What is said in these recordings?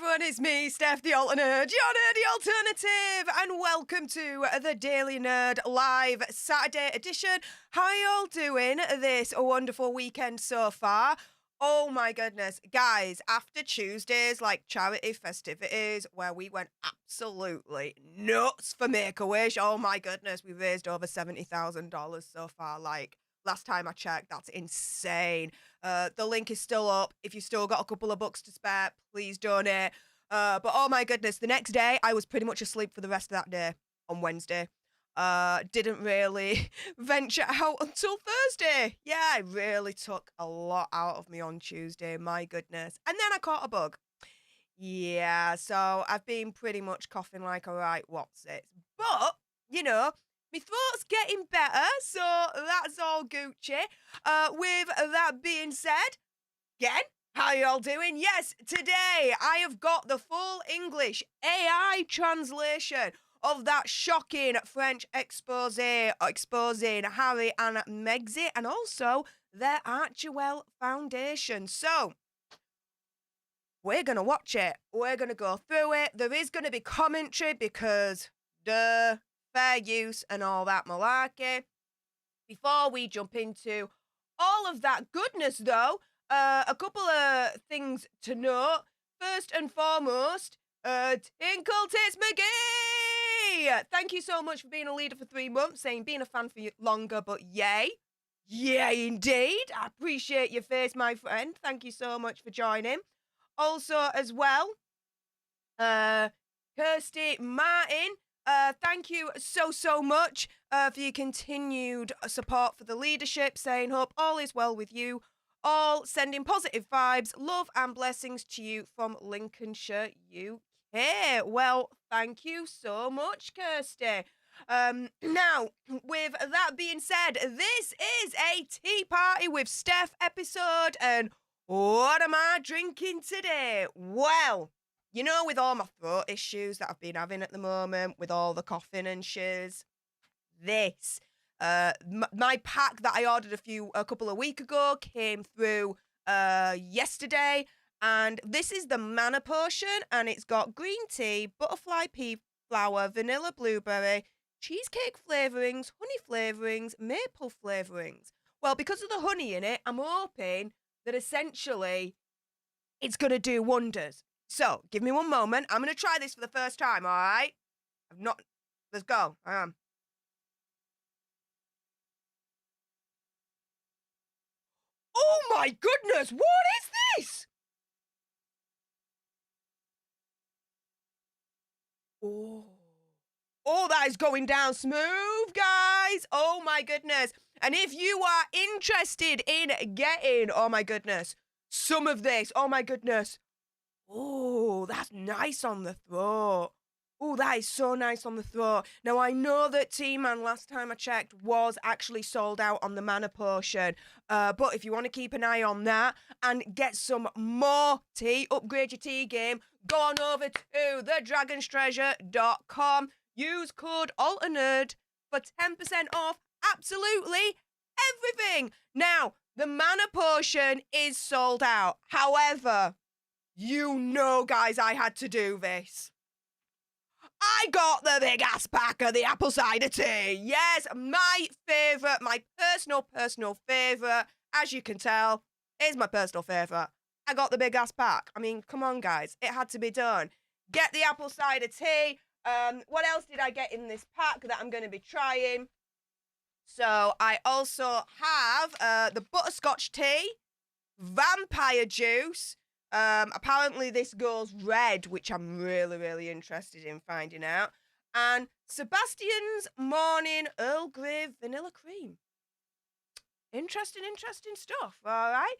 everyone, it's me, Stef The Alter Nerd, your nerdy alternative, and welcome to the Daily Nerd Live Saturday edition. How y'all doing this wonderful weekend so far? Oh my goodness, guys, after Tuesday's charity festivities where we went absolutely nuts for Make-A-Wish, oh my goodness, we raised over $70,000 so far. Last time I checked, that's insane. The link is still up. If you've still got a couple of bucks to spare, please donate. But oh my goodness, the next day, I was pretty much asleep for the rest of that day on Wednesday. Didn't really venture out until Thursday. Yeah, it really took a lot out of me on Tuesday, my goodness. And then I caught a bug. Yeah, so I've been pretty much coughing like a right what's it. But, you know, my throat's getting better, so that's all Gucci. With that being said, again, how y'all doing? Yes, today I have got the full English AI translation of that shocking French expose exposing Harry and Meghan and also their Archewell Foundation. So, we're going to watch it. We're going to go through it. There is going to be commentary because, fair use and all that malarkey. Before we jump into all of that goodness, though, a couple of things to note. First and foremost, Tinkle Tits McGee! Thank you so much for being a leader for 3 months, saying being a fan for longer, but yay. Yay, indeed. I appreciate your face, my friend. Thank you so much for joining. Also, as well, Kirsty Martin, thank you so much for your continued support for the leadership, saying hope all is well with you. All sending positive vibes, love and blessings to you from Lincolnshire, UK. Well, thank you so much, Kirsty. Now, with that being said, this is a Tea Party with Steph episode, and what am I drinking today? Well, you know, with all my throat issues that I've been having at the moment, with all the coughing and shiz, this, my pack that I ordered a couple of weeks ago came through yesterday, and this is the Mana Potion, and it's got green tea, butterfly pea flower, vanilla blueberry, cheesecake flavourings, honey flavourings, maple flavourings. Well, because of the honey in it, I'm hoping that essentially it's going to do wonders. So, give me one moment. I'm going to try this for the first time, all right? Let's go. Oh my goodness, what is this? Oh, that is going down smooth, guys. Oh my goodness. And if you are interested in getting, oh my goodness, some of this, oh my goodness. Oh, that's nice on the throat. Oh, that is so nice on the throat. Now, I know that T-Man, last time I checked, was actually sold out on the Mana Potion. But if you want to keep an eye on that and get some more tea, upgrade your tea game, go on over to thedragonstreasure.com. Use code ALTERNERD for 10% off absolutely everything. Now, the Mana Potion is sold out. However, you know, guys, I had to do this. I got the big ass pack of the apple cider tea. Yes, my favourite, my personal favourite, as you can tell, is my personal favourite. I got the big ass pack. I mean, come on, guys. It had to be done. Get the apple cider tea. What else did I get in this pack that I'm going to be trying? So I also have the butterscotch tea, vampire juice. Apparently this goes red, which I'm really interested in finding out. And Sebastian's Morning Earl Grey Vanilla Cream. Interesting stuff, all right?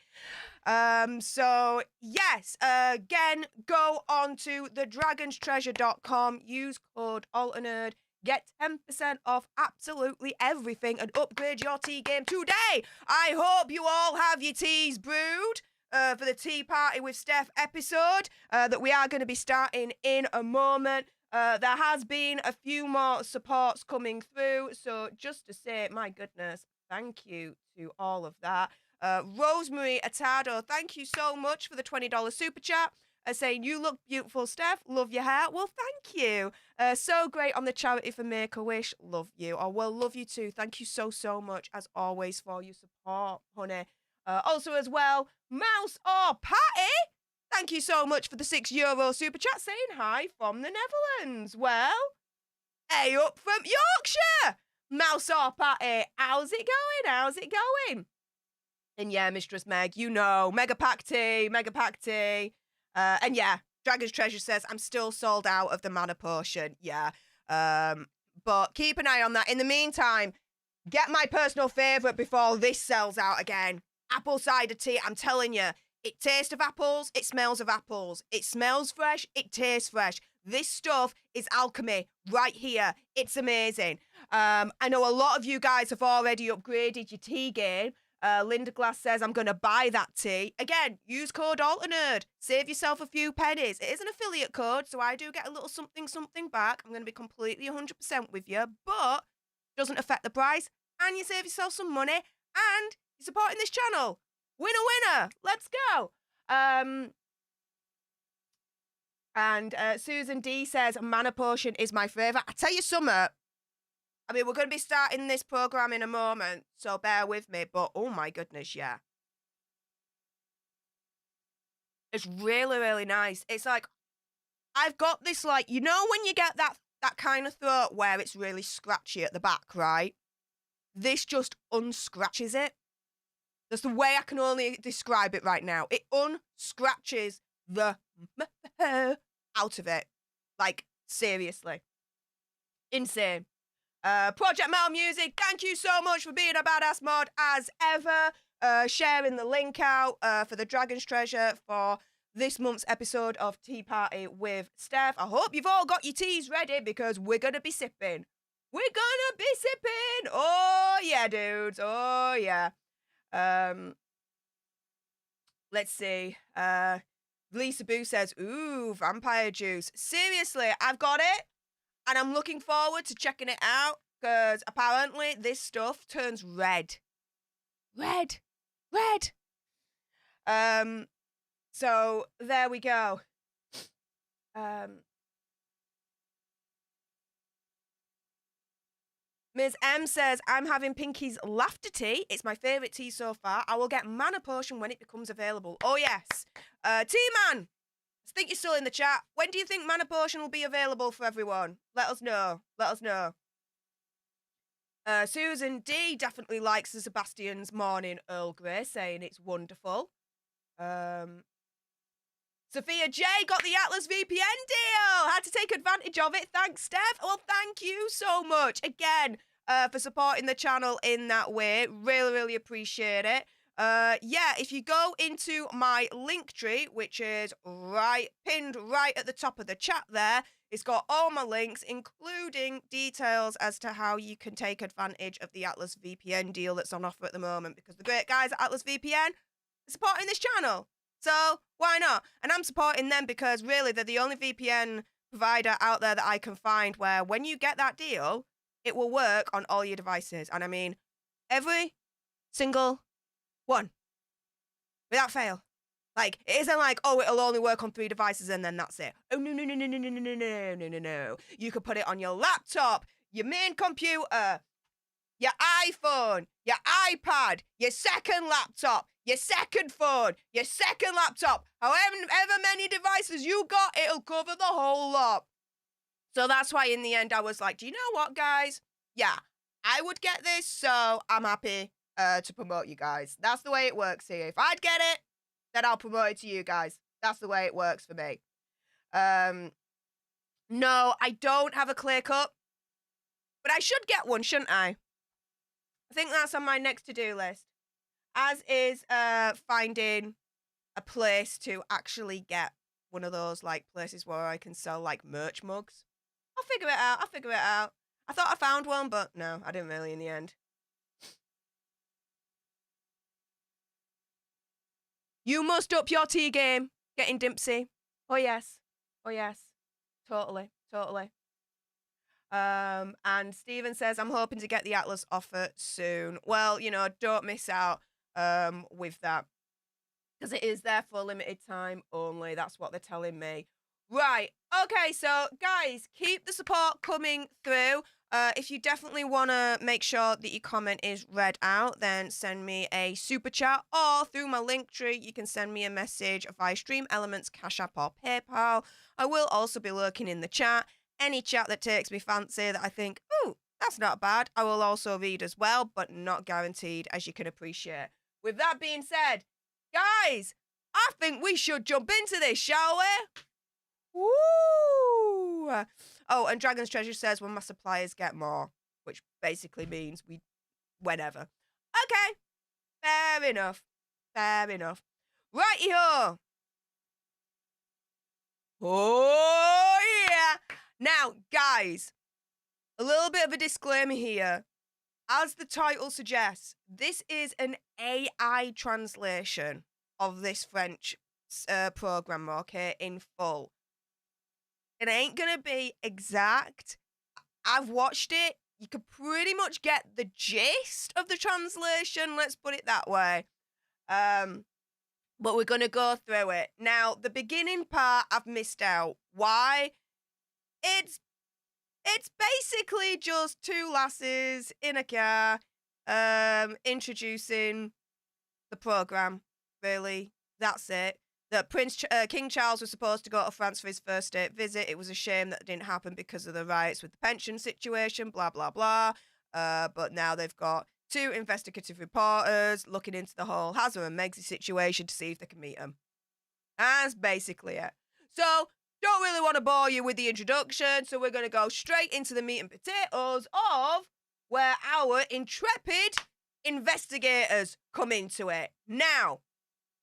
So, yes, again, go on to thedragonstreasure.com, use code ALTERNERD, get 10% off absolutely everything, and upgrade your tea game today. I hope you all have your teas brewed for the Tea Party with Steph episode that we are going to be starting in a moment. There has been a few more supports coming through, so just to say, my goodness, thank you to all of that. Rosemary Atado, thank you so much for the $20 super chat. saying, you look beautiful, Steph. Love your hair. Well, thank you. So great on the charity for Make-A-Wish. Love you. Oh, well, love you too. Thank you so, so much, as always, for your support, honey. Also, as well, Mouse or Patty, thank you so much for the €6 super chat saying hi from the Netherlands. Well, hey up from Yorkshire. Mouse or Patty, how's it going? How's it going? And yeah, Mistress Meg, you know, Mega Pack Tea. And yeah, Dragon's Treasure says, I'm still sold out of the mana potion. Yeah. But keep an eye on that. In the meantime, get my personal favourite before this sells out again. Apple cider tea, I'm telling you. It tastes of apples, it smells of apples. It smells fresh, it tastes fresh. This stuff is alchemy right here. It's amazing. I know a lot of you guys have already upgraded your tea game. Linda Glass says, I'm going to buy that tea. Again, use code ALTERNERD. Save yourself a few pennies. It is an affiliate code, so I do get a little something back. I'm going to be completely 100% with you, but doesn't affect the price, and you save yourself some money, and you're supporting this channel. Winner. Let's go. And Susan D says, Mana Potion is my favourite. I tell you something. I mean, we're going to be starting this program in a moment, so bear with me. But, oh, my goodness, yeah. It's really, really nice. It's like, I've got this, like, you know when you get that kind of throat where it's really scratchy at the back, right? This just unscratches it. That's the way I can only describe it right now. It unscratches the out of it. Like, seriously. Insane. Project Metal Music, thank you so much for being a badass mod as ever. Sharing the link out for the Dragon's Treasure for this month's episode of Tea Party with Steph. I hope you've all got your teas ready because we're going to be sipping. Oh, yeah, dudes. Oh, yeah. Let's see. Lisa Boo says, ooh, vampire juice. Seriously, I've got it. And I'm looking forward to checking it out because apparently this stuff turns red. Red. So there we go. Ms. M says, I'm having Pinky's Laughter Tea. It's my favourite tea so far. I will get Mana Potion when it becomes available. Oh, yes. T-Man, I think you're still in the chat. When do you think Mana Potion will be available for everyone? Let us know. Susan D definitely likes the Sebastian's Morning Earl Grey, saying it's wonderful. Sophia J got the Atlas VPN deal. Had to take advantage of it. Thanks, Steph. Well, thank you so much again for supporting the channel in that way. Really, really appreciate it. Yeah, if you go into my link tree, which is pinned right at the top of the chat there, it's got all my links, including details as to how you can take advantage of the Atlas VPN deal that's on offer at the moment, because the great guys at Atlas VPN are supporting this channel. So why not? And I'm supporting them because really they're the only VPN provider out there that I can find where when you get that deal, it will work on all your devices. And I mean, every single one, without fail. Like, it isn't like, oh, it'll only work on 3 devices and then that's it. Oh, no. You could put it on your laptop, your main computer, your iPhone, your iPad, your second laptop, your second phone, your second laptop, however many devices you got, it'll cover the whole lot. So that's why in the end I was like, do you know what, guys? Yeah, I would get this, so I'm happy to promote you guys. That's the way it works here. If I'd get it, then I'll promote it to you guys. That's the way it works for me. No, I don't have a clear cut, but I should get one, shouldn't I? I think that's on my next to-do list. As is finding a place to actually get one of those, like, places where I can sell, like, merch mugs. I'll figure it out. I thought I found one, but no, I didn't really in the end. You must up your tea game, getting Dimpsy. Oh, yes. Totally. And Stephen says, I'm hoping to get the Atlas offer soon. Well, you know, don't miss out with that. because it is there for a limited time only. That's what they're telling me. Right. Okay, so guys, keep the support coming through. If you definitely want to make sure that your comment is read out, then send me a super chat, or through my link tree, you can send me a message via Stream Elements, Cash App, or PayPal. I will also be lurking in the chat. Any chat that takes me fancy that I think, ooh, that's not bad, I will also read as well, but not guaranteed, as you can appreciate. With that being said, guys, I think we should jump into this, shall we? Woo! Oh, and Dragon's Treasure says when my suppliers get more, which basically means whenever. Okay, fair enough. Fair enough. Righty-ho. Oh, yeah. Now, guys, a little bit of a disclaimer here. As the title suggests, this is an AI translation of this French program, okay, in full. It ain't gonna be exact. I've watched it. You could pretty much get the gist of the translation, let's put it that way. But we're gonna go through it. Now, the beginning part I've missed out. Why? It's basically just two lasses in a car, introducing the program, really. That's it. That King Charles was supposed to go to France for his first state visit. It was a shame that didn't happen because of the riots with the pension situation, blah, blah, blah. But now they've got two investigative reporters looking into the whole Harry and Meghan situation to see if they can meet him. That's basically it. So, don't really want to bore you with the introduction, so we're going to go straight into the meat and potatoes of where our intrepid investigators come into it. Now,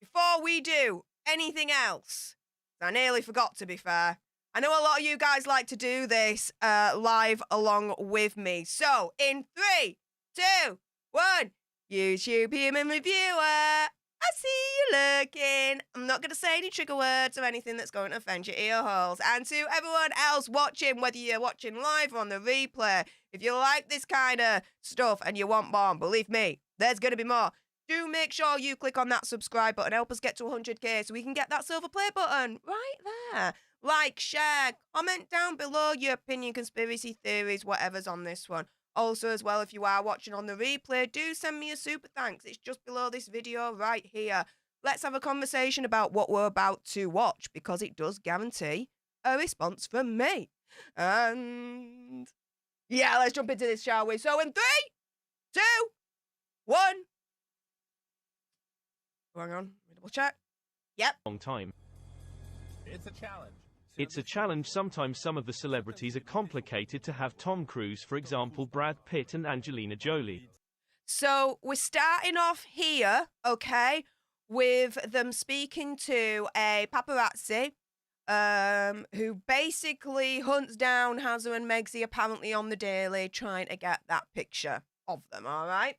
before we do anything else, I nearly forgot, to be fair. I know a lot of you guys like to do this live along with me. So, in 3, 2, 1, YouTube human reviewer. I see you looking. I'm not going to say any trigger words or anything that's going to offend your ear holes. And to everyone else watching, whether you're watching live or on the replay, if you like this kind of stuff and you want more, believe me, there's going to be more. Do make sure you click on that subscribe button. Help us get to 100k so we can get that silver play button right there. Like, share, comment down below your opinion, conspiracy theories, whatever's on this one. Also, as well, if you are watching on the replay, do send me a super thanks. It's just below this video right here. Let's have a conversation about what we're about to watch, because it does guarantee a response from me. And yeah, let's jump into this, shall we? So in 3, 2, 1. Hang on, double check. Yep. Long time. It's a challenge. It's a challenge. Sometimes some of the celebrities are complicated to have. Tom Cruise, for example, Brad Pitt and Angelina Jolie. So we're starting off here, okay, with them speaking to a paparazzi who basically hunts down Harry and Meghan apparently on the daily, trying to get that picture of them, all right?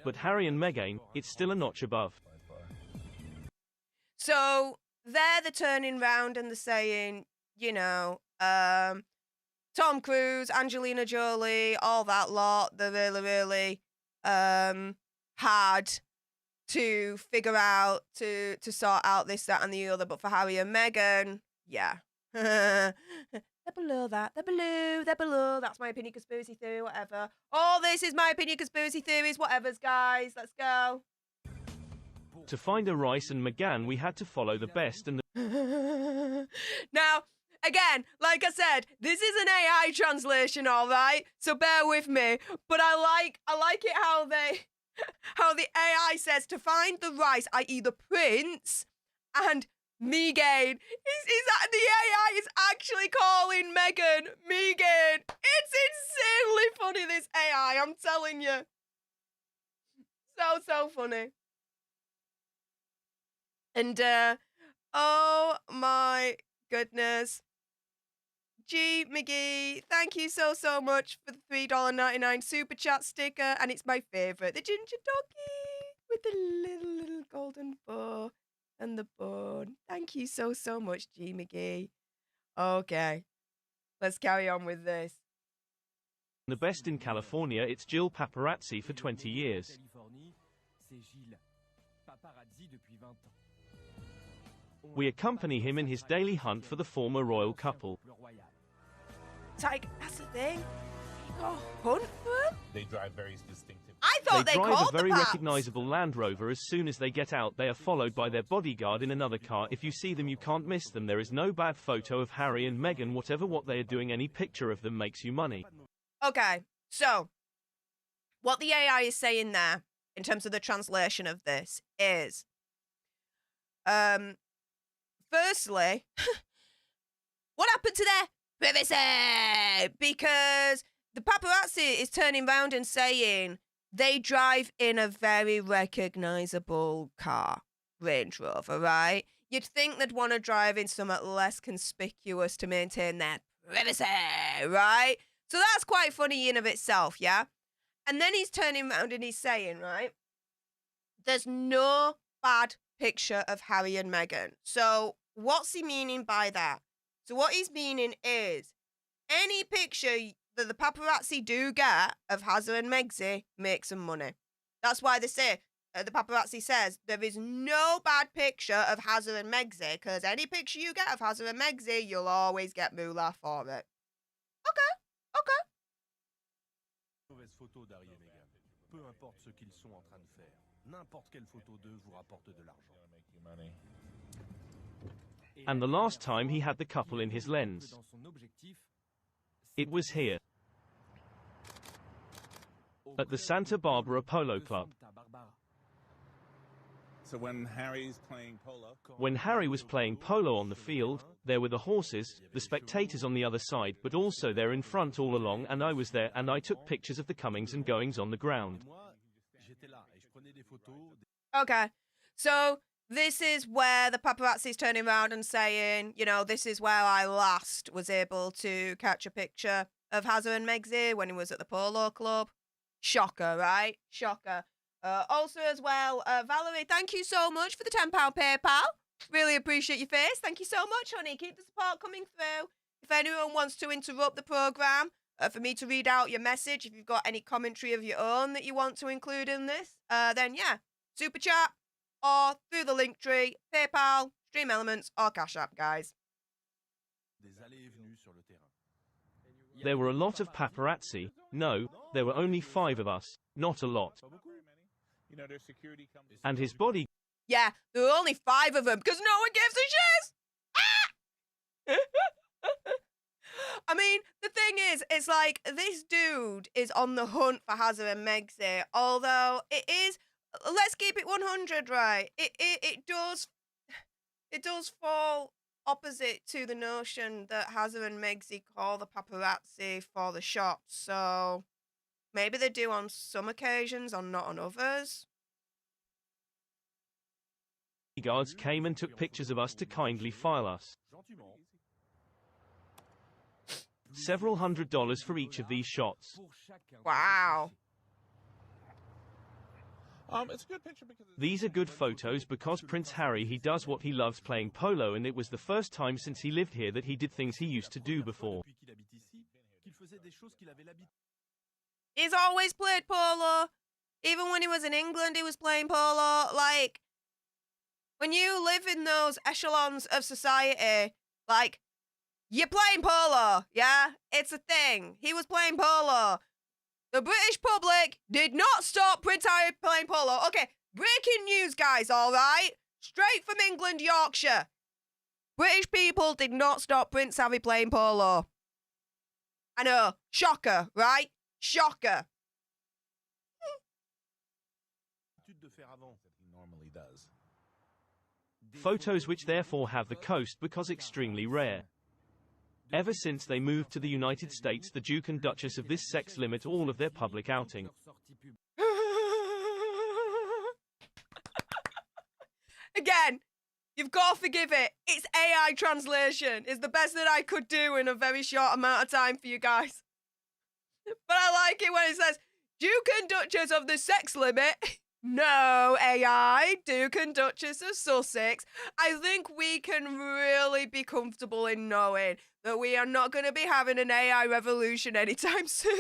But Harry and Meghan, it's still a notch above. So they're turning round and they're saying, you know, Tom Cruise, Angelina Jolie, all that lot, they're really, really hard to figure out, to sort out this, that, and the other. But for Harry and Meghan, yeah. They're below that. They're below. That's my opinion, conspiracy theory, whatever. All this is my opinion, conspiracy theories, whatevers, guys. Let's go. To find a Rice and Meghan, we had to follow the best and the... Now, again, like I said, this is an AI translation, all right? So bear with me. But I like it how the AI says to find the Rice, i.e. the prince, and Meghan. Is that the AI is actually calling Meghan Meghan? It's insanely funny, this AI, I'm telling you. So funny. And, oh my goodness. G McGee, thank you so much for the $3.99 super chat sticker. And it's my favourite, the ginger doggy with the little golden bow and the bone. Thank you so much, G McGee. Okay, let's carry on with this. The best in California, it's Jill Paparazzi for 20 years. We accompany him in his daily hunt for the former royal couple. It's like, that's the thing. You go hunt for them? They drive very distinctive. I thought they drive called a very the Paps. recognizable Land Rover. As soon as they get out, they are followed by their bodyguard in another car. If you see them, you can't miss them. There is no bad photo of Harry and Meghan. Whatever what they are doing, any picture of them makes you money. Okay, so what the AI is saying there, in terms of the translation of this, is, firstly, what happened to their privacy? Because the paparazzi is turning round and saying they drive in a very recognizable car, Range Rover, right? You'd think they'd want to drive in something less conspicuous to maintain their privacy, right? So that's quite funny in of itself, yeah? And then he's turning around and he's saying, right, there's no bad picture of Harry and Meghan. So what's he meaning by that? So what he's meaning is any picture that the paparazzi do get of Harry and Meghan makes some money. That's why they say, the paparazzi says, there is no bad picture of Harry and Meghan, because any picture you get of Harry and Meghan, you'll always get moolah for it. Okay. Mauvaise photo d'Harry et Meghan. Peu importe ce qu'ils sont en train de faire, n'importe quelle photo d'eux vous rapporte de l'argent. Make you money. And the last time he had the couple in his lens, it was here, at the Santa Barbara Polo Club. So when Harry's playing polo, When Harry was playing polo on the field, there were the horses, the spectators on the other side, but also there in front all along, and I was there, and I took pictures of the comings and goings on the ground. Okay. So this is where the paparazzi's turning around and saying, you know, this is where I last was able to catch a picture of Harry and Meghan when he was at the polo club. Shocker, right? Shocker. Also as well, Valerie, thank you so much for the £10 PayPal. Really appreciate your face. Thank you so much, honey. Keep the support coming through. If anyone wants to interrupt the programme for me to read out your message, if you've got any commentary of your own that you want to include in this, then yeah, Super Chat or through the link tree, PayPal, Stream Elements or Cash App, guys. There were a lot of paparazzi. No, there were only 5 of us. Not a lot. you know, their security comes. And his body. Yeah, there were only 5 of them because no one gives a shit. Ah! I mean, the thing is, it's like this dude is on the hunt for Harry and Meghan, although it is, let's keep it 100, right? It does fall opposite to the notion that Harry and Meghan call the paparazzi for the shots, so maybe they do on some occasions or not on others. Guards came and took pictures of us to kindly file us. Several $100s for each of these shots. Wow. It's a good picture because These are good photos because Prince Harry, he does what he loves, playing polo, and it was the first time since he lived here that he did things he used to do before. He's always played polo. Even when he was in England, he was playing polo. Like, when you live in those echelons of society, like, you're playing polo, yeah? It's a thing. He was playing polo. The British public did not stop Prince Harry playing polo. Okay, breaking news, guys, all right? Straight from England, Yorkshire. British people did not stop Prince Harry playing polo. I know. Shocker, right? Shocker. he normally does. Photos which therefore have the coast because extremely rare. Ever since they moved to the United States, the Duke and Duchess of this sex limit all of their public outing. Again, you've got to forgive it. It's AI translation. It's the best that I could do in a very short amount of time for you guys. But I like it when it says, Duke and Duchess of the sex limit No, AI, Duke and Duchess of Sussex. I think we can really be comfortable in knowing that we are not going to be having an AI revolution anytime soon.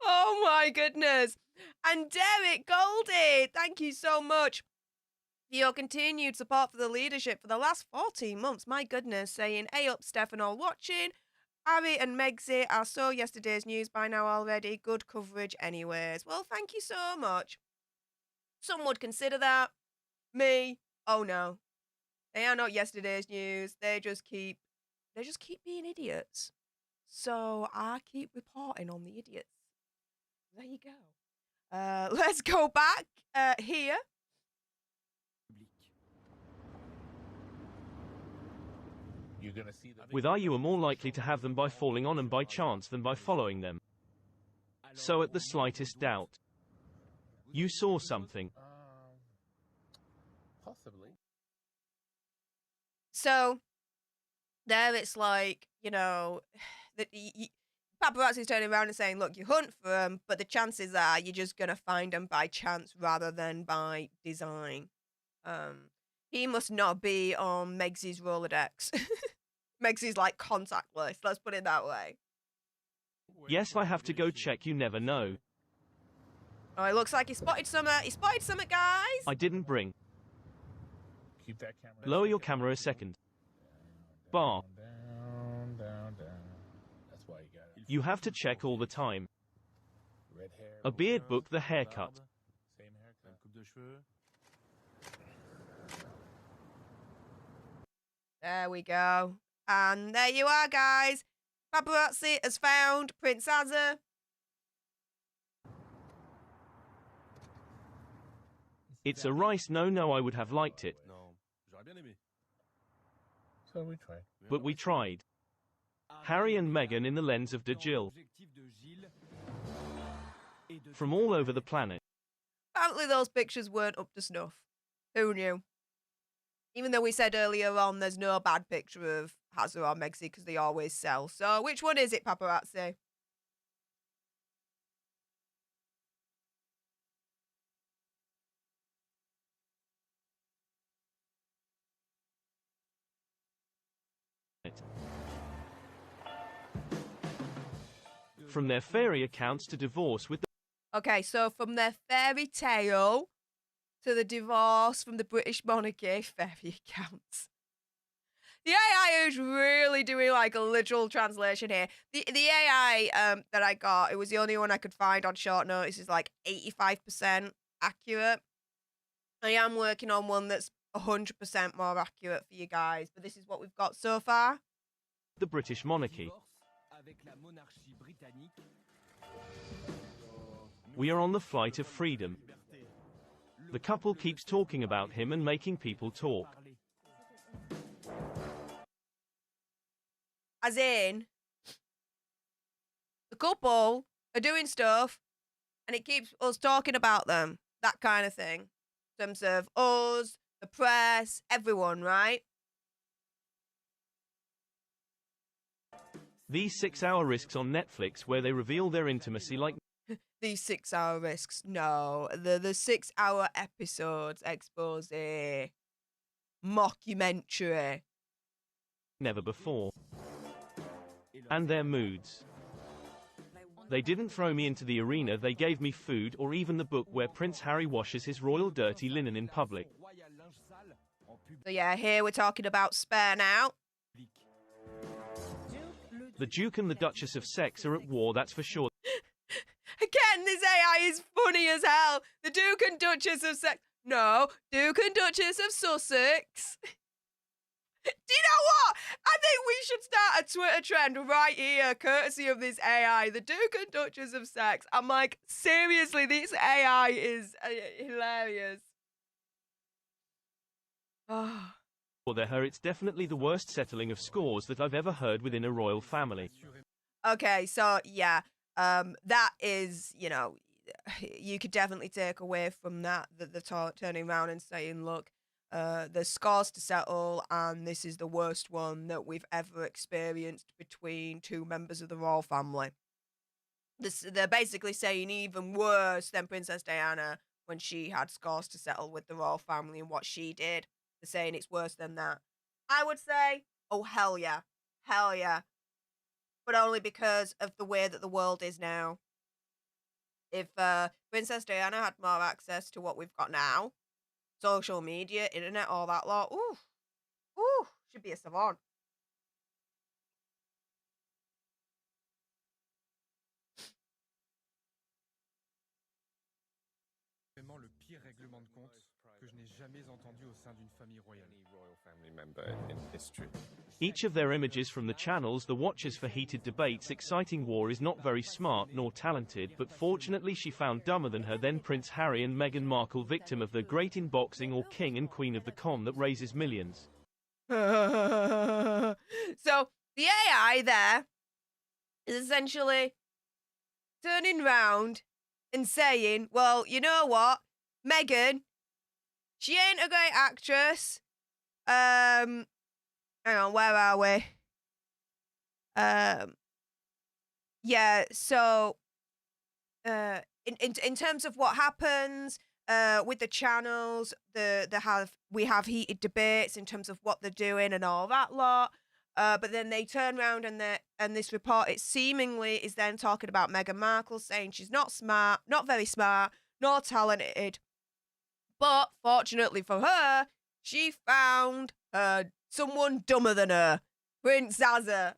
Oh my goodness. And Derek Goldie, thank you so much for your continued support for the leadership for the last 14 months. My goodness, saying, hey up, Steph and all watching. Harry and Megxit, I saw yesterday's news by now already. Good coverage anyways. Well, thank you so much. Some would consider that. Me, oh no. They are not yesterday's news. They just keep being idiots. So I keep reporting on the idiots. There you go. Let's go back here. You're gonna see the With you are more likely to have them by falling on and by chance than by following them. So at the slightest doubt, you saw something. possibly. So there it's like, that paparazzi's turning around and saying, look, you hunt for them, but the chances are you're just going to find them by chance rather than by design. He must not be on Megsy's Rolodex. Megsy's like contact list, let's put it that way. Yes, I have to go check, you never know. Oh, it looks like he spotted something. He spotted something, guys. I didn't bring. Keep that camera. Lower your camera a second. Bar. Down. That's why you got it. You have to check all the time. Red hair. A beard book, the haircut. Same haircut. Coupe de cheveux. There we go. And there you are, guys. Paparazzi has found Prince Harry. It's a rice no, I would have liked it. Non, j'aurais bien aimé. So we tried. But we tried. Harry and Meghan in the lens of de Jill. From all over the planet. Apparently those pictures weren't up to snuff. Who knew? Even though we said earlier on there's no bad picture of Harry or Megxit because they always sell. So which one is it, paparazzi? From their fairy accounts to divorce with the Okay, so from their fairy tale to the divorce from the British monarchy, fairy accounts. The AI is really doing like a literal translation here. The AI that I got, it was the only one I could find on short notice, is like 85% accurate. I am working on one that's 100% more accurate for you guys, but this is what we've got so far. the British monarchy. We are on the flight of freedom. The couple keeps talking about him and making people talk. As in, the couple are doing stuff and it keeps us talking about them. That kind of thing. In terms of us, the press, everyone, right? These 6-hour risks on Netflix where they reveal their intimacy like These 6-hour risks. No, the 6-hour episodes, expose, mockumentary. never before. And their moods. They didn't throw me into the arena, they gave me food or even the book where Prince Harry washes his royal dirty linen in public. So yeah, here we're talking about Spare now. The Duke and the Duchess of Sex are at war, that's for sure. Again, this AI is funny as hell. The Duke and Duchess of Sex. No, Duke and Duchess of Sussex. Do you know what? I think we should start a Twitter trend right here, courtesy of this AI. The Duke and Duchess of Sex. I'm like, seriously, this AI is hilarious. Oh. For her, it's definitely the worst settling of scores that I've ever heard within a royal family. Okay, so yeah, that is, you could definitely take away from that the turning around and saying, look, there's scores to settle, and this is the worst one that we've ever experienced between two members of the royal family. they're basically saying even worse than Princess Diana when she had scores to settle with the royal family and what she did. They're saying it's worse than that. I would say, oh, hell yeah. Hell yeah. But only because of the way that the world is now. If Princess Diana had more access to what we've got now, social media, internet, all that lot, ooh, she'd be a savant. Vraiment le pire règlement de compte que je n'ai jamais entendu au sein d'une famille royale. Each of their images from the channels the watchers for heated debates exciting war is not very smart nor talented, but fortunately she found dumber than her then Prince Harry and Meghan Markle, victim of the great inboxing or king and queen of the com that raises millions. So the AI there is essentially turning round and saying, well, you know what, Meghan, she ain't a great actress. Hang on, where are we? Yeah, so in terms of what happens with the channels, we have heated debates in terms of what they're doing and all that lot. But then they turn around and this report, it seemingly is then talking about Meghan Markle, saying she's not smart, not very smart, nor talented. But fortunately for her, she found someone dumber than her, Prince Harry.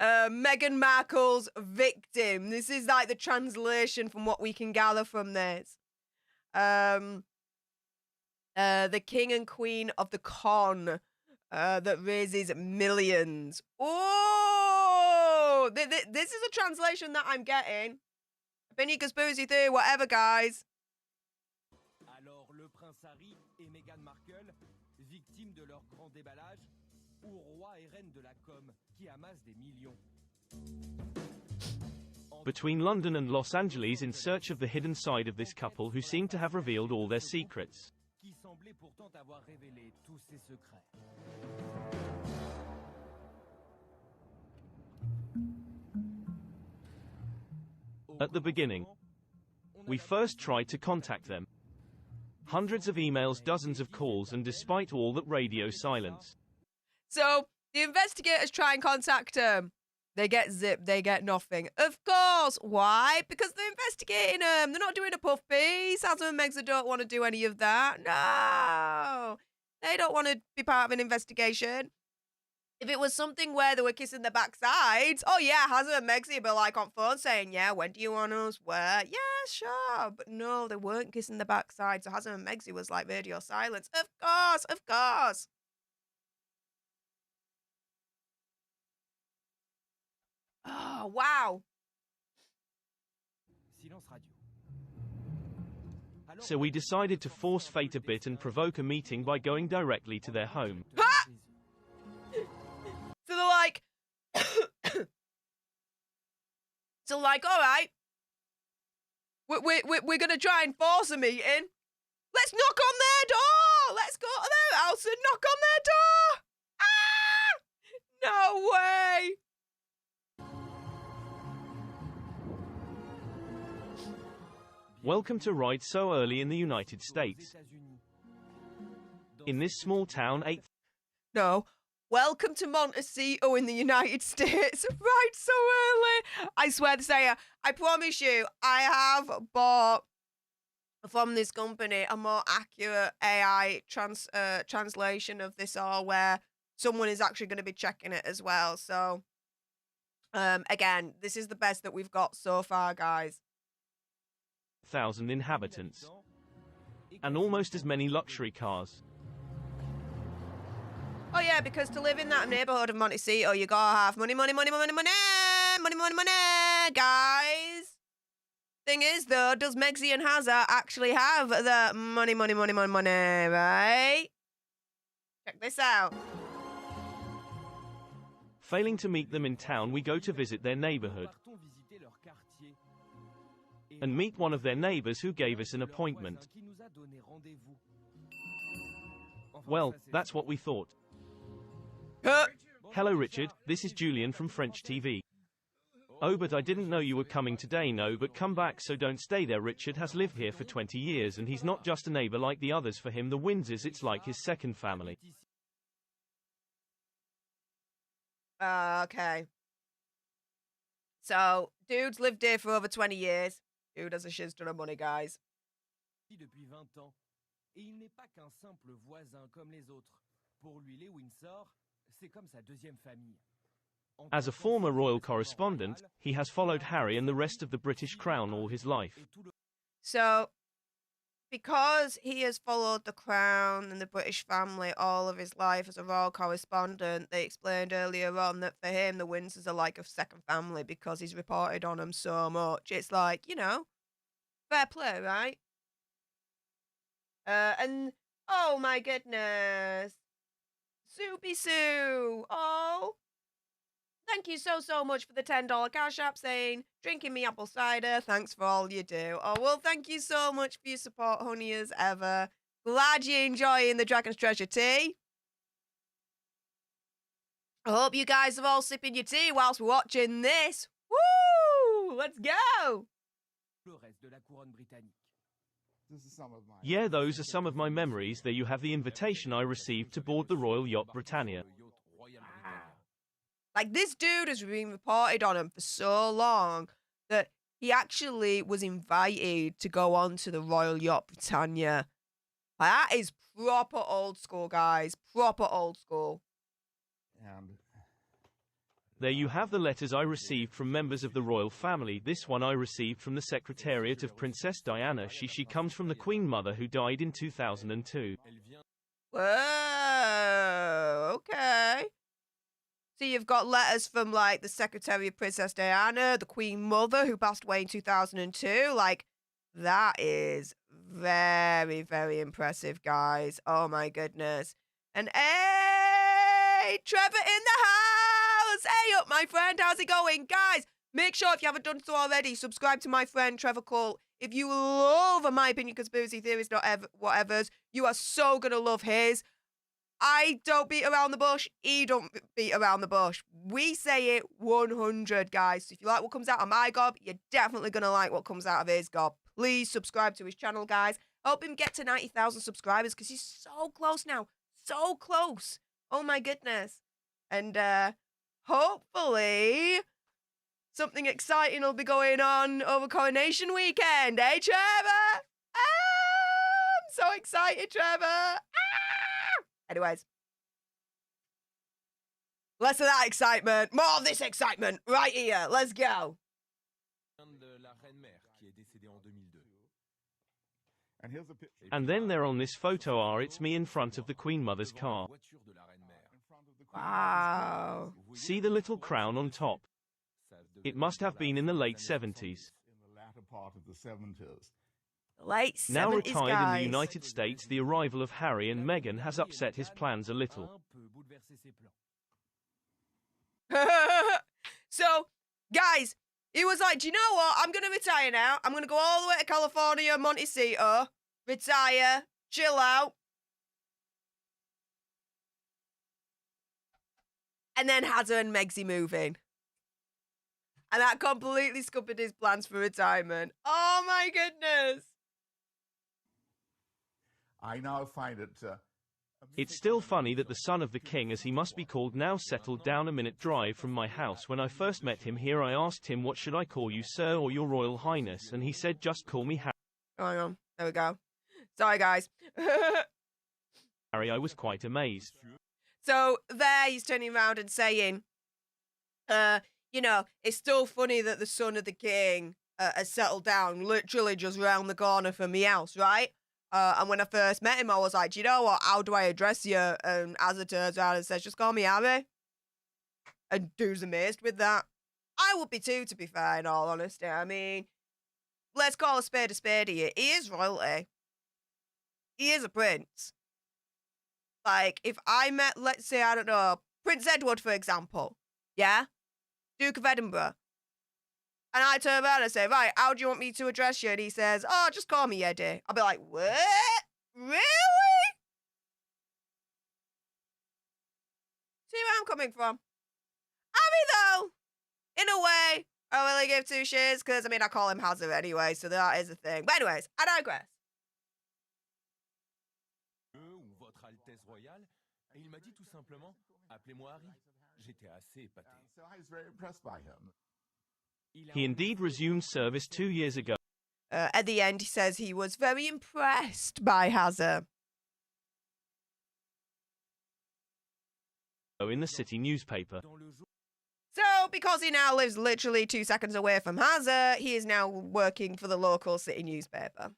Meghan Markle's victim. This is like the translation from what we can gather from this. The king and queen of the con that raises millions. Oh, this is a translation that I'm getting. Opinion conspiracy theory, whatever, guys. Alors, le prince Harry et Meghan Markle, victimes de leur grand déballage, ou roi et reine de la com, qui amassent des millions. Between London and Los Angeles in search of the hidden side of this couple who seem to have revealed all their secrets. Qui semblait pourtant avoir révélé tous ses secrets. At the beginning, we first tried to contact them. Hundreds of emails, dozens of calls, and despite all that, radio silence. So the investigators try and contact them. They get zipped. They get nothing. Of course. Why? Because they're investigating them. They're not doing a puff piece. Harry and Meghan don't want to do any of that. No. They don't want to be part of an investigation. If it was something where they were kissing the backsides, oh yeah, Harry and Meghan would be like on phone saying, yeah, when do you want us? Where? Yeah, sure. But no, they weren't kissing the backside. So Harry and Meghan was like radio silence. Of course, of course. Oh, wow. Silence radio. So we decided to force fate a bit and provoke a meeting by going directly to their home. Ha! So they're like, all right, we're gonna try and force a meeting. Let's knock on their door. Let's go to their house and knock on their door. Ah! No way. Welcome to Ride So Early in the United States. In this small town, No. Welcome to Montecito in the United States. Right so early. I swear to say, I promise you, I have bought from this company a more accurate AI translation of this all, where someone is actually going to be checking it as well. So, again, this is the best that we've got so far, guys. 1,000 inhabitants. And almost as many luxury cars. Oh yeah, because to live in that neighborhood of Montecito, you gotta have money, money, money, money, money, money, money, money, guys. Thing is, though, does Meghan and Harry actually have the money, money, money, money, money, right? Check this out. Failing to meet them in town, we go to visit their neighborhood and meet one of their neighbors who gave us an appointment. Well, that's what we thought. Hello Richard, this is Julian from French TV. Oh, but I didn't know you were coming today. No, but come back, so don't stay there. Richard has lived here for 20 years and he's not just a neighbor like the others. For him, the Windsors, it's like his second family. Okay. So, dude's lived here for over 20 years. Dude has a shiz ton of money, guys. Depuis 20 ans. Et il n'est pas qu'un simple voisin comme les autres. Pour lui, les Windsor, c'est comme sa deuxième famille. As a former royal correspondent, he has followed Harry and the rest of the British crown all his life. So, because he has followed the crown and the British family all of his life as a royal correspondent, they explained earlier on that for him, the Windsors are like a second family because he's reported on them so much. It's like, you know, fair play, right? And, oh my goodness. Soupy Sue. Oh. Thank you so much for the $10 cash app saying, drinking me apple cider. Thanks for all you do. Oh, well, thank you so much for your support, honey, as ever. Glad you're enjoying the Dragon's Treasure tea. I hope you guys are all sipping your tea whilst we're watching this. Woo! Let's go! Le reste de la couronne britannique. Yeah, those are some of my memories. There you have the invitation I received to board the Royal Yacht Britannia. Like, this dude has been reported on him for so long that he actually was invited to go on to the Royal Yacht Britannia. That is proper old school, guys. Proper old school. And There you have the letters I received from members of the royal family. This one I received from the Secretariat of Princess Diana. She comes from the Queen Mother who died in 2002. Whoa, okay. So you've got letters from, like, the Secretary of Princess Diana, the Queen Mother, who passed away in 2002. Like, that is very, very impressive, guys. Oh, my goodness. And, hey, Trevor in the house! Hey up, my friend. How's it going? Guys, make sure, if you haven't done so already, subscribe to my friend Trevor Cole. If you love My Opinion Conspiracy Theories, not whatever's, you are so going to love his. I don't beat around the bush. He don't beat around the bush. We say it 100, guys. So if you like what comes out of my gob, you're definitely going to like what comes out of his gob. Please subscribe to his channel, guys. Help him get to 90,000 subscribers because he's so close now. So close. Oh, my goodness. And hopefully something exciting will be going on over Coronation weekend. Eh, Trevor? I'm so excited, Trevor. Anyways, less of that excitement, more of this excitement right here. Let's go. and here's a picture And then there on this photo are it's me in front of the Queen Mother's car. in front of the Wow. See the little crown on top? It must have been in the late 70s. in the latter part of the 70s. Late 70s, Now retired in guys. the United States, the arrival of Harry and Meghan has upset his plans a little. Un peu bouleversé ses plans. So, guys, he was like, do you know what? I'm going to retire now. I'm going to go all the way to California, Montecito, retire, chill out. And then has her and Megsy moving. And that completely scuppered his plans for retirement. Oh, my goodness. I now find it. It's still funny that the son of the king, as he must be called now, settled down a minute drive from my house. When I first met him here, I asked him, what should I call you, sir or your royal highness? And he said, just call me Harry. Oh, hang on. There we go. Sorry, guys. I was quite amazed. So there he's turning around and saying, you know, it's still funny that the son of the king has settled down literally just round the corner from my house, right? And when I first met him, I was like, do you know what? How do I address you? And as it turns out, it says, just call me Harry. And dude's amazed with that. I would be too, to be fair, in all honesty. I mean, let's call a spade here. He is royalty. He is a prince. Like, if I met, let's say, I don't know, Prince Edward, for example, yeah? Duke of Edinburgh. And I turn around and say, right, how do you want me to address you? And he says, oh, just call me Eddie. I'll be like, what? Really? See where I'm coming from? Harry, though, in a way, I really give two shits because, I mean, I call him Hazard anyway, so that is a thing. But anyways, I digress. Ou votre Altesse Royale, et il m'a dit tout simplement, appelez-moi Harry. J'étais assez épaté. So I was very impressed by him. He indeed resumed service 2 years ago At the end, he says he was very impressed by Hazard. in the city newspaper. Dans le jour, So, because he now lives literally 2 seconds away from Hazard, he is now working for the local city newspaper.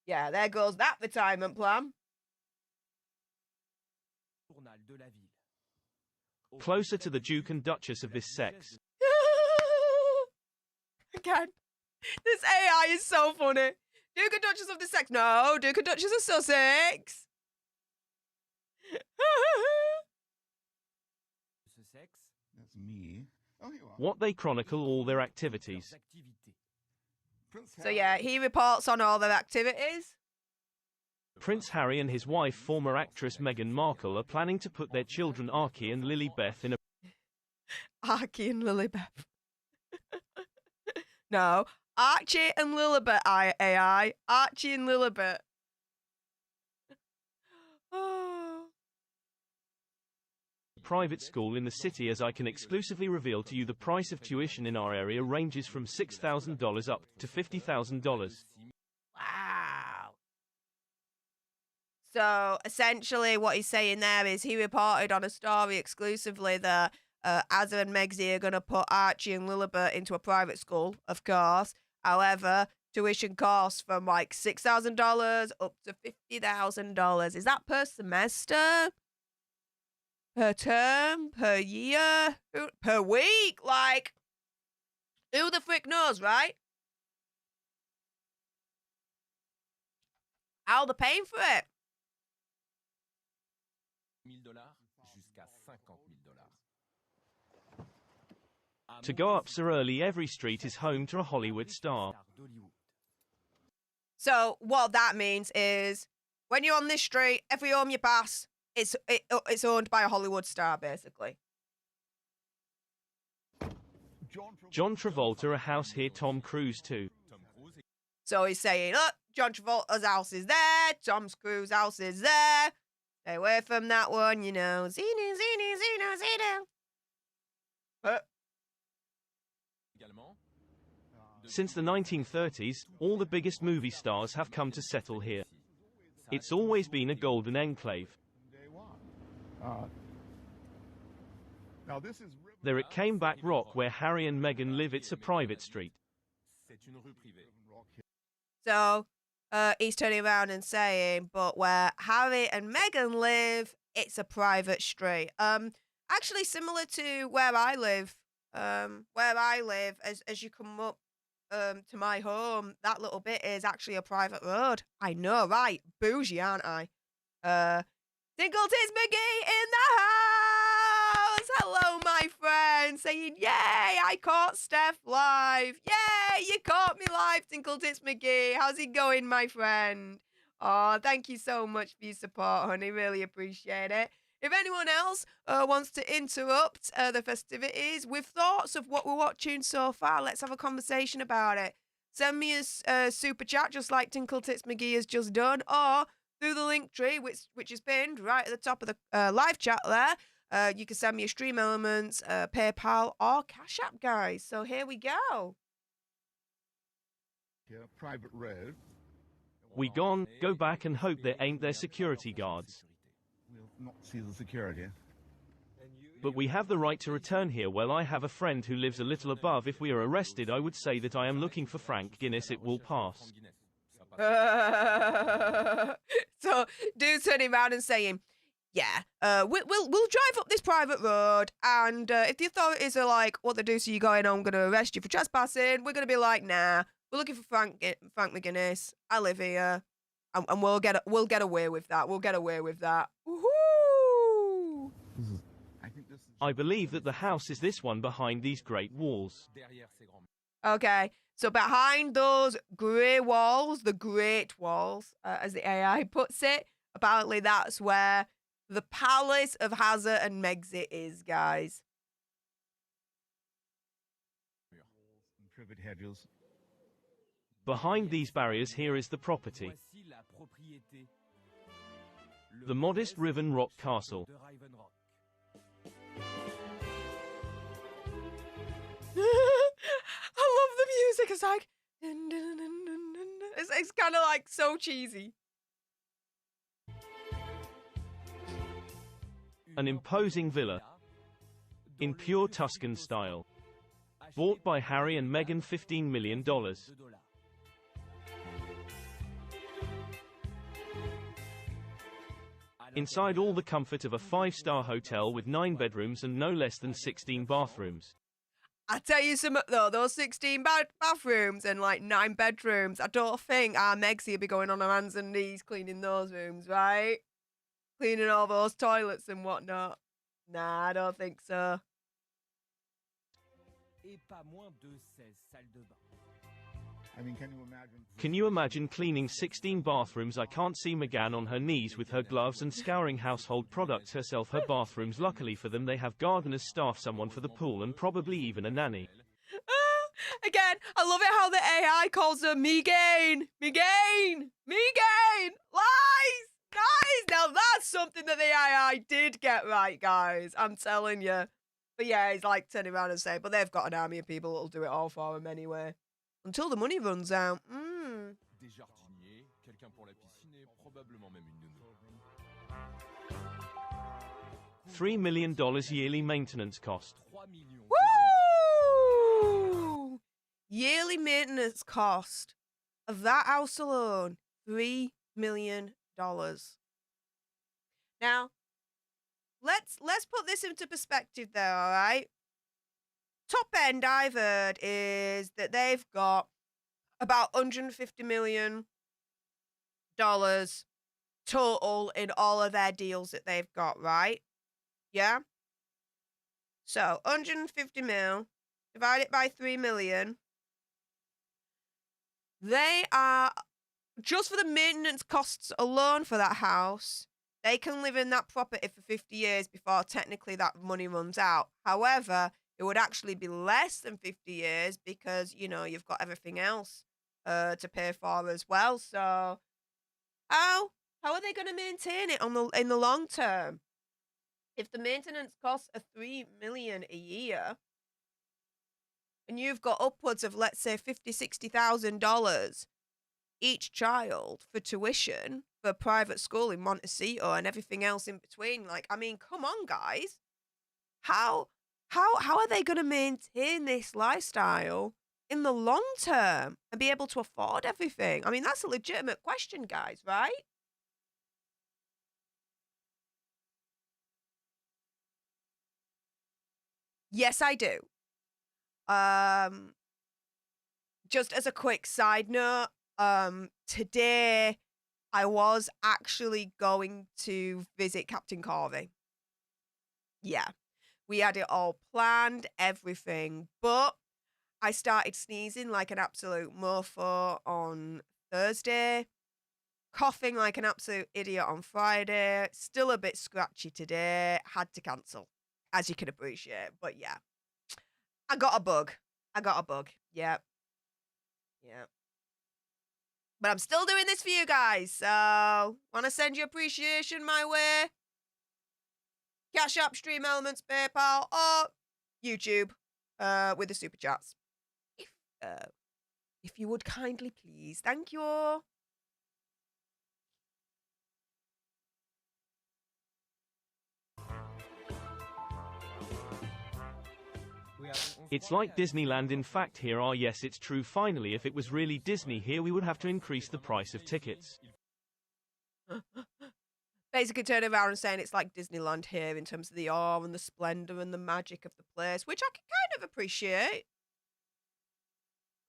Yeah, there goes that retirement plan. journal de la ville. Closer to the Duke and Duchess of this sex. Again, this AI is so funny. Duke and Duchess of the Sex. No, Duke and Duchess of Sussex. Ce sexe, That's me. Oh, you are. What they chronicle all their activities. leurs activités. Prince So yeah, he reports on all their activities. Prince Harry and his wife, former actress Meghan Markle, are planning to put their children Archie and Lilibeth in a Archie and Lilibeth. No, Archie and Lilibet AI. Archie and Lilibet. Oh. private school in the city, as I can exclusively reveal to you the price of tuition in our area ranges from $6,000 up to $50,000. Wow. So essentially, what he's saying there is he reported on a story exclusively that Azza and Megsy are going to put Archie and Lilibet into a private school, of course. However, tuition costs from like $6,000 up to $50,000. Is that per semester? Per term? Per year? Per week? Like, who the frick knows, right? How they're paying for it? $1,000 jusqu'à $50,000. To go up so early, every street is home to a Hollywood star. So what that means is when you're on this street, every home you pass, it's owned by a Hollywood star, basically. John Travolta, a house here, Tom Cruise too. So he's saying, look, John Travolta's house is there, Tom Cruise's house is there. Stay away from that one, you know. Zeno. Since the 1930s, all the biggest movie stars have come to settle here. It's always been a golden enclave. Day one. Now this is There at Caneback Rock, where Harry and Meghan live, it's a private street. C'est une rue privée. So he's turning around and saying, but where Harry and Meghan live, it's a private street. Actually similar to where I live. As you come up to my home, that little bit is actually a private road. I know, right? Bougie, aren't I? Tinkle Tits McGee in the house! Hello, my friend! Saying, yay, I caught Stef live! Yay, you caught me live, Tinkle Tits McGee! How's it going, my friend? Oh, thank you so much for your support, honey. Really appreciate it. If anyone else wants to interrupt the festivities with thoughts of what we're watching so far, let's have a conversation about it. Send me a super chat, just like Tinkle Tits McGee has just done, or through the link tree, which is pinned right at the top of the live chat there. You can send me a Stream Elements, PayPal, or Cash App, guys. So here we go. here, private road. We go back and hope there ain't their security guards. We'll not see the security. But we have the right to return here. Well, I have a friend who lives a little above. If we are arrested, I would say that I am looking for Frank Guinness. It will pass. So, dude's turning around and saying, yeah, we'll drive up this private road, and if the authorities are like, what the deuce are you going on? I'm going to arrest you for trespassing. We're going to be like, nah, we're looking for Frank McGuinness. I live here, and we'll get away with that. We'll get away with that. Woohoo! I think this is I believe that the house is this one behind these great walls. Derrière ces grands Okay, so behind those grey walls, the Great Walls, as the AI puts it, apparently that's where the palace of Hazard and Megxit is, guys. private hedges. Behind these barriers here is the property. Voici la propriété. Le The modest Riven Rock Castle. de Riven Rock. I love the music. It's like, dun, dun, dun, dun, dun, dun. It's kind of like so cheesy. An imposing villa, in pure Tuscan style. Bought by Harry and Meghan $15 million. Inside all the comfort of a 5-star hotel with 9 bedrooms and no less than 16 bathrooms. I tell you something though, those 16 bathrooms and like 9 bedrooms, I don't think our Megsy will be going on her hands and knees cleaning those rooms, right? Cleaning all those toilets and whatnot. Nah, I don't think so. Et pas moins de 16 salles de bain. I mean, can you imagine? Can you imagine cleaning 16 bathrooms? I can't see Meghan on her knees with her gloves and scouring household products herself. Her bathrooms, luckily for them, they have gardeners, staff, someone for the pool, and probably even a nanny. Again, I love it how the AI calls her Meghan. Meghan! Meghan! Lies! Guys, now that's something that the AI did get right, guys. I'm telling you. But yeah, he's like turning around and saying, but they've got an army of people that'll do it all for them anyway. Until the money runs out. Des jardiniers, quelqu'un pour la piscine et probablement même une nounou. $3 million yearly maintenance cost. 3 millions. Woo! Yearly maintenance cost of that house alone, $3 million. Now, let's put this into perspective there, all right? Top end I've heard is that they've got about $150 million total in all of their deals that they've got, right? Yeah? So, 150 mil, divide it by 3 million. They are, just for the maintenance costs alone for that house, they can live in that property for 50 years before technically that money runs out. However, it would actually be less than 50 years because, you know, you've got everything else to pay for as well. So, how are they going to maintain it in the long term? If the maintenance costs are $3 million a year, and you've got upwards of, let's say, $50,000-$60,000 each child for tuition for a private school in Montecito and everything else in between, like, I mean, come on, guys. How are they going to maintain this lifestyle in the long term and be able to afford everything? I mean, that's a legitimate question, guys, right? Yes, I do. Just as a quick side note, today I was actually going to visit Captain Corvey. Yeah, we had it all planned, everything, but I started sneezing like an absolute mofo on Thursday, coughing like an absolute idiot on Friday, still a bit scratchy today, had to cancel, as you can appreciate. But yeah, I got a bug. Yep. But I'm still doing this for you guys, so want to send you appreciation my way? Cash App, Stream Elements, PayPal, or YouTube with the super chats. If you would kindly please, thank you. It's like Disneyland. In fact, here are, yes, it's true. Finally, if it was really Disney here, we would have to increase the price of tickets. Basically turning around and saying it's like Disneyland here in terms of the awe and the splendor and the magic of the place, which I can kind of appreciate.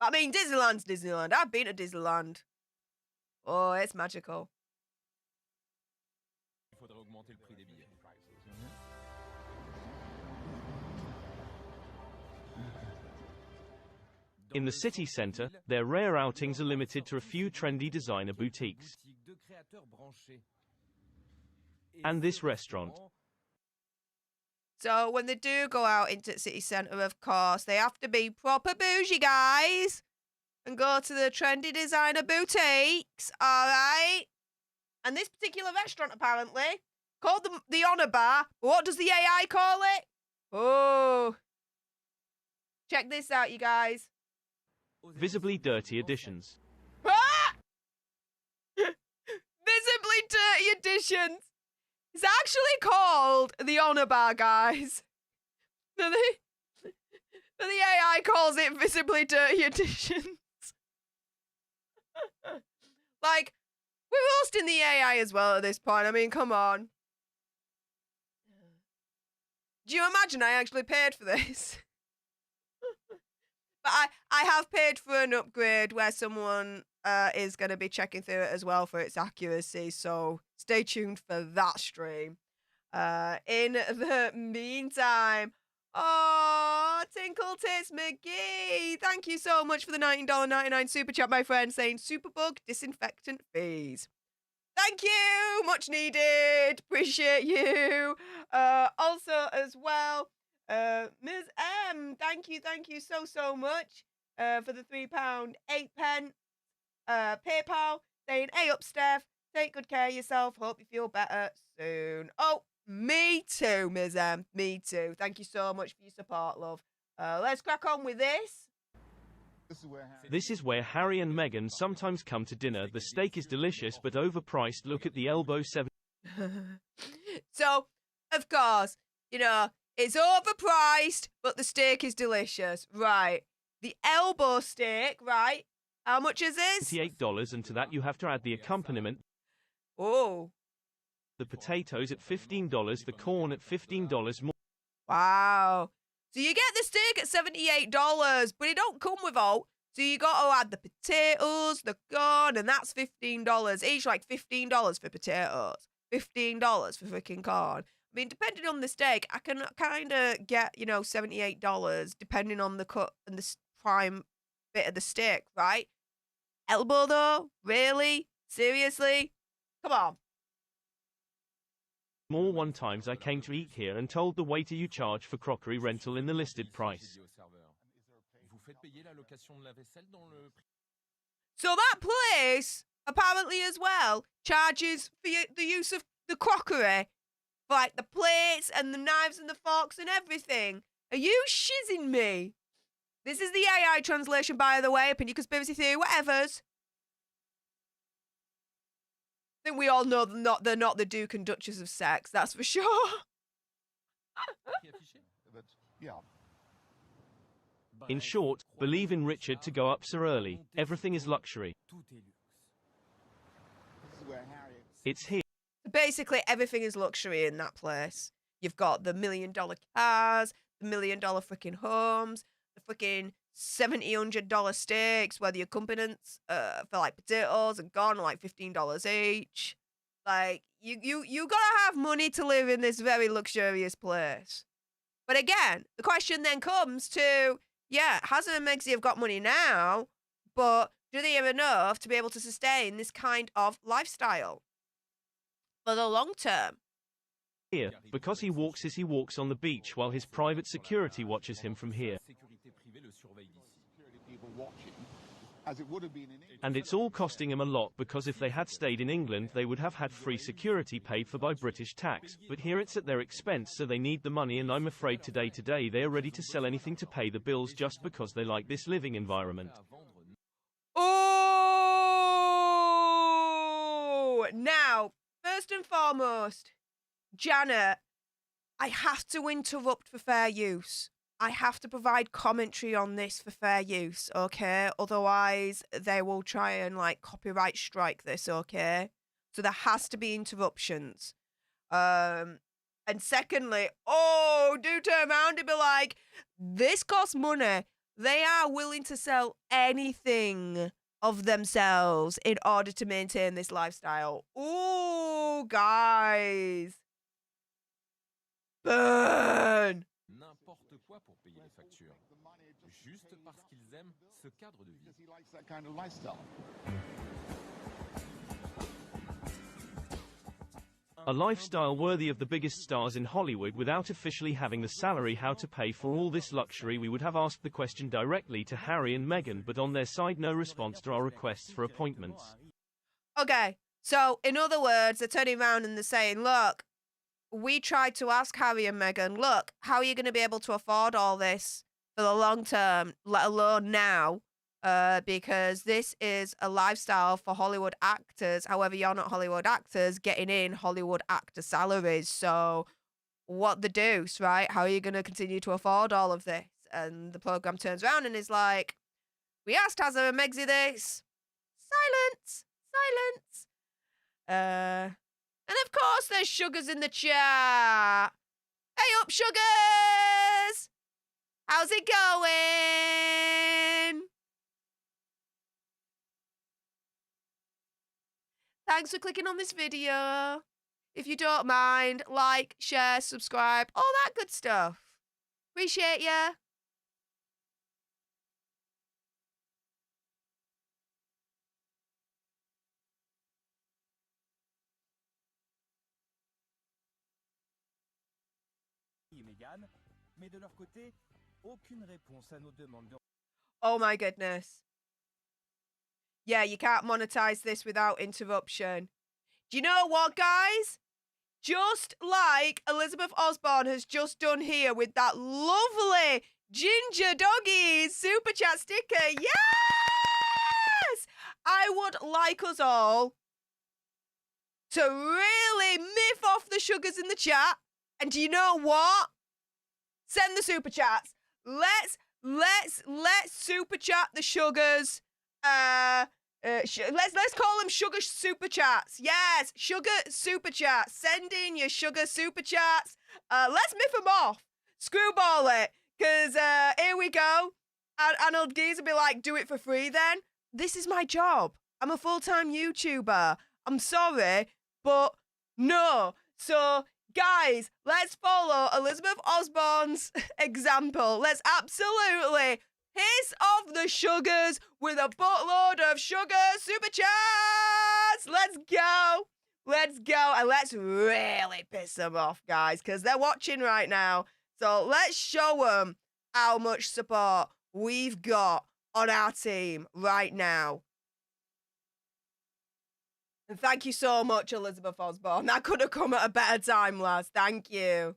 I mean, Disneyland's Disneyland. I've been to Disneyland. Oh, it's magical. Il faudrait augmenter le prix des billets. In the city centre, their rare outings are limited to a few trendy designer boutiques. And this restaurant. So when they do go out into the city centre, of course, they have to be proper bougie, guys, and go to the trendy designer boutiques, all right? And this particular restaurant, apparently, called the Honour Bar. What does the AI call it? Oh. Check this out, you guys. Visibly dirty editions. Ah! Visibly dirty editions. It's actually called the Honour Bar, guys. But the AI calls it visibly dirty editions. Like, we're roasting the AI as well at this point. I mean, come on. Do you imagine I actually paid for this? But I have paid for an upgrade where someone is going to be checking through it as well for its accuracy. So stay tuned for that stream. In the meantime, Tinkle Tits McGee, thank you so much for the $19.99 super chat, my friend, saying Superbug disinfectant fees. Thank you, much needed. Appreciate you. Also, as well, Ms. M, thank you so much for the £3.08. PayPal saying, hey up, Steph. Take good care of yourself. Hope you feel better soon. Oh, me too, Ms. M. Me too. Thank you so much for your support, love. Let's crack on with this. This is where Harry and Meghan sometimes come to dinner. The steak is delicious but overpriced. Look at the elbow 7. So, of course, you know, it's overpriced, but the steak is delicious. Right. The elbow steak, right? How much is this? $28, and to that you have to add the accompaniment. Oh. The potatoes at $15, the corn at $15 more. Wow. So you get the steak at $78, but it don't come with all. So you got to add the potatoes, the corn, and that's $15. Each like $15 for potatoes, $15 for freaking corn. I mean, depending on the steak, I can kind of get, you know, $78 depending on the cut and the prime bit of the steak, right? Elbow though? Really? Seriously? Come on. More one times I came to eat here and told the waiter you charge for crockery rental in the listed price. So that place, apparently as well, charges for the use of the crockery. Like the plates and the knives and the forks and everything. Are you shizzing me? This is the AI translation, by the way. Opinion, conspiracy theory, whatever's. I think we all know they're not the Duke and Duchess of sex, that's for sure. Yeah. In short, believe in Richard to go up so early. Everything is luxury. This is where Harry. It's here. Basically, everything is luxury in that place. You've got the $1 million cars, the $1 million freaking homes, the freaking $70-$100 steaks, where the accompaniments for like potatoes and corn are like $15 each. Like you gotta have money to live in this very luxurious place. But again, the question then comes to, yeah, Harry and Meghan have got money now, but do they have enough to be able to sustain this kind of lifestyle for the long term? Here, because he walks as he walks on the beach while his private security watches him from here. People watching, as it would have been in England. And it's all costing him a lot, because if they had stayed in England they would have had free security paid for by British tax, but here it's at their expense, so they need the money, and I'm afraid today they are ready to sell anything to pay the bills just because they like this living environment. Oh! Now, first and foremost, Janet, I have to interrupt for fair use. I have to provide commentary on this for fair use, okay? Otherwise, they will try and, like, copyright strike this, okay? So there has to be interruptions. And secondly, do turn around and be like, this costs money. They are willing to sell anything of themselves in order to maintain this lifestyle. Ooh, guys. Burn. N'importe quoi pour payer les factures. Juste parce qu'ils aiment ce cadre de vie. Because he likes that kind of lifestyle. A lifestyle worthy of the biggest stars in Hollywood without officially having the salary. How to pay for all this luxury? We would have asked the question directly to Harry and Meghan, but on their side no response to our requests for appointments. Okay, so in other words, they're turning around and they're saying, look, we tried to ask Harry and Meghan, look, how are you going to be able to afford all this for the long term, let alone now? Because this is a lifestyle for Hollywood actors. However, you're not Hollywood actors getting in Hollywood actor salaries. So what the deuce, right? How are you going to continue to afford all of this? And the program turns around and is like, we asked Hazza and Megsy this. Silence. And of course there's Sugars in the chat. Hey up, Sugars! How's it going? Thanks for clicking on this video. If you don't mind, like, share, subscribe, all that good stuff. Appreciate ya. Et Meghan, mais de leur côté, aucune réponse à nos demandes de... Oh my goodness. Yeah, you can't monetize this without interruption. Do you know what, guys? Just like Elizabeth Osborne has just done here with that lovely Ginger Doggy super chat sticker. Yes! I would like us all to really miff off the Sugars in the chat. And do you know what? Send the super chats. Let's super chat the Sugars. Let's call them Sugar Super Chats. Yes, Sugar Super Chats. Send in your Sugar Super Chats. Let's miff them off. Screwball it. Because here we go. And old geese will be like, do it for free then. This is my job. I'm a full-time YouTuber. I'm sorry, but no. So, guys, let's follow Elizabeth Osborne's example. Let's absolutely piss off the Sugars with a buttload of Sugar Super Chats. Let's go. And let's really piss them off, guys, because they're watching right now. So let's show them how much support we've got on our team right now. And thank you so much, Elizabeth Osborne. That could have come at a better time, lads. Thank you.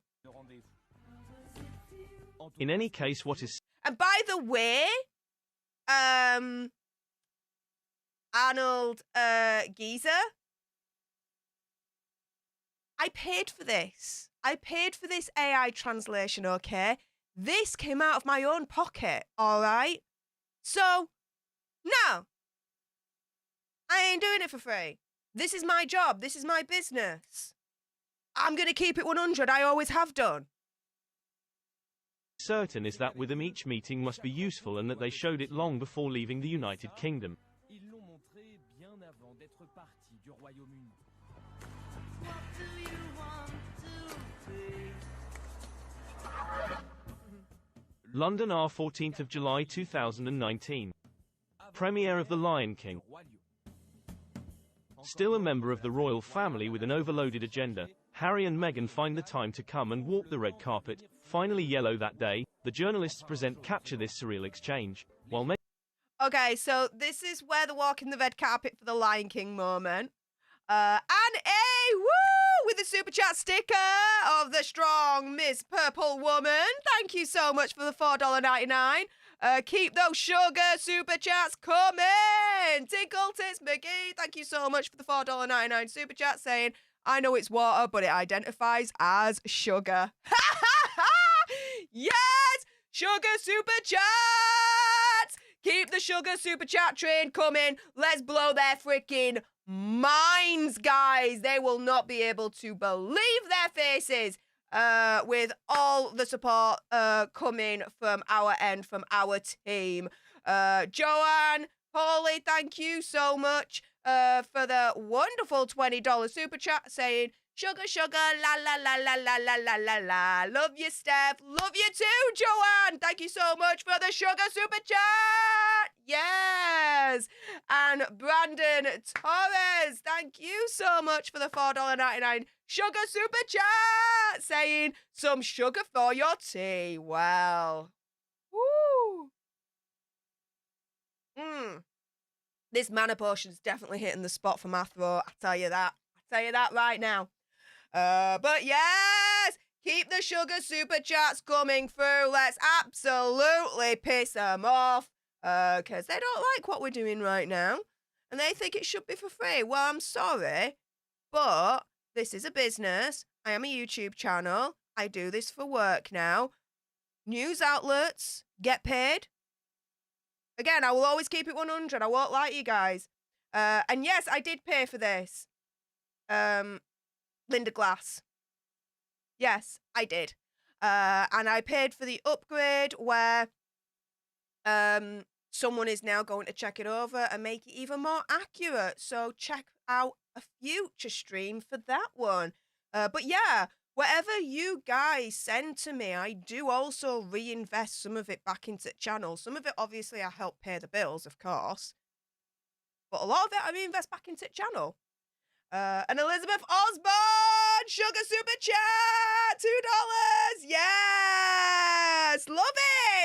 In any case, what is... And by the way, Arnold Geezer, I paid for this. I paid for this AI translation, okay? This came out of my own pocket, all right? So, no. I ain't doing it for free. This is my job. This is my business. I'm going to keep it 100. I always have done. Certain is that with them each meeting must be useful and that they showed it long before leaving the United Kingdom. Ils l'ont montré bien avant d'être partis du Royaume-Uni. London, 14th of July 2019. Premiere of The Lion King. Still a member of the royal family with an overloaded agenda, Harry and Meghan find the time to come and walk the red carpet. Finally yellow that day, the journalists present capture this surreal exchange, while Meghan... Okay, so this is where they're walking the red carpet for the Lion King moment. And a woo with a super chat sticker of the strong Miss Purple Woman. Thank you so much for the $4.99. Keep those sugar super chats coming. Tinkle Tits McGee, thank you so much for the $4.99 super chat saying, I know it's water, but it identifies as sugar. Yes! Sugar super chats! Keep the sugar super chat train coming. Let's blow their freaking minds, guys. They will not be able to believe their faces with all the support coming from our end, from our team. Joanne, Paulie, thank you so much for the wonderful $20 super chat saying, sugar, sugar, la, la, la, la, la, la, la, la, la. Love you, Steph. Love you too, Joanne. Thank you so much for the sugar super chat. Yes. And Brandon Torres, thank you so much for the $4.99 sugar super chat, saying some sugar for your tea. Well, woo. This mana potion's definitely hitting the spot for my throat. I tell you that. I tell you that right now. But yes, keep the sugar super chats coming through. Let's absolutely piss them off. Because they don't like what we're doing right now. And they think it should be for free. Well, I'm sorry, but this is a business. I am a YouTube channel. I do this for work now. News outlets get paid. Again, I will always keep it 100. I won't lie to you guys. And yes, I did pay for this. Linda Glass. Yes, I did. And I paid for the upgrade where someone is now going to check it over and make it even more accurate. So check out a future stream for that one. But yeah, whatever you guys send to me, I do also reinvest some of it back into the channel. Some of it, obviously, I help pay the bills, of course. But a lot of it, I reinvest back into the channel. And Elizabeth Osborne, sugar super chat, $2. Yes, love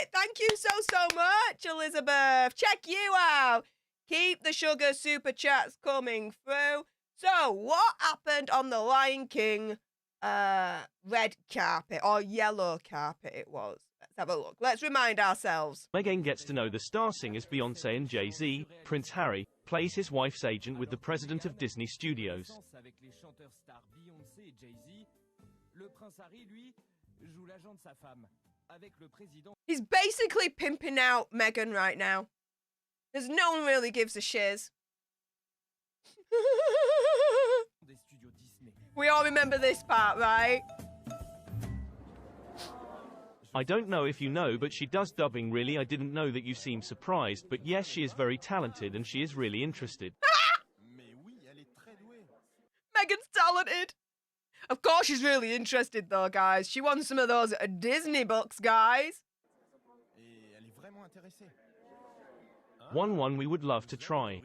it. Thank you so much, Elizabeth. Check you out. Keep the sugar super chats coming through. So, what happened on the Lion King red carpet or yellow carpet? It was. Let's have a look. Let's remind ourselves. Meghan gets to know the star singers Beyoncé and Jay-Z. Prince Harry plays his wife's agent with the president of Disney Studios. Avec les chanteurs stars Beyoncé et Jay-Z, le prince Harry, lui, joue l'agent de sa femme. Avec le président He's basically pimping out Meghan right now. Because no one really gives a shiz. des studios Disney. We all remember this part, right? I don't know if you know, but she does dubbing. Really, I didn't know that. You seem surprised, but yes, she is very talented and she is really interested. Mais oui, elle est très douée. Meghan's talented. Of course she's really interested though, guys. She won some of those Disney books, guys. Et elle est vraiment intéressée. One we would love to try.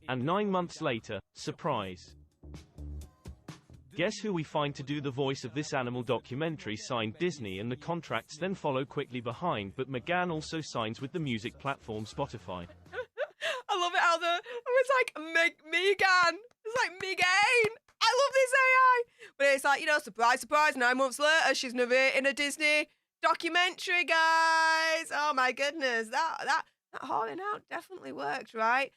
And 9 months later, surprise. Guess who we find to do the voice of this animal documentary? Signed Disney, and the contracts then follow quickly behind, but Meghan also signs with the music platform Spotify. I love it how it's like Meghan. It's like Meghan. I love this AI. But it's like, you know, surprise, surprise, 9 months later, she's narrating a Disney documentary, guys. Oh my goodness. That hauling out definitely worked, right?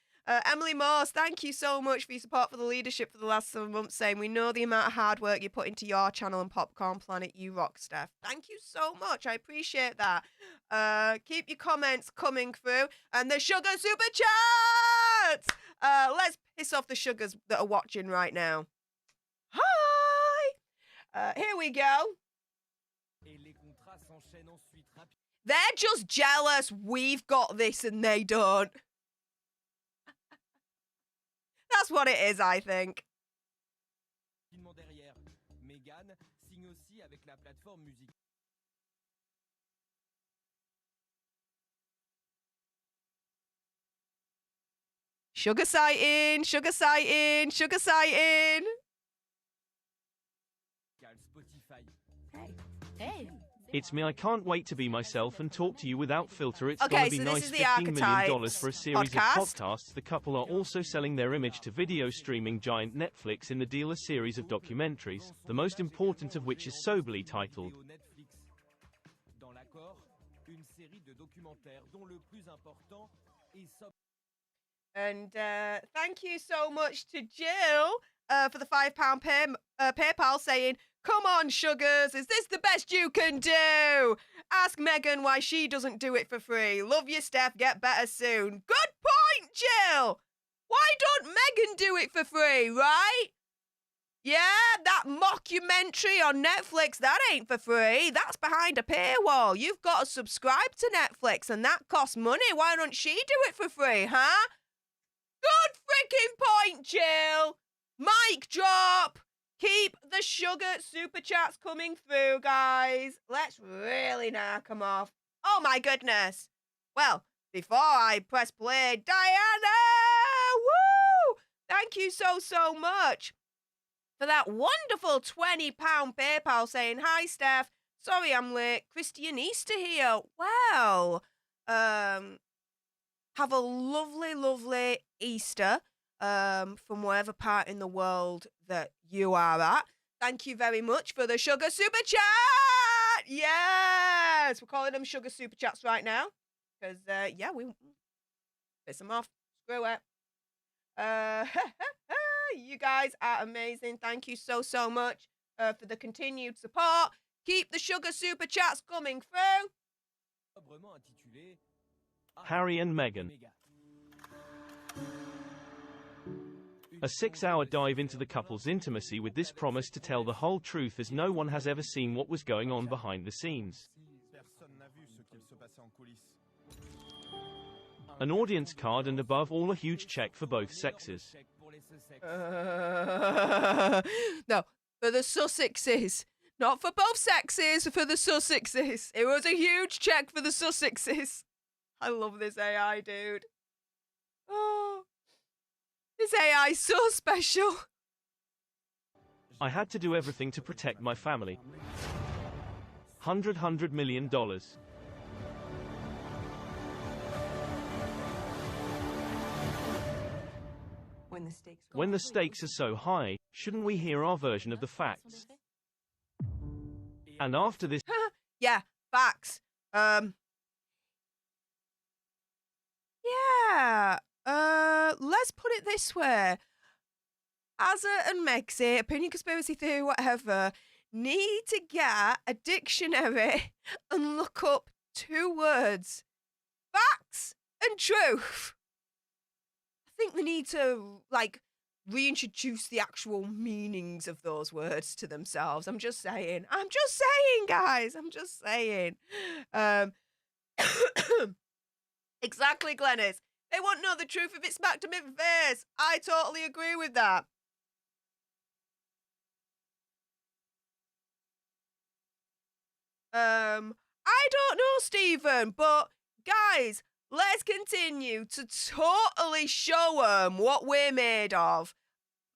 Emily Morse, thank you so much for your support for the leadership for the last 7 months, saying we know the amount of hard work you put into your channel and Popcorn Planet. You rock, Steph. Thank you so much. I appreciate that. Keep your comments coming through. And the sugar super chats! Let's piss off the sugars that are watching right now. Hi! Here we go. Et les contrats s'enchaînent ensuite rapidement. They're just jealous we've got this and they don't. That's what it is, I think. Derrière, Meghan signe aussi avec la plateforme musicale. Sugar sighting, sugar sighting, sugar sighting. Spotify. Hey. It's me. I can't wait to be myself and talk to you without filter. It's Okay, gonna be so this nice. is the $15 million Archetypes for a series podcast. of podcasts. The couple are also selling their image to video streaming giant Netflix in the deal. A series of documentaries, the most important of which is soberly titled Netflix. Dans l'accord, une série de documentaires dont le plus important est And thank you so much to Jill for the £5 PayPal, saying, come on, sugars, is this the best you can do? Ask Meghan why she doesn't do it for free. Love you, Steph. Get better soon. Good point, Jill. Why don't Meghan do it for free, right? Yeah, that mockumentary on Netflix, that ain't for free. That's behind a paywall. You've got to subscribe to Netflix, and that costs money. Why don't she do it for free, huh? Good freaking point, Jill. Mic drop. Keep the sugar super chats coming through, guys. Let's really knock them off. Oh my goodness. Well, before I press play, Diana, woo! Thank you so much for that wonderful £20 PayPal saying, hi, Steph. Sorry I'm late. Christian Easter here. Well, have a lovely Easter from wherever part in the world that you are at. Thank you very much for the Sugar Super Chat. Yes, we're calling them Sugar Super Chats right now because, yeah, we piss them off. Screw it. You guys are amazing. Thank you so much for the continued support. Keep the Sugar Super Chats coming through. Harry and Meghan. A 6-hour dive into the couple's intimacy with this promise to tell the whole truth as no one has ever seen what was going on behind the scenes. An audience card and above all a huge check for both sexes. No, for the Sussexes. Not for both sexes, for the Sussexes. It was a huge check for the Sussexes. I love this AI, dude. Oh, this AI is so special. I had to do everything to protect my family. $100 million. When the stakes are so high, shouldn't we hear our version of the facts? And after this... Yeah, facts. Yeah. Let's put it this way. Azza and Megxie, opinion, conspiracy theory, whatever, need to get a dictionary and look up 2 words. Facts and truth. I think they need to, like, reintroduce the actual meanings of those words to themselves. I'm just saying, guys. I'm just saying. Exactly, Glennis. They won't know the truth if it smacked them in the face. I totally agree with that. I don't know, Stephen, but guys, let's continue to totally show them what we're made of.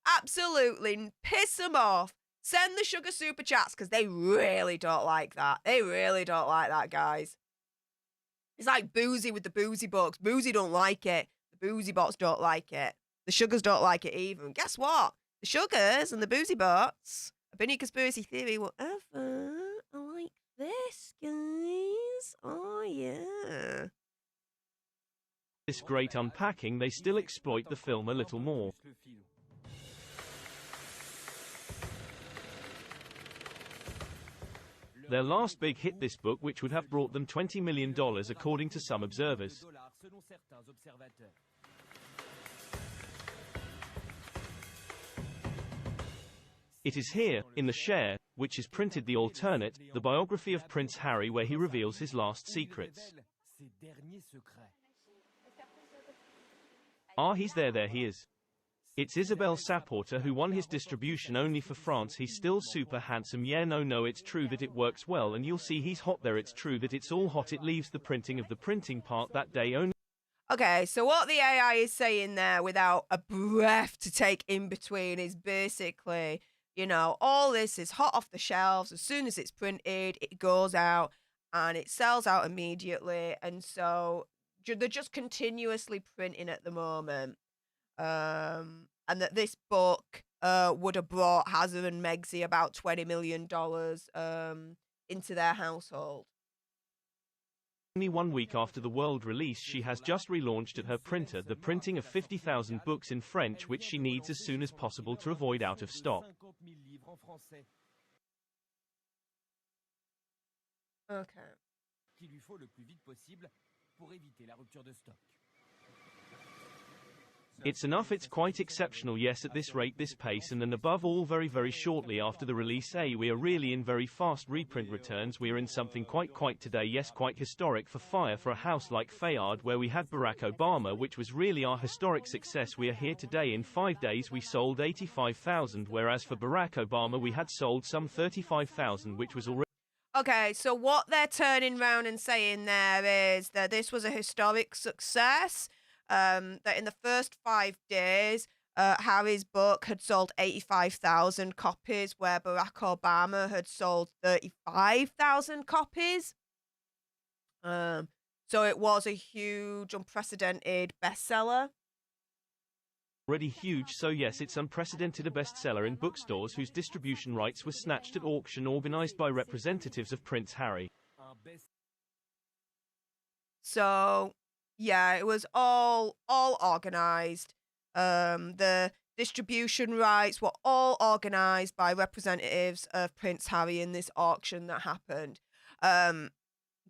Absolutely piss them off. Send the Sugar Super Chats because they really don't like that. They really don't like that, guys. It's like Boozy with the Boozy Box. Boozy don't like it. The Boozy Bots don't like it. The Sugars don't like it either. And guess what? The Sugars and the Boozy Bots, opinion, conspiracy theory, whatever, are like this, guys. Oh, yeah. This great unpacking, they still exploit the film a little more. Their last big hit, this book, which would have brought them $20 million according to some observers. It is here, in the share, which is printed the alternate, the biography of Prince Harry where he reveals his last secrets. Ah, he's there he is. It's Isabelle Saporta who won his distribution only for France. He's still super handsome. Yeah, no, it's true that it works well and you'll see he's hot there. It's true that it's all hot. It leaves the printing of the printing part that day only. Okay, so what the AI is saying there without a breath to take in between is basically, you know, all this is hot off the shelves. As soon as it's printed, it goes out and it sells out immediately. And so they're just continuously printing at the moment. And that this book would have brought Hazard and Megxie about $20 million into their household. Only 1 week after the world release, she has just relaunched at her printer the printing of 50,000 books in French, which she needs as soon as possible to avoid out of stock. Okay. It's enough. It's quite exceptional, yes, at this rate, this pace, and then above all very shortly after the release, we are really in very fast reprint returns. We are in something quite today, yes, quite historic for fire for a house like Fayard, where we had Barack Obama, which was really our historic success. We are here today. In 5 days we sold 85,000, whereas for Barack Obama we had sold some 35,000, which was already... Okay, so what they're turning round and saying there is that this was a historic success. That in the first 5 days, Harry's book had sold 85,000 copies, where Barack Obama had sold 35,000 copies. Um, so it was a huge, unprecedented bestseller. Already huge, so yes, it's unprecedented, a bestseller in bookstores whose distribution rights were snatched at auction organized by representatives of Prince Harry. Un best So yeah, it was all organized. The distribution rights were all organized by representatives of Prince Harry in this auction that happened. Um,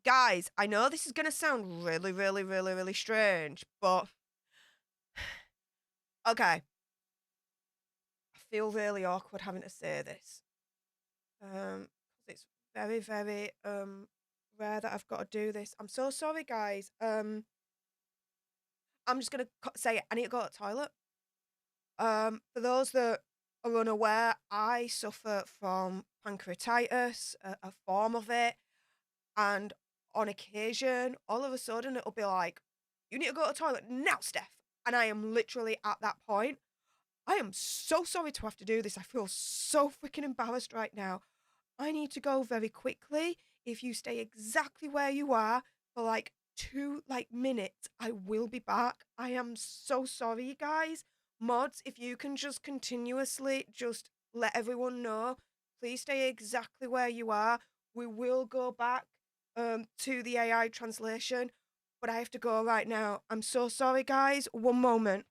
Guys, I know this is gonna sound really, really, really, really strange, but okay, I feel really awkward having to say this. 'Cause it's very, very rare that I've got to do this. I'm so sorry, guys. I'm just gonna say it. I need to go to the toilet. For those that are unaware, I suffer from pancreatitis, a form of it, and on occasion, all of a sudden, it'll be like, "You need to go to the toilet now, Steph," and I am literally at that point. I am so sorry to have to do this. I feel so freaking embarrassed right now. I need to go very quickly. If you stay exactly where you are for like 2 minutes, I will be back. I am so sorry, guys. Mods, if you can just continuously just let everyone know, please stay exactly where you are. We will go back to the AI translation, but I have to go right now. I'm so sorry, guys. One moment.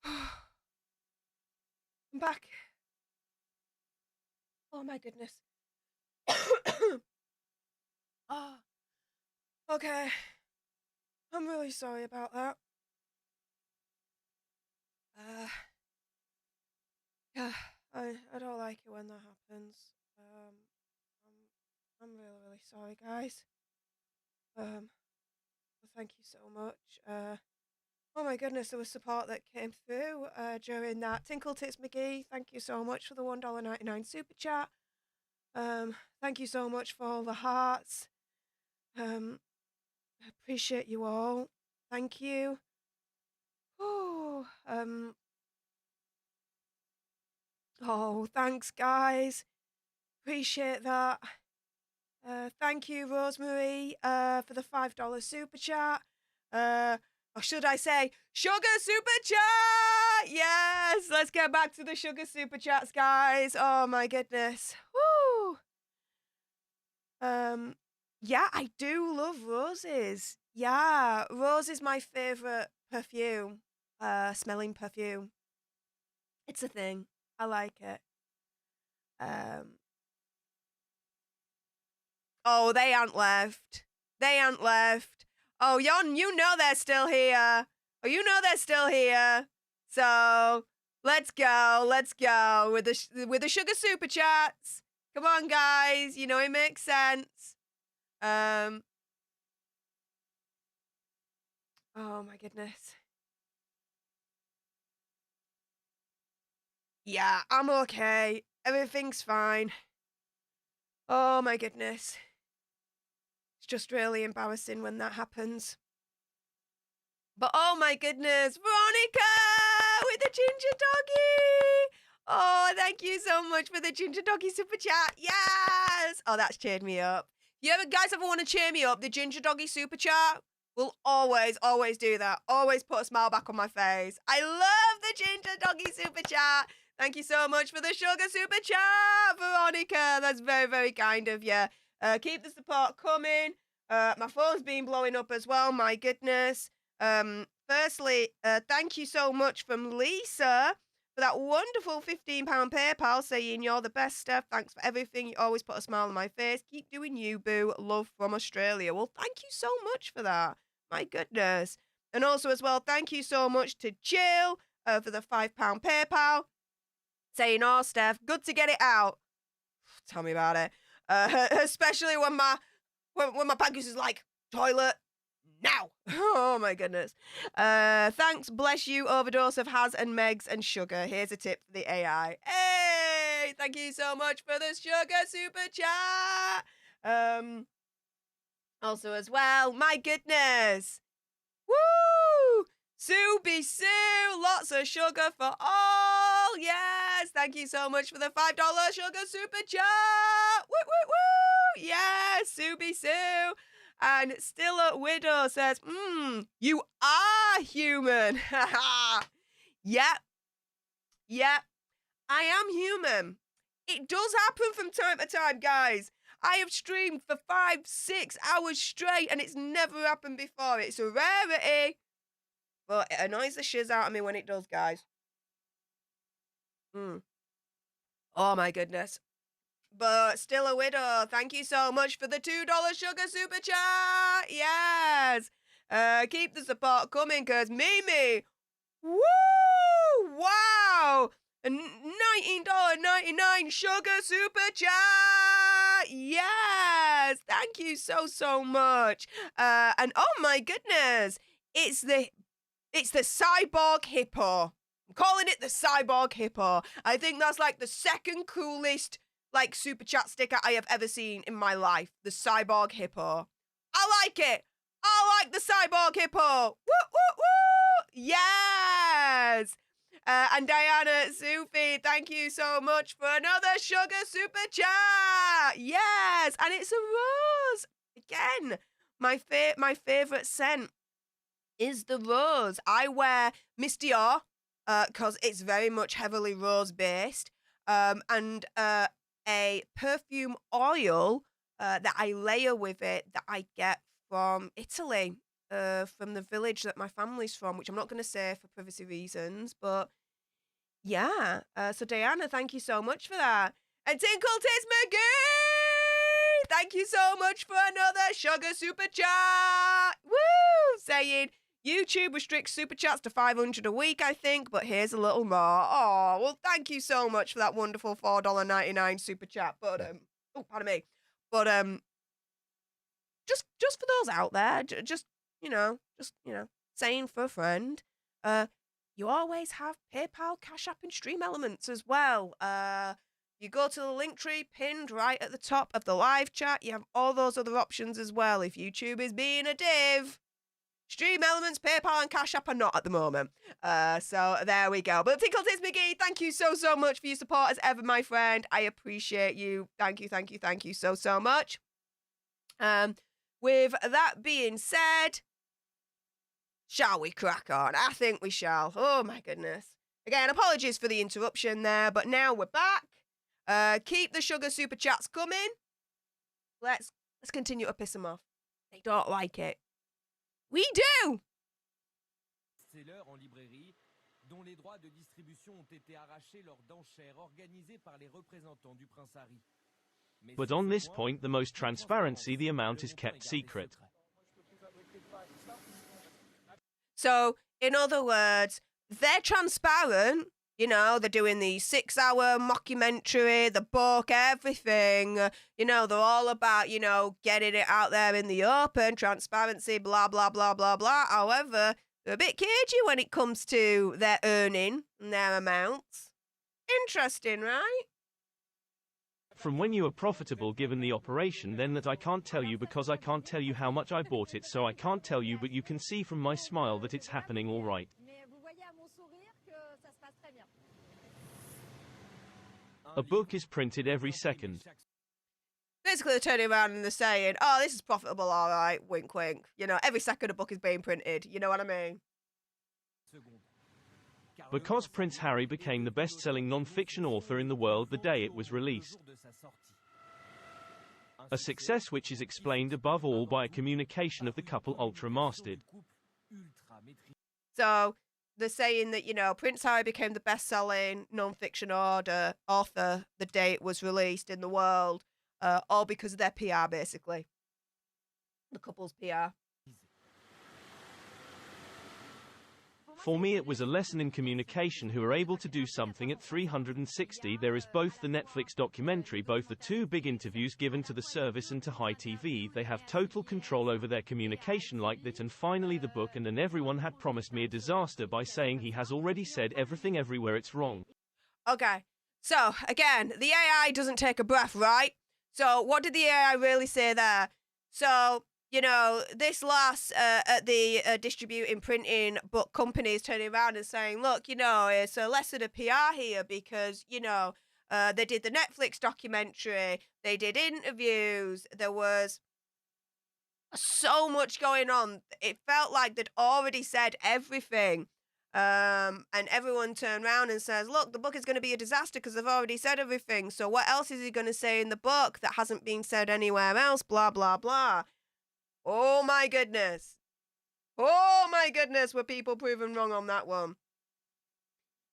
I'm back. Oh my goodness. Oh, okay. I'm really sorry about that. Yeah, I don't like it when that happens. I'm really, really sorry, guys. Well, thank you so much. Oh my goodness, there was support that came through during that. Tinkle Tits McGee, thank you so much for the $1.99 super chat. Thank you so much for all the hearts. I appreciate you all. Thank you. Oh, oh, thanks, guys. Appreciate that. Thank you, Rosemary, for the $5 super chat. Or should I say, sugar super chat? Yes, let's get back to the sugar super chats, guys. Oh my goodness. Woo. Yeah, I do love roses. Yeah, rose is my favorite perfume. Smelling perfume. It's a thing. I like it. Oh, they aren't left. They aren't left. Oh, you know they're still here. Oh, you know they're still here. So let's go with the sugar super chats. Come on, guys. You know it makes sense. Oh my goodness. Yeah, I'm okay. Everything's fine. Oh my goodness. It's just really embarrassing when that happens. But oh my goodness, Veronica with the ginger doggy. Oh, thank you so much for the ginger doggy super chat. Yes. Oh, that's cheered me up. You guys ever want to cheer me up? The ginger doggy super chat will always do that. Always put a smile back on my face. I love the ginger doggy super chat. Thank you so much for the sugar super chat, Veronica. That's very, very kind of you. Keep the support coming. My phone's been blowing up as well. My goodness. Firstly, thank you so much from Lisa for that wonderful £15 PayPal saying you're the best, Steph. Thanks for everything. You always put a smile on my face. Keep doing you, boo. Love from Australia. Well, thank you so much for that. My goodness. And also as well, thank you so much to Jill for the £5 PayPal saying, oh, Steph, good to get it out. Tell me about it. Especially when my pancreas is like, toilet now. Oh my goodness. Thanks, bless you, overdose of Has and Megs and sugar. Here's a tip for the AI. Hey, thank you so much for the sugar super chat. Also as well, my goodness. Woo! Sue be Sue, lots of sugar for all. Yes, thank you so much for the $5 sugar super chat. Woo, woo, woo. Yes, Sue be Sue. And Still a Widow says, you are human. Yep, I am human. It does happen from time to time, guys. I have streamed for 5-6 hours straight and it's never happened before. It's a rarity. But it annoys the shiz out of me when it does, guys. Oh my goodness. But Still a Widow, thank you so much for the $2 sugar super chat. Yes. Keep the support coming, because Mimi, woo, wow, a $19.99 sugar super chat. Yes, thank you so much. And oh my goodness, it's the cyborg hippo. I'm calling it the cyborg hippo. I think that's like the second coolest like super chat sticker I have ever seen in my life. The cyborg hippo. I like it. I like the cyborg hippo. Woo, woo, woo. Yes. And Diana Sufi, thank you so much for another sugar super chat. Yes. And it's a rose. Again, my favorite scent is the rose. I wear Miss Dior because it's very much heavily rose based. And a perfume oil that I layer with it that I get from Italy. from the village that my family's from, which I'm not going to say for privacy reasons, but yeah. So Diana, thank you so much for that. And Tinkle Taste McGee, thank you so much for another sugar super chat. Woo! Saying YouTube restricts super chats to 500 a week, I think, but here's a little more. Oh, well, thank you so much for that wonderful $4.99 super chat. But oh, pardon me. But just for those out there, just saying for a friend, you always have PayPal, Cash App, and Stream Elements as well. You go to the link tree pinned right at the top of the live chat. You have all those other options as well. If YouTube is being a div, Stream Elements, PayPal, and Cash App are not at the moment. So there we go. But Tinkle Taste McGee, thank you so much for your support as ever, my friend. I appreciate you. Thank you so much. With that being said, shall we crack on? I think we shall. Oh my goodness. Again, apologies for the interruption there, but now we're back. Keep the sugar super chats coming. Let's continue to piss them off. They don't like it. We do. Seller en librairie, dont les droits de distribution ont été arrachés lors d'enchères organisées par les représentants du prince Harry. But on this point, the most transparency, the amount is kept secret. So, in other words, they're transparent. You know, they're doing the 6-hour mockumentary, the book, everything. You know, they're all about, getting it out there in the open, transparency, blah, blah, blah, blah, blah. However, they're a bit cagey when it comes to their earning and their amounts. Interesting, right? From when you are profitable given the operation, then that I can't tell you because I can't tell you how much I bought it, so I can't tell you, but you can see from my smile that it's happening all right. A book is printed every second. Basically, they're turning around and they're saying, oh, this is profitable, all right, wink, wink. Every second a book is being printed. You know what I mean? Because Prince Harry became the best-selling non-fiction author in the world the day it was released. A success which is explained above all by a communication of the couple ultra-mastered. So, they're saying that, Prince Harry became the best-selling non-fiction author the day it was released in the world, all because of their PR, basically. The couple's PR. For me it was a lesson in communication who are able to do something at 360. There is both the Netflix documentary, both the two big interviews given to the service and to High TV. They have total control over their communication like that, and finally the book, and then everyone had promised me a disaster by saying he has already said everything everywhere it's wrong. Okay, so again, the AI doesn't take a breath, right? So what did the AI really say there? So, this last at the distributing printing book companies turning around and saying, look, it's a lesson of PR here because, they did the Netflix documentary, they did interviews, there was so much going on. It felt like they'd already said everything. And everyone turned around and says, look, the book is going to be a disaster because they've already said everything. So what else is he going to say in the book that hasn't been said anywhere else? Blah, blah, blah. Oh my goodness. Oh my goodness, were people proven wrong on that one.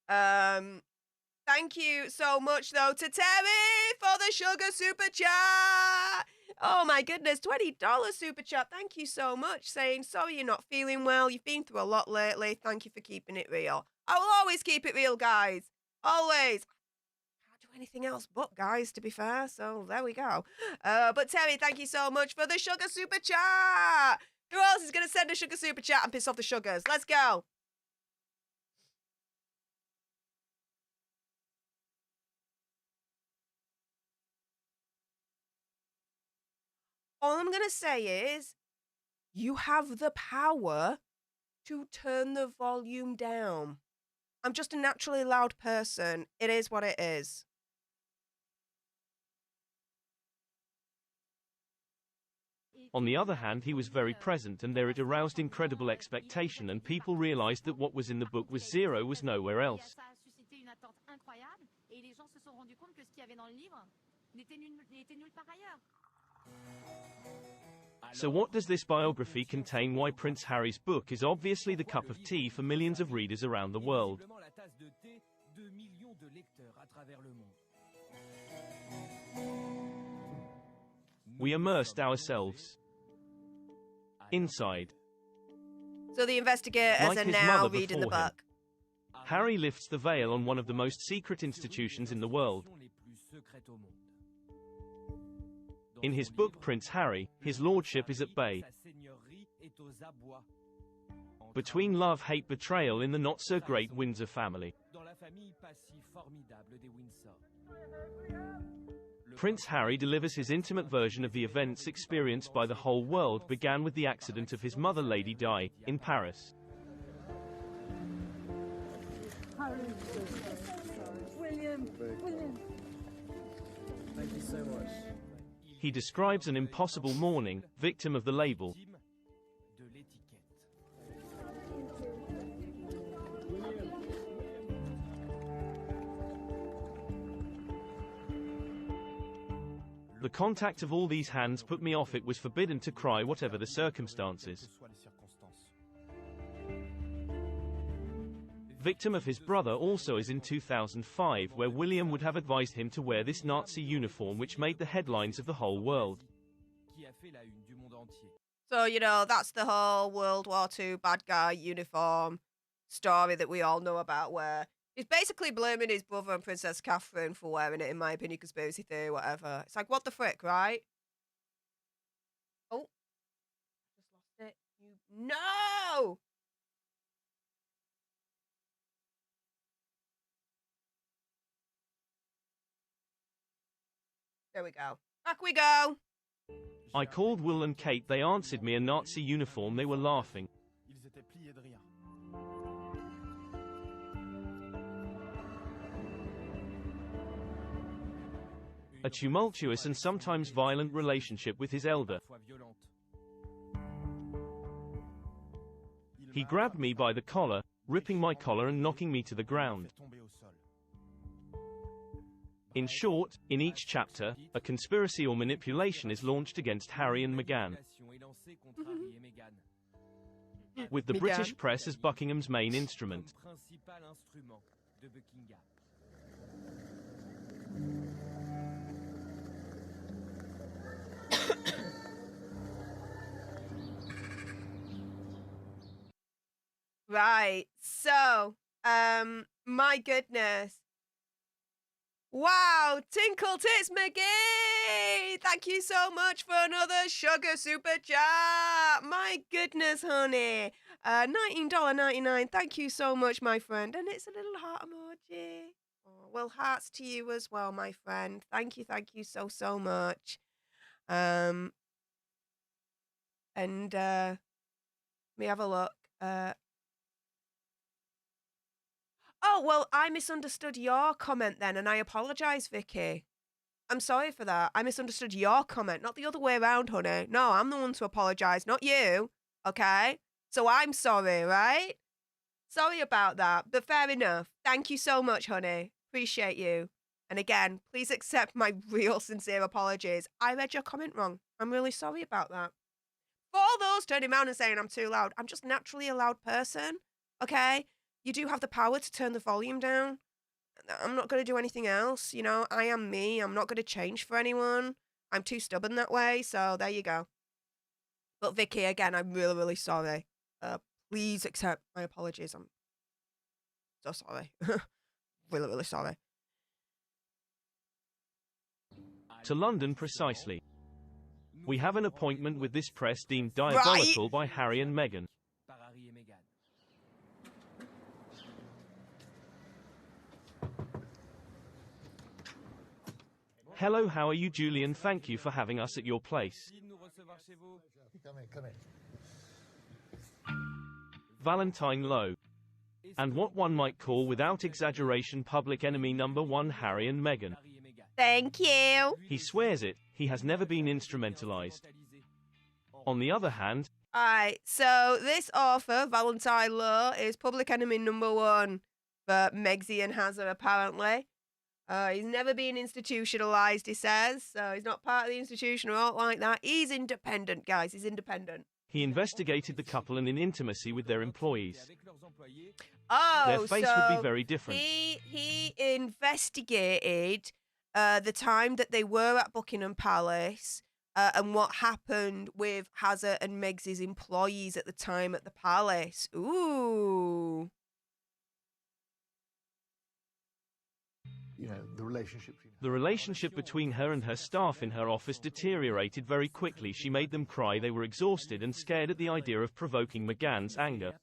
Thank you so much though to Terry for the sugar super chat. Oh my goodness, $20 super chat. Thank you so much, saying sorry you're not feeling well. You've been through a lot lately. Thank you for keeping it real. I will always keep it real, guys. Always. Anything else but, guys, to be fair, so there we go. But Terry, thank you so much for the sugar super chat. Who else is going to send a sugar super chat and piss off the sugars? Let's go. All I'm going to say is you have the power to turn the volume down. I'm just a naturally loud person. It is what it is. On the other hand, he was very present, and there it aroused incredible expectation, and people realized that what was in the book was zero, was nowhere else. So what does this biography contain? Why Prince Harry's book is obviously the cup of tea for millions of readers around the world. La tasse de thé de millions de lecteurs à travers le monde. We immersed ourselves inside. So the investigators Like are his now mother reading the before him. book. Harry lifts the veil on one of the most secret institutions in the world. In his book Prince Harry, his lordship is at bay. Between love, hate, betrayal in the not-so-great Windsor family. Prince Harry delivers his intimate version of the events experienced by the whole world began with the accident of his mother Lady Di, in Paris. William. Thank you so much. He describes an impossible morning, victim of the label. The contact of all these hands put me off. It was forbidden to cry whatever the circumstances. Victim of his brother also is in 2005, where William would have advised him to wear this Nazi uniform which made the headlines of the whole world. So, you know, that's the whole World War II bad guy uniform story that we all know about, where he's basically blaming his brother and Princess Catherine for wearing it, in my opinion, conspiracy theory, whatever. It's like, what the frick, right? Oh. Just lost it. No! There we go. Back we go. I called Will and Kate. They answered me a Nazi uniform. They were laughing. A tumultuous and sometimes violent relationship with his elder. He grabbed me by the collar, ripping my collar and knocking me to the ground. In short, in each chapter, a conspiracy or manipulation is launched against Harry and Meghan, with the British press as Buckingham's main instrument. Right, so, my goodness. Wow, Tinkle Tits McGee! Thank you so much for another sugar super chat. My goodness, honey. $19.99. Thank you so much, my friend. And it's a little heart emoji. Oh, well, hearts to you as well, my friend. Thank you so much. Let me have a look. Oh, well, I misunderstood your comment then, and I apologise, Vicky. I'm sorry for that. I misunderstood your comment, not the other way around, honey. No, I'm the one to apologise, not you, okay? So I'm sorry, right? Sorry about that, but fair enough. Thank you so much, honey. Appreciate you. And again, please accept my real sincere apologies. I read your comment wrong. I'm really sorry about that. For all those turning around and saying I'm too loud, I'm just naturally a loud person, okay? You do have the power to turn the volume down. I'm not going to do anything else, you know? I am me. I'm not going to change for anyone. I'm too stubborn that way, so there you go. But Vicky, again, I'm really, really sorry. Please accept my apologies. I'm so sorry. Really, really sorry. To London precisely. We have an appointment with this press deemed diabolical by Harry and Meghan. Hello, how are you, Julian? Thank you for having us at your place. Come in. Valentine Lowe. And what one might call, without exaggeration, public enemy number one, Harry and Meghan. Thank you. He swears it, he has never been instrumentalized. On the other hand, Alright, so this author, Valentine Lowe, is public enemy number one for Megsy and Hazard, apparently. He's never been institutionalized, he says, so he's not part of the institution or alt like that. He's independent, guys. He's independent. He investigated the couple and in intimacy with their employees. Oh, Their face so would be very different. He investigated the time that they were at Buckingham Palace and what happened with Hazard and Meg's employees at the time at the palace. Ooh. You know, the relationship. The relationship between her and her staff in her office deteriorated very quickly. She made them cry. They were exhausted and scared at the idea of provoking Meghan's anger.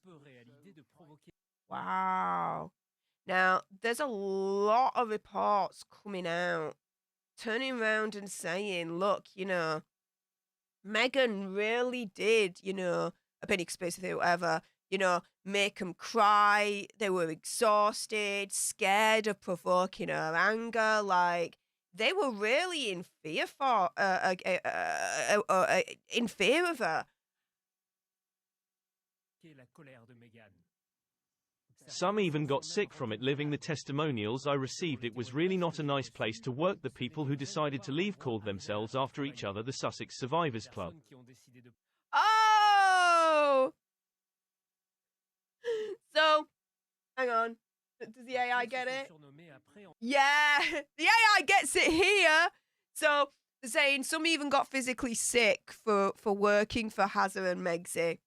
Wow. Now, there's a lot of reports coming out, turning around and saying, look, you know, Meghan really did, you know, a penny capacity, whatever, you know, make them cry. They were exhausted, scared of provoking her anger. Like, they were really in fear in fear of her. Some even got sick from it. Living the testimonials I received, it was really not a nice place to work. The people who decided to leave called themselves after each other the Sussex Survivors Club. Oh! So, hang on. Does the AI get it? Yeah, the AI gets it here. So, they're saying some even got physically sick for working for Hazard and Megxie,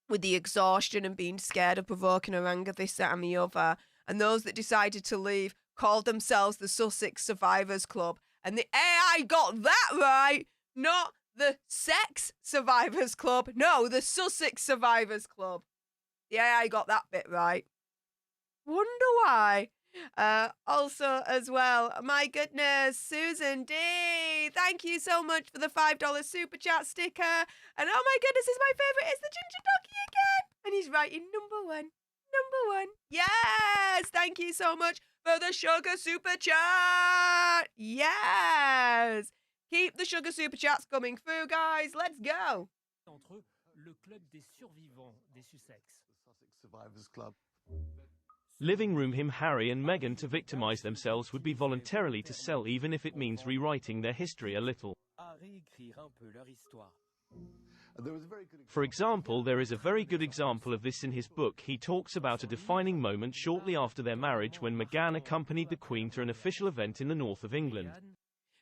with the exhaustion and being scared of provoking her anger, this, that, and the other. And those that decided to leave called themselves the Sussex Survivors Club. And the AI got that right, not the Sex Survivors Club. No, the Sussex Survivors Club. The AI got that bit right. Wonder why. Also, as well, my goodness, Susan D, thank you so much for the $5 super chat sticker. And oh my goodness, is my favorite is the Ginger Doggy again. And he's writing number one. Yes, thank you so much for the sugar super chat. Yes. Keep the sugar super chats coming through, guys. Let's go. Le club des survivants des Sussex. Sussex Survivors Club. Living room him Harry and Meghan to victimize themselves would be voluntarily to sell, even if it means rewriting their history a little. For example, there is a very good example of this in his book. He talks about a defining moment shortly after their marriage when Meghan accompanied the Queen to an official event in the north of England.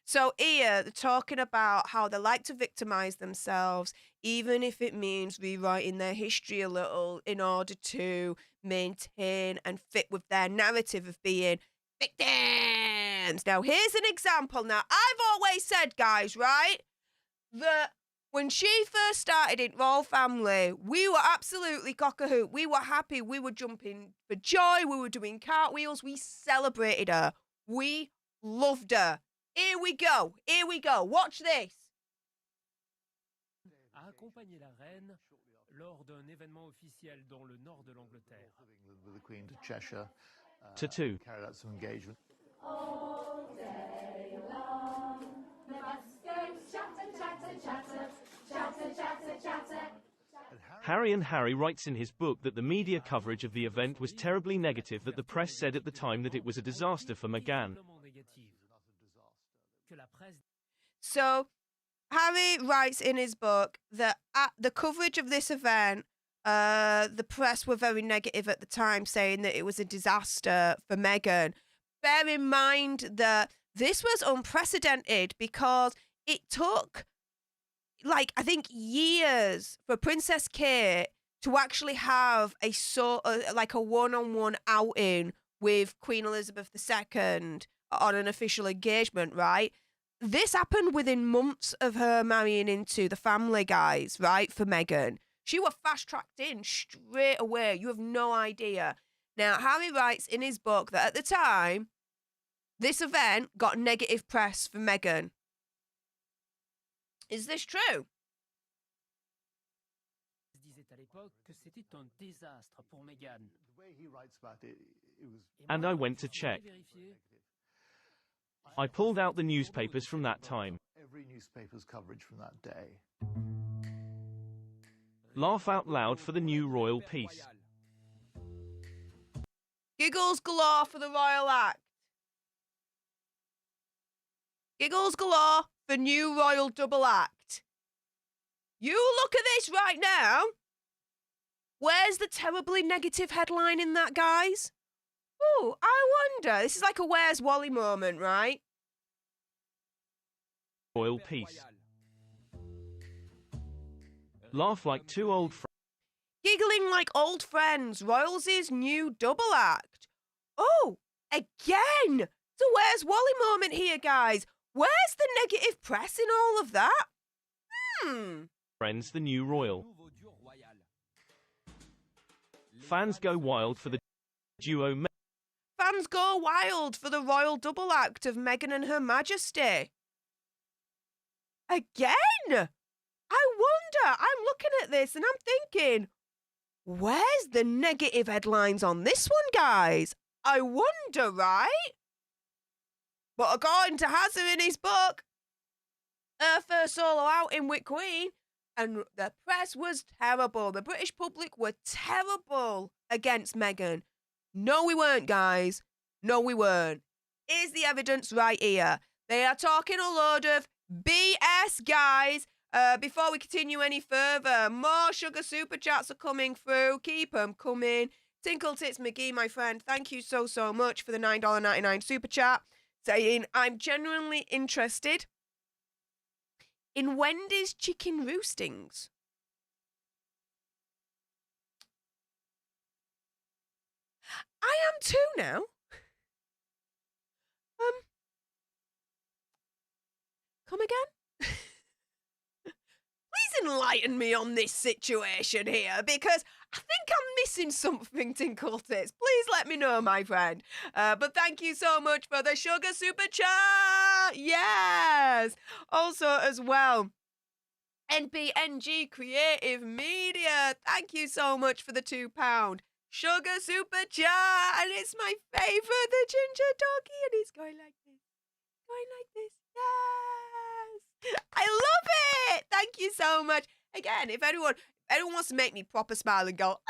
So here, they're talking about how they like to victimize themselves, even if it means rewriting their history a little in order to maintain and fit with their narrative of being victims. Now, here's an example. Now, I've always said, guys, right, that when she first started in Royal Family, we were absolutely cock-a-hoot. We were happy. We were jumping for joy. We were doing cartwheels. We celebrated her. We loved her. Here we go. Watch this. A accompagné la reine lors d'un événement officiel dans le nord de l'Angleterre. With the Queen to Cheshire. Tattoo. Carried out some engagement. All day long, the bus goes chatter, chatter, chatter, chatter, chatter, chatter. Harry and Harry writes in his book that the media coverage of the event was terribly negative, that the press said at the time that it was a disaster for Meghan. So, Harry writes in his book that at the coverage of this event, the press were very negative at the time, saying that it was a disaster for Meghan. Bear in mind that this was unprecedented because it took, like, I think years for Princess Kate to actually have a like a one-on-one outing with Queen Elizabeth II on an official engagement, right? This happened within months of her marrying into the family, guys, right, for Meghan. She was fast-tracked in straight away. You have no idea. Now, Harry writes in his book that at the time, this event got negative press for Meghan. Is this true? Disait à l'époque que c'était un désastre pour Meghan. The way he writes about it, it was. And I went to check. I pulled out the newspapers from that time. Every newspaper's coverage from that day. Laugh out loud for the new royal piece. Giggles galore for the royal act. Giggles galore for new royal double act. You look at this right now. Where's the terribly negative headline in that, guys? Oh, I wonder. This is like a Where's Wally moment, right? Royal peace. Laugh like two old friends. Giggling like old friends, Royals' new double act. Oh, again! So where's Wally moment here, guys? Where's the negative press in all of that? Friends, the new royal. Fans go wild for the duo. Fans go wild for the royal double act of Meghan and Her Majesty. Again! I wonder, I'm looking at this and I'm thinking, where's the negative headlines on this one, guys? I wonder, right? But according to Hazard in his book, her first solo outing with Queen, and the press was terrible. The British public were terrible against Meghan. No, we weren't, guys. No, we weren't. Here's the evidence right here. They are talking a load of BS, guys. Before we continue any further, more sugar super chats are coming through. Keep them coming. Tinkle Tits McGee, my friend, thank you so much for the $9.99 super chat. Saying, I'm genuinely interested in Wendy's chicken roostings. I am too now. Come again? Please enlighten me on this situation here, because I think I'm missing something, Tinkle Tits. Please let me know, my friend. But thank you so much for the sugar super chat. Yes. Also, as well, NPNG Creative Media. Thank you so much for the £2 sugar super chat. And it's my favourite, the ginger doggy. And he's going like this. Going like this. Yes. I love it. Thank you so much. Again, if anyone wants to make me proper smile and go,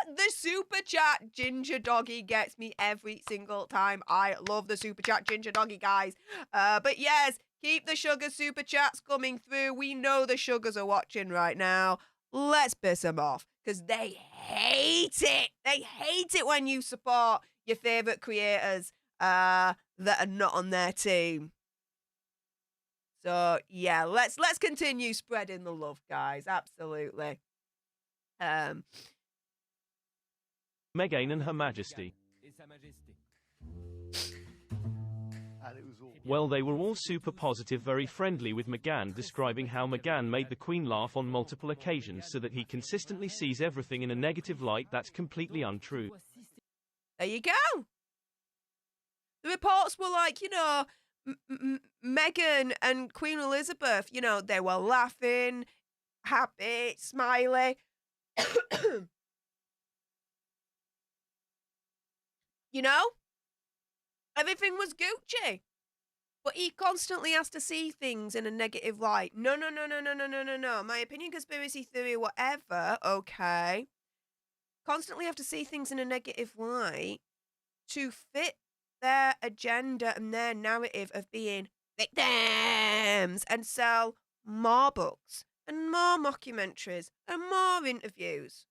the super chat ginger doggy gets me every single time. I love the super chat ginger doggy, guys. But yes, keep the sugar super chats coming through. We know the sugars are watching right now. Let's piss them off, because they hate it. They hate it when you support your favourite creators that are not on their team. So yeah, let's continue spreading the love, guys. Absolutely. Meghan and Her Majesty. And it was all Well, they were all super positive, very friendly with Meghan, describing how Meghan made the Queen laugh on multiple occasions so that he consistently sees everything in a negative light. That's completely untrue. There you go. The reports were like, Meghan and Queen Elizabeth, they were laughing, happy, smiley. Everything was Gucci. But he constantly has to see things in a negative light. No. My opinion, conspiracy theory, whatever, okay. Constantly have to see things in a negative light to fit their agenda and their narrative of being victims and sell more books and more mockumentaries and more interviews.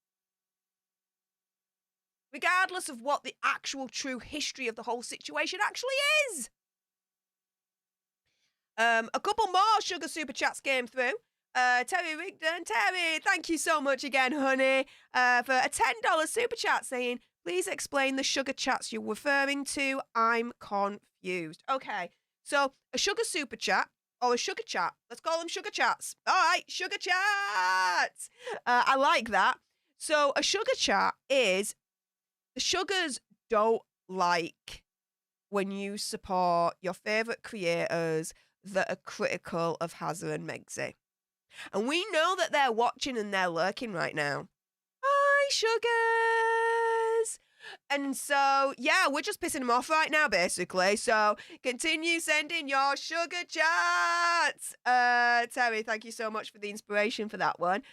Regardless of what the actual true history of the whole situation actually is. A couple more sugar super chats came through. Terry Rigdon. Terry, thank you so much again, honey, for a $10 super chat saying, please explain the sugar chats you're referring to. I'm confused. Okay, so a sugar super chat or a sugar chat. Let's call them sugar chats. All right, sugar chats. I like that. So a sugar chat is the sugars don't like when you support your favourite creators that are critical of Hazard and Megxie. And we know that they're watching and they're lurking right now. Hi, sugars. And so, yeah, we're just pissing them off right now, basically. So continue sending your sugar chats. Terry, thank you so much for the inspiration for that one.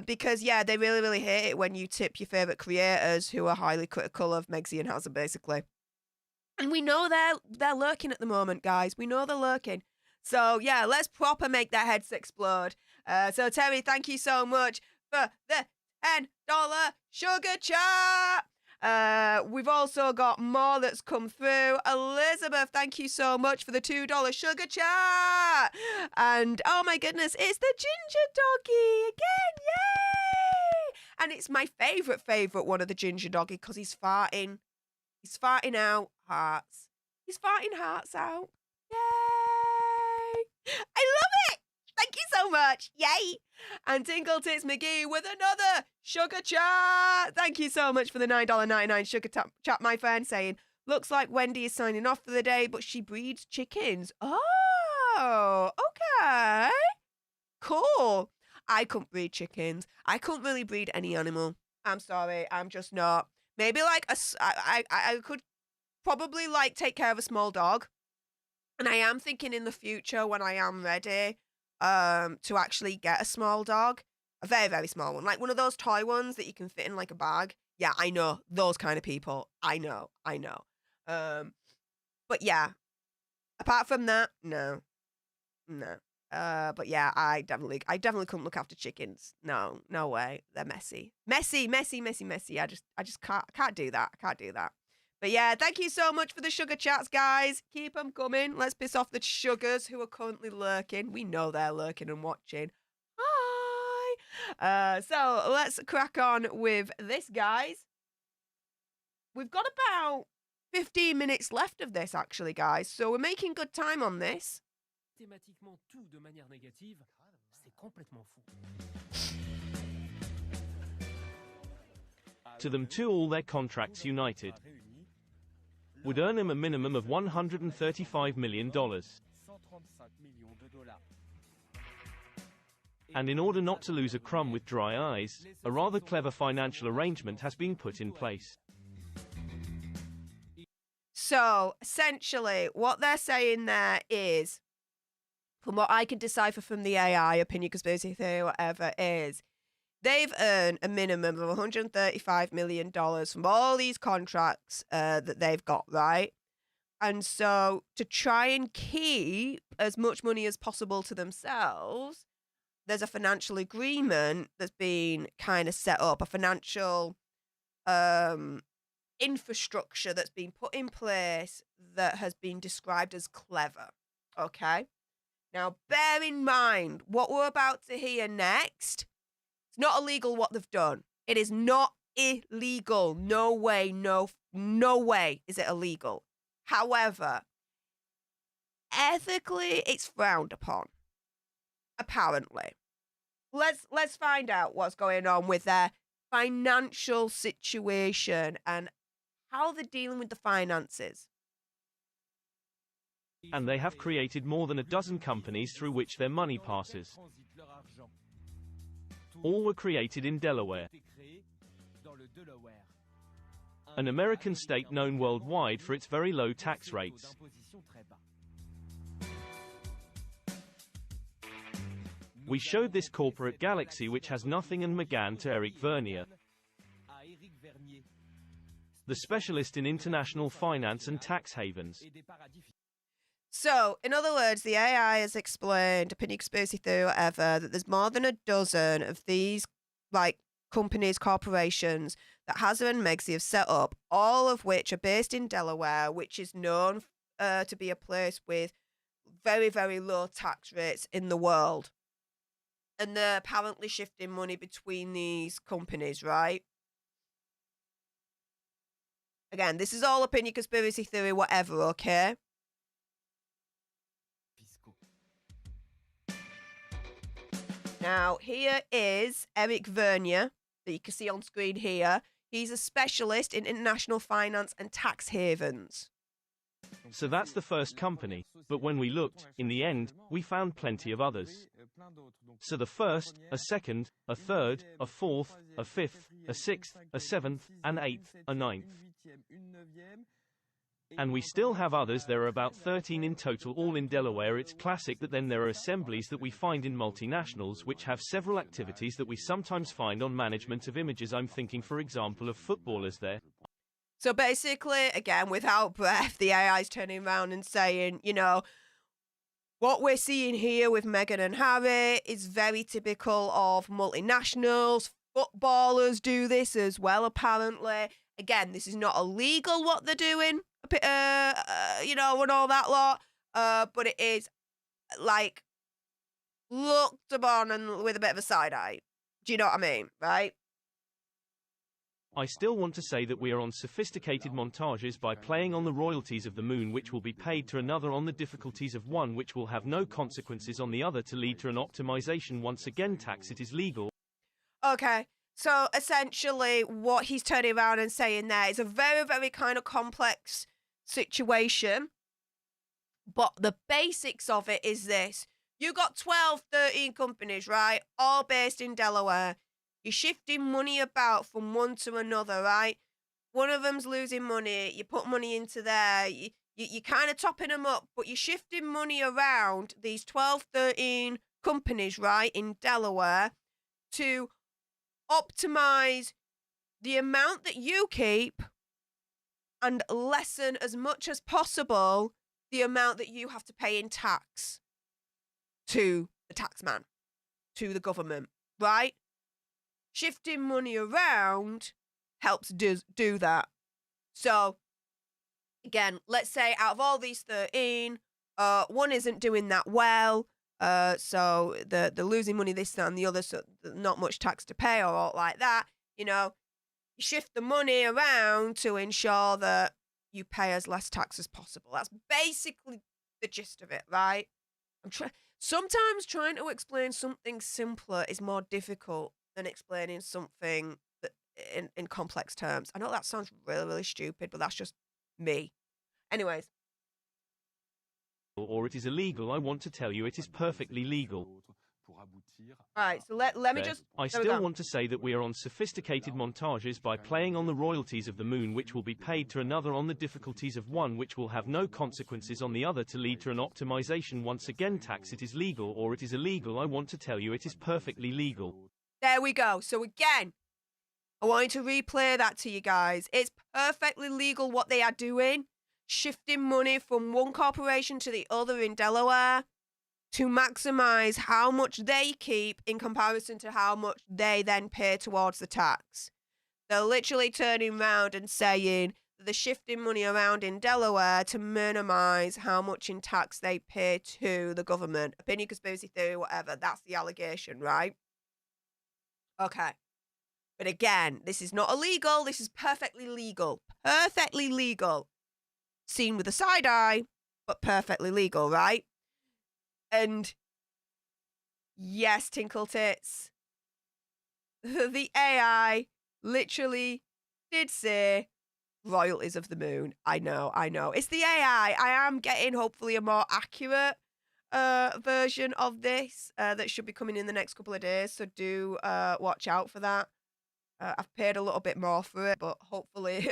Because, yeah, they really, really hate it when you tip your favourite creators who are highly critical of Megxie and Hazard, basically. And we know they're lurking at the moment, guys. We know they're lurking. So, yeah, let's proper make their heads explode. So, Terry, thank you so much for the $10 sugar chat. We've also got more that's come through. Elizabeth, thank you so much for the $2 sugar chat. And, oh my goodness, it's the ginger doggy again. Yay! And it's my favourite one of the ginger doggy because he's farting. He's farting out hearts. He's farting hearts out. Yay! I love it! Thank you so much. Yay! And Tingle Tits McGee with another sugar chat. Thank you so much for the $9.99 sugar chat, my friend, saying, looks like Wendy is signing off for the day, but she breeds chickens. Oh, okay. Cool. I couldn't breed chickens. I couldn't really breed any animal. I'm sorry. I'm just not. Maybe like I could probably like take care of a small dog. And I am thinking in the future when I am ready to actually get a small dog, a very, very small one, like one of those toy ones that you can fit in like a bag. Yeah, I know those kind of people. I know. But yeah, apart from that, no. But yeah, I definitely couldn't look after chickens. No way. They're messy. I just can't do that. I can't do that. But yeah, thank you so much for the sugar chats, guys. Keep them coming. Let's piss off the sugars who are currently lurking. We know they're lurking and watching. Hi. So let's crack on with this, guys. We've got about 15 minutes left of this, actually, guys. So we're making good time on this. Systématiquement tout de manière négative, c'est complètement fou. To them too, all their contracts united would earn him a minimum of $135 million. And in order not to lose a crumb with dry eyes, a rather clever financial arrangement has been put in place. So, essentially, what they're saying there is, from what I can decipher from the AI, opinion, conspiracy theory, whatever, is they've earned a minimum of $135 million from all these contracts that they've got, right? And so to try and keep as much money as possible to themselves, there's a financial agreement that's been kind of set up, a financial infrastructure that's been put in place that has been described as clever, okay? Now, bear in mind, what we're about to hear next, it's not illegal what they've done. It is not illegal. No way, no way is it illegal. However, ethically, it's frowned upon, apparently. Let's find out what's going on with their financial situation and how they're dealing with the finances. And they have created more than a dozen companies through which their money passes. All were created in Delaware, an American state known worldwide for its very low tax rates. We showed this corporate galaxy which has nothing and Meghan to Eric Vernier, the specialist in international finance and tax havens. So, in other words, the AI has explained, opinion, conspiracy theory, whatever, that there's more than a dozen of these, like, companies, corporations that Hazard and Megxi have set up, all of which are based in Delaware, which is known to be a place with very, very low tax rates in the world. And they're apparently shifting money between these companies, right? Again, this is all opinion, conspiracy theory, whatever, okay? Now, here is Eric Vernier, that you can see on screen here. He's a specialist in international finance and tax havens. So that's the first company, but when we looked, in the end, we found plenty of others. So the first, a second, a third, a fourth, a fifth, a sixth, a seventh, an eighth, a ninth. And we still have others. There are about 13 in total, all in Delaware. It's classic that then there are assemblies that we find in multinationals which have several activities that we sometimes find on management of images. I'm thinking, for example, of footballers there. So basically, again, without breath, the AI is turning around and saying, you know, what we're seeing here with Meghan and Harry is very typical of multinationals. Footballers do this as well, apparently. Again, this is not illegal what they're doing, and all that lot. But it is, like, looked upon and with a bit of a side eye. Do you know what I mean? Right? I still want to say that we are on sophisticated montages by playing on the royalties of the moon which will be paid to another on the difficulties of one which will have no consequences on the other to lead to an optimization once again tax it is legal. Okay, so essentially what he's turning around and saying there is a very, very kind of complex situation. But the basics of it is this. You got 12, 13 companies, right? All based in Delaware. You're shifting money about from one to another, right? One of them's losing money. You put money into there. You're kind of topping them up, but you're shifting money around these 12, 13 companies, right, in Delaware to optimize the amount that you keep and lessen as much as possible the amount that you have to pay in tax to the taxman, to the government, right? Shifting money around helps do that. So, again, let's say out of all these 13, one isn't doing that well. So they're losing money this, that, and the other, so not much tax to pay or all like that. You shift the money around to ensure that you pay as less tax as possible. That's basically the gist of it, right? Sometimes trying to explain something simpler is more difficult than explaining something that in complex terms. I know that sounds really, really stupid, but that's just me. Anyways. Or it is illegal. I want to tell you it is perfectly legal. Alright, so let me just... I still want to say that we are on sophisticated montages by playing on the royalties of the moon which will be paid to another on the difficulties of one which will have no consequences on the other to lead to an optimization once again tax it is legal or it is illegal. I want to tell you it is perfectly legal. There we go. So again, I want to replay that to you guys. It's perfectly legal what they are doing. Shifting money from one corporation to the other in Delaware to maximize how much they keep in comparison to how much they then pay towards the tax. They're literally turning around and saying that they're shifting money around in Delaware to minimize how much in tax they pay to the government. Opinion, conspiracy theory, whatever. That's the allegation, right? Okay. But again, this is not illegal. This is perfectly legal. Perfectly legal. Seen with a side eye, but perfectly legal, right? And yes, Tinkle Tits, the AI literally did say royalties of the moon. I know. It's the AI. I am getting hopefully a more accurate version of this that should be coming in the next couple of days. So do watch out for that. I've paid a little bit more for it, but hopefully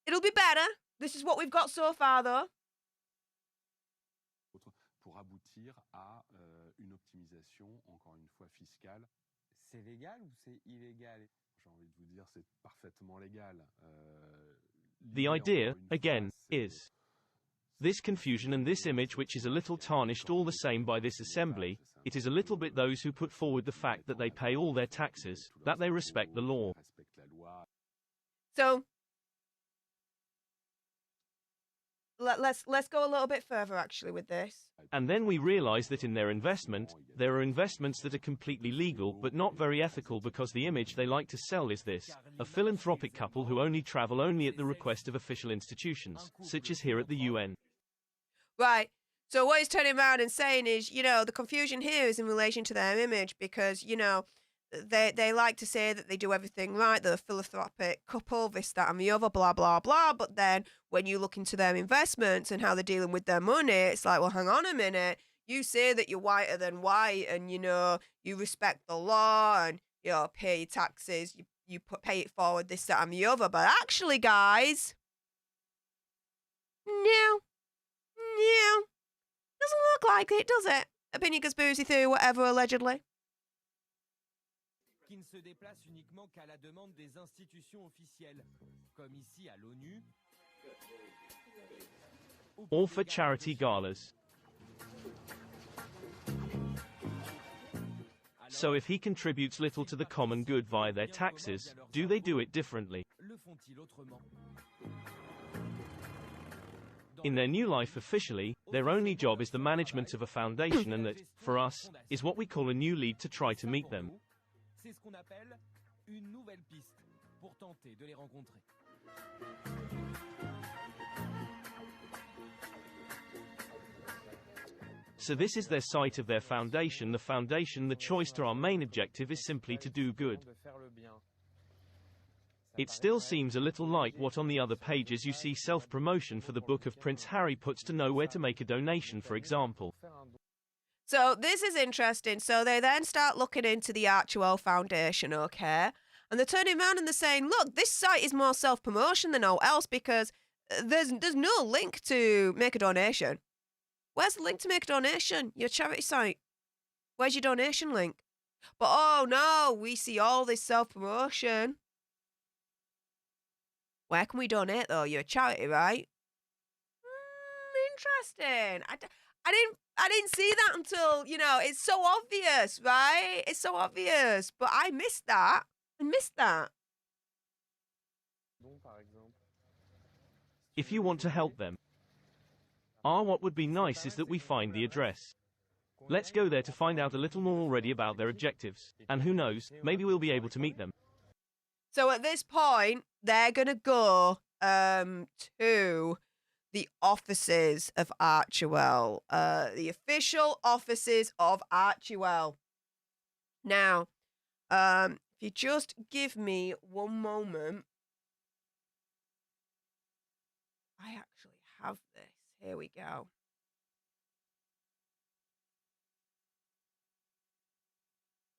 it'll be better. This is what we've got so far, though. Pour aboutir à une optimisation, encore une fois, fiscale. C'est légal ou c'est illégal? J'ai envie de vous dire, c'est parfaitement légal. The idea, again, is this confusion and this image which is a little tarnished all the same by this assembly. It is a little bit those who put forward the fact that they pay all their taxes, that they respect the law. So let's go a little bit further actually with this. And then we realize that in their investment, there are investments that are completely legal but not very ethical because the image they like to sell is this, a philanthropic couple who only travel only at the request of official institutions, such as here at the UN. Right. So what he's turning around and saying is, the confusion here is in relation to their image because, they like to say that they do everything right, they're a philanthropic couple, this, that, and the other, blah, blah, blah. But then when you look into their investments and how they're dealing with their money, it's like, well, hang on a minute. You say that you're whiter than white and, you respect the law and, pay your taxes, you pay it forward, this, that, and the other. But actually, guys, no. Doesn't look like it, does it? Opinion, conspiracy theory, whatever, allegedly. Qui ne se déplace uniquement qu'à la demande des institutions officielles, comme ici à l'ONU. Or for charity galas. So if he contributes little to the common good via their taxes, do they do it differently? In their new life officially, their only job is the management of a foundation and that, for us, is what we call a new lead to try to meet them. So this is their site of their foundation. The foundation, the choice to our main objective is simply to do good. It still seems a little like what on the other pages you see self-promotion for the book of Prince Harry puts to know where to make a donation, for example. So this is interesting. So they then start looking into the Archewell Foundation, okay? And they're turning around and they're saying, look, this site is more self-promotion than all else because there's no link to make a donation. Where's the link to make a donation? Your charity site. Where's your donation link? But oh no, we see all this self-promotion. Where can we donate though? You're a charity, right? Interesting. I didn't see that until, you know, it's so obvious, right? It's so obvious. But I missed that. I missed that. If you want to help them. What would be nice is that we find the address. Let's go there to find out a little more already about their objectives. And who knows, maybe we'll be able to meet them. So at this point, they're going to go to the offices of Archewell. The official offices of Archewell. Now, if you just give me one moment. I actually have this. Here we go.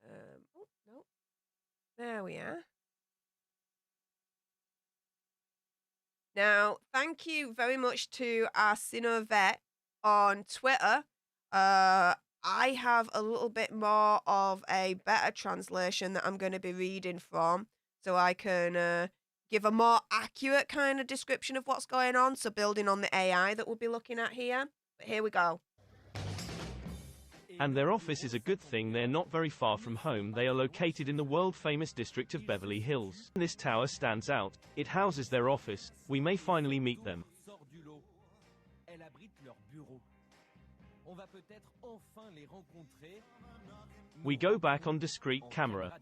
Oh, no. There we are. Now, thank you very much to our Sinovet on Twitter. I have a little bit more of a better translation that I'm going to be reading from, so I can give a more accurate kind of description of what's going on, so building on the AI that we'll be looking at here. But here we go. And their office is a good thing. They're not very far from home. They are located in the world-famous district of Beverly Hills. This tower stands out. It houses their office. We may finally meet them. We go back on discreet camera.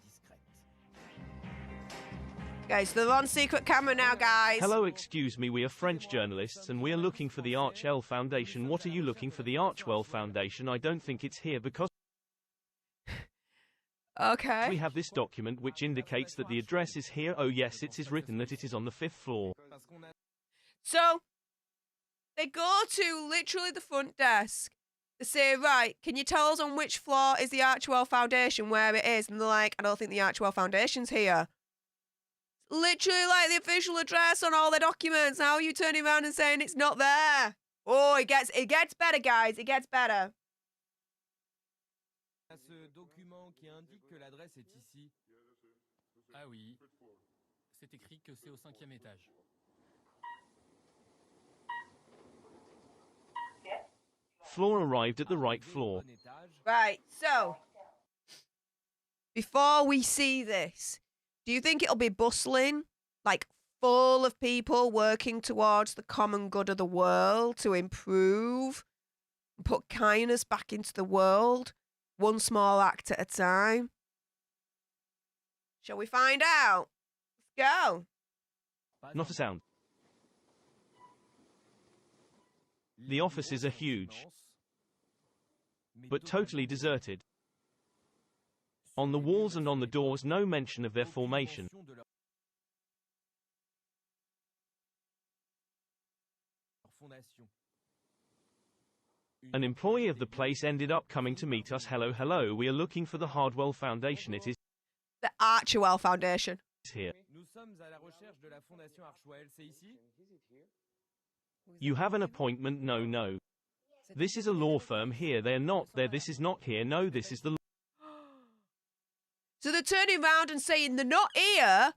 Guys, they're on secret camera now, guys. Hello, excuse me, we are French journalists and we are looking for the Archwell Foundation. What are you looking for? The Archwell Foundation? I don't think it's here because okay. We have this document which indicates that the address is here. Oh yes, it is written that it is on the 5th floor. So, they go to literally the front desk. They say, right, can you tell us on which floor is the Archwell Foundation, where it is? And they're like, I don't think the Archwell Foundation's here. Literally like the official address on all the documents. How are you turning around and saying it's not there? Oh, it gets better, guys. It gets better. Ce document qui indique que l'adresse est ici. Ah oui, c'est écrit que c'est au 5e étage. Floor arrived at the right floor. Right, so before we see this, do you think it'll be bustling, like full of people working towards the common good of the world to improve and put kindness back into the world, one small act at a time? Shall we find out? Let's go. Not a sound. The offices are huge, but totally deserted. On the walls and on the doors, no mention of their formation. An employee of the place ended up coming to meet us. Hello, hello, we are looking for the Archwell Foundation. It is the Archewell Foundation. Here. Nous sommes à la recherche de la Fondation Archwell. C'est ici? You have an appointment? No, no. This is a law firm here. They are not there. This is not here. No, this is the So they're turning around and saying they're not here.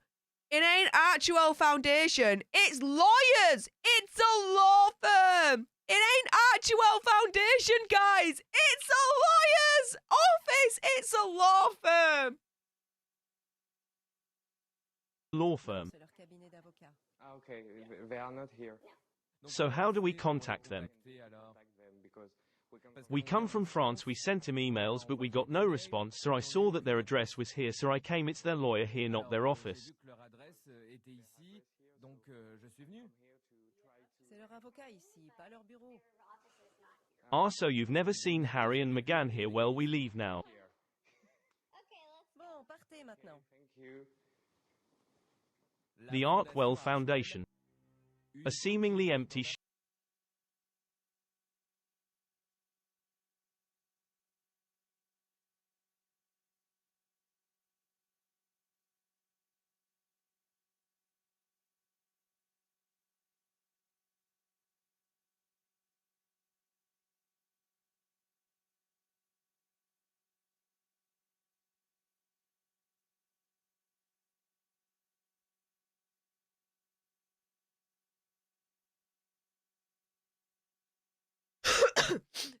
It ain't Archewell Foundation. It's lawyers. It's a law firm. It ain't Archewell Foundation, guys. It's a lawyer's office. It's a law firm. Law firm. Okay, they are not here. So how do we contact them? We come from France. We sent him emails, but we got no response, so I saw that their address was here, so I came. It's their lawyer here, not their office. Ah, so you've never seen Harry and Meghan here? Well, we leave now. The Archwell Foundation. A seemingly empty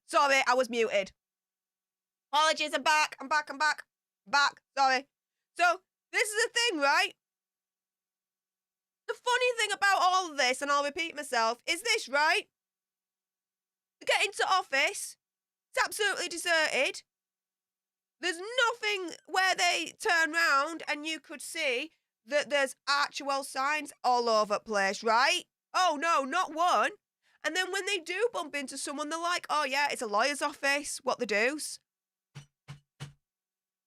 Sorry, I was muted. Apologies, I'm back. Back. Sorry. So, this is the thing, right? The funny thing about all of this, and I'll repeat myself, is this, right? You get into office, it's absolutely deserted. There's nothing where they turn round and you could see that there's Archewell signs all over the place, right? Oh, no, not one. And then when they do bump into someone, they're like, oh, yeah, it's a lawyer's office. What the deuce?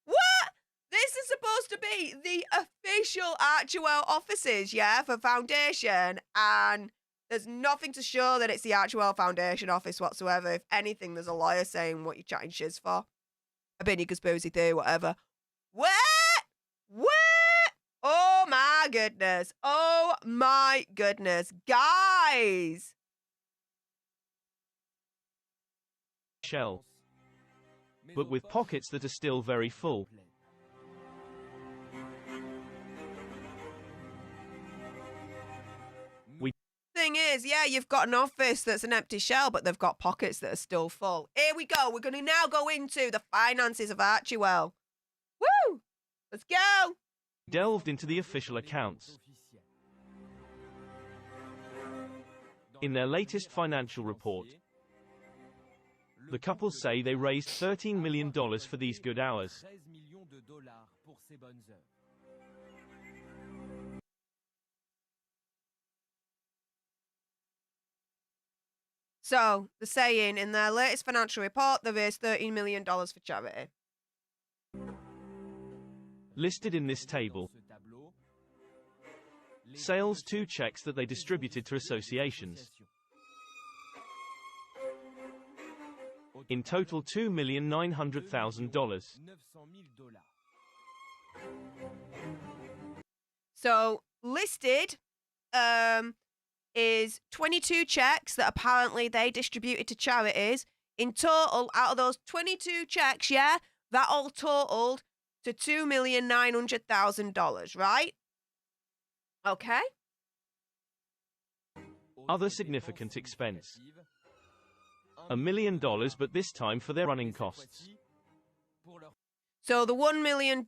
What? This is supposed to be the official Archewell offices, yeah, for Foundation. And there's nothing to show that it's the Archewell Foundation office whatsoever. If anything, there's a lawyer saying what you're chatting shiz for. Opinion, conspiracy theory, whatever. What? Oh, my goodness. Oh, my goodness. Guys. Shell. But with pockets that are still very full. Thing is, yeah, you've got an office that's an empty shell, but they've got pockets that are still full. Here we go. We're going to now go into the finances of Archewell. Woo! Let's go. Delved into the official accounts. In their latest financial report, the couple say they raised $13 million for these good hours. So, they're saying in their latest financial report, they raised $13 million for charity. Listed in this table. Sales 2 checks that they distributed to associations. In total $2,900,000. So, listed is 22 checks that apparently they distributed to charities. In total, out of those 22 checks, yeah, that all totaled to $2,900,000, right? Okay. Other significant expense. $1 million, but this time for their running costs. So the $1 million,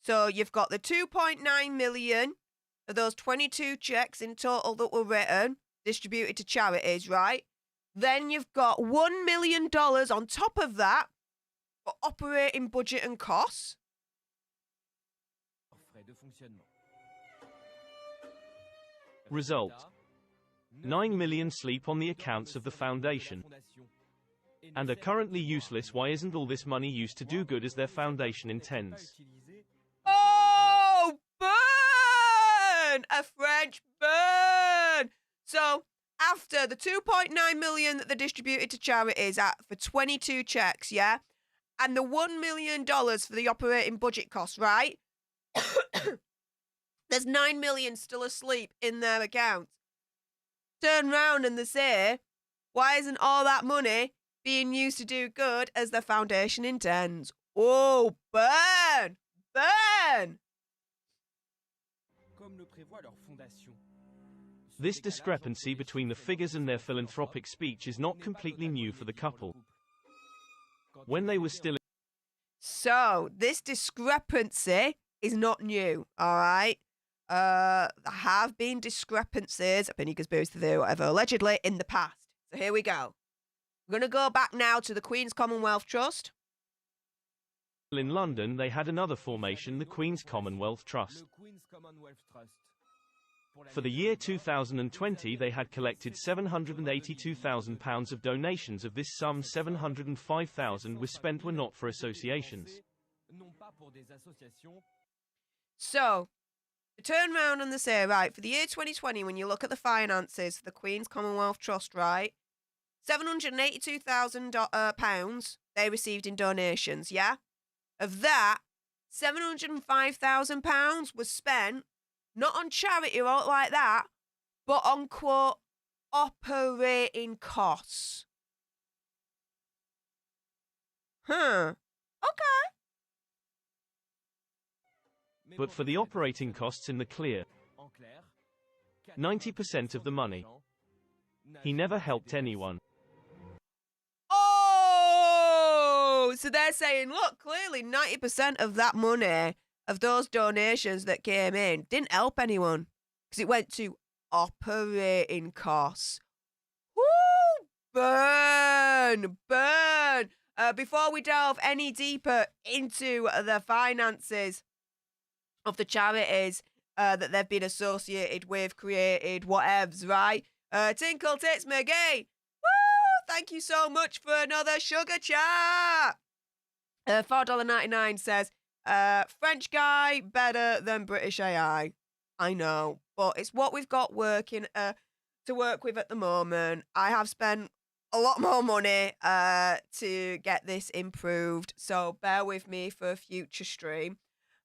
so you've got the 2.9 million of those 22 checks in total that were written, distributed to charities, right? Then you've got $1 million on top of that for operating budget and costs. Result. 9 million sleep on the accounts of the foundation. And are currently useless. Why isn't all this money used to do good as their foundation intends? Oh, burn! A French burn! So, after the 2.9 million that they distributed to charities for 22 checks, yeah? And the $1 million for the operating budget costs, right? There's 9 million still asleep in their accounts. Turn round and they say, why isn't all that money being used to do good as the foundation intends? Oh, burn! Burn! This discrepancy between the figures and their philanthropic speech is not completely new for the couple. When they were still So, this discrepancy is not new, all right? There have been discrepancies, opinion, conspiracy theory, whatever, allegedly, in the past. So here we go. We're going to go back now to the Queen's Commonwealth Trust. in London, they had another formation, the Queen's Commonwealth Trust. For the year 2020, they had collected £782,000 of donations. Of this sum, £705,000 was spent were not for associations. So, to turn around and they say, right, for the year 2020, when you look at the finances for the Queen's Commonwealth Trust, right, £782,000 they received in donations, yeah? Of that, £705,000 was spent not on charity or out like that, but on, quote, operating costs. Okay. But for the operating costs in the clear, 90% of the money. He never helped anyone. Oh! So they're saying, look, clearly 90% of that money, of those donations that came in, didn't help anyone. Because it went to operating costs. Woo! Burn! Burn! Before we delve any deeper into the finances of the charities that they've been associated with, created, whatevs, right? Tinkle Tits McGee! Woo! Thank you so much for another sugar chat! $4.99 says, French guy better than British AI. I know, but it's what we've got working to work with at the moment. I have spent a lot more money to get this improved, so bear with me for a future stream.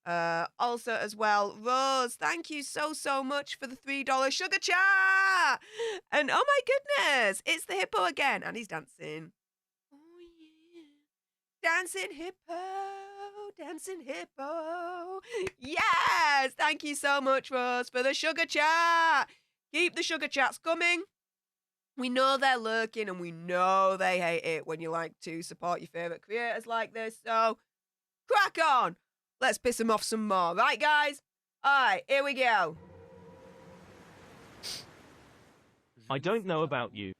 Also as well, Rose, thank you so much for the $3 sugar chat. And oh my goodness, it's the hippo again, and he's dancing. Oh yeah, dancing hippo. Yes, thank you so much, Rose, for the sugar chat. Keep the sugar chats coming. We know they're lurking and we know they hate it when you like to support your favourite creators like this, so crack on. Let's piss them off some more. Right, guys? Alright, here we go. I don't know about you,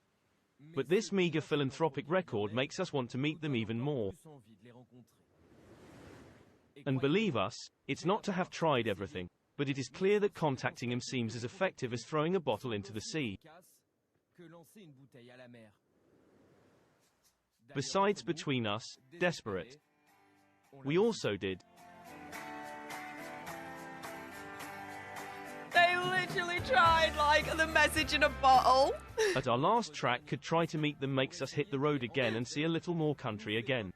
but this meager philanthropic record makes us want to meet them even more. And believe us, it's not to have tried everything, but it is clear that contacting him seems as effective as throwing a bottle into the sea. Besides, between us, desperate, we also did. They literally tried, like, the message in a bottle. At our last track, could try to meet them makes us hit the road again and see a little more country again.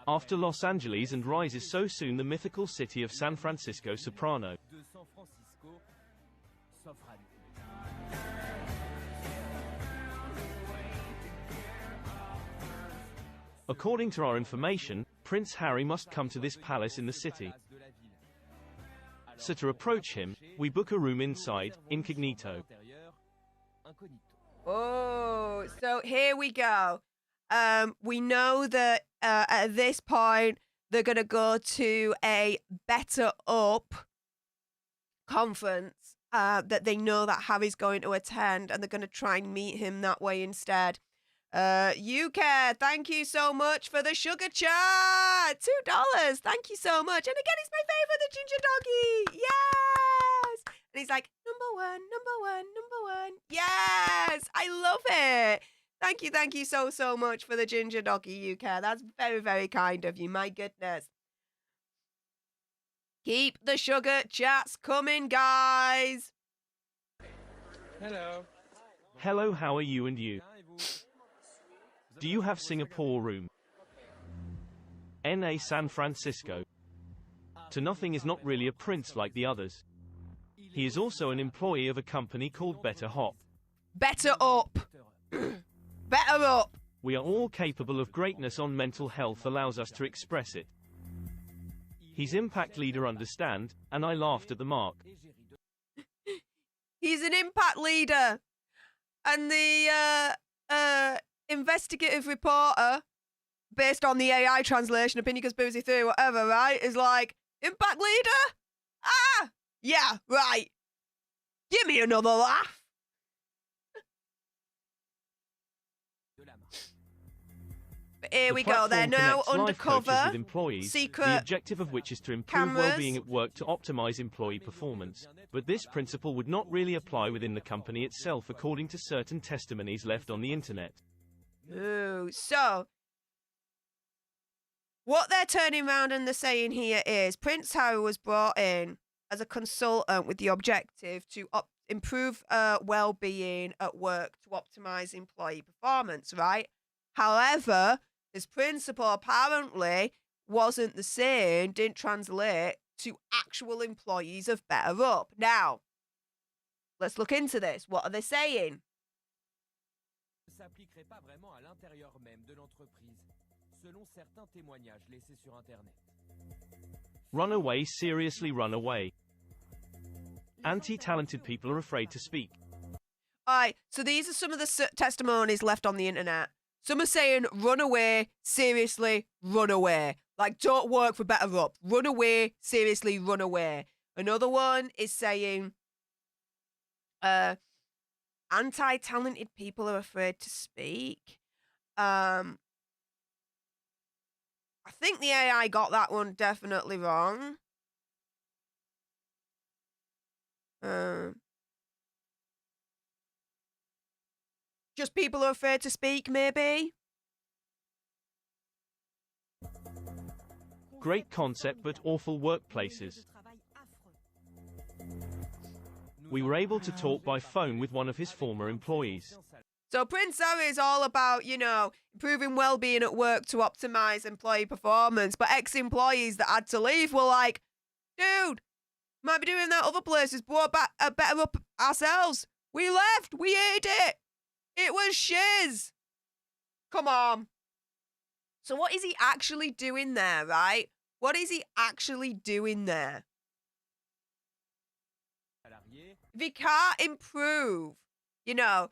After Los Angeles and rises so soon the mythical city of San Francisco Soprano. According to our information, Prince Harry must come to this palace in the city. So to approach him, we book a room inside, incognito. Oh, so here we go. We know that at this point, they're going to go to a BetterUp conference that they know that Harry's going to attend, and they're going to try and meet him that way instead. UK, thank you so much for the sugar chat. $2. Thank you so much. And again, it's my favorite, the ginger doggy. Yes. And he's like, number one. Yes. I love it. Thank you so much for the ginger doggy, UK. That's very, very kind of you. My goodness. Keep the sugar chats coming, guys. Hello. Hello, how are you and you? Do you have Singapore room? NA San Francisco. To nothing is not really a prince like the others. He is also an employee of a company called BetterUp. BetterUp. BetterUp. We are all capable of greatness on mental health allows us to express it. He's impact leader, understand, and I laughed at the mark. He's an impact leader. And the investigative reporter, based on the AI translation, opinion conspiracy theory, whatever, right, is like, impact leader? Ah! Yeah, right. Give me another laugh. But here we go. They're now undercover. With employees, secret the objective of which is to improve cameras. well-being at work to optimize employee performance. But this principle would not really apply within the company itself, according to certain testimonies left on the internet. Ooh, so what they're turning around and they're saying here is Prince Harry was brought in as a consultant with the objective to improve well-being at work to optimize employee performance, right? However, this principle apparently wasn't the same, didn't translate to actual employees of BetterUp. Now, let's look into this. What are they saying? S'appliquerait pas vraiment à l'intérieur même de l'entreprise, selon certains témoignages laissés sur Internet. Run away, seriously run away. Anti-talented people are afraid to speak. All right, so these are some of the testimonies left on the internet. Some are saying, run away, seriously, run away. Like, don't work for BetterUp. Run away, seriously, run away. Another one is saying, anti-talented people are afraid to speak. I think the AI got that one definitely wrong. Just people are afraid to speak, maybe? Great concept, but awful workplaces. We were able to talk by phone with one of his former employees. So Prince Harry is all about, you know, improving well-being at work to optimize employee performance. But ex-employees that had to leave were like, dude, might be doing that other places, brought back a BetterUp ourselves. We left. We ate it. It was shiz. Come on. So what is he actually doing there, right? What is he actually doing there? If he can't improve, you know,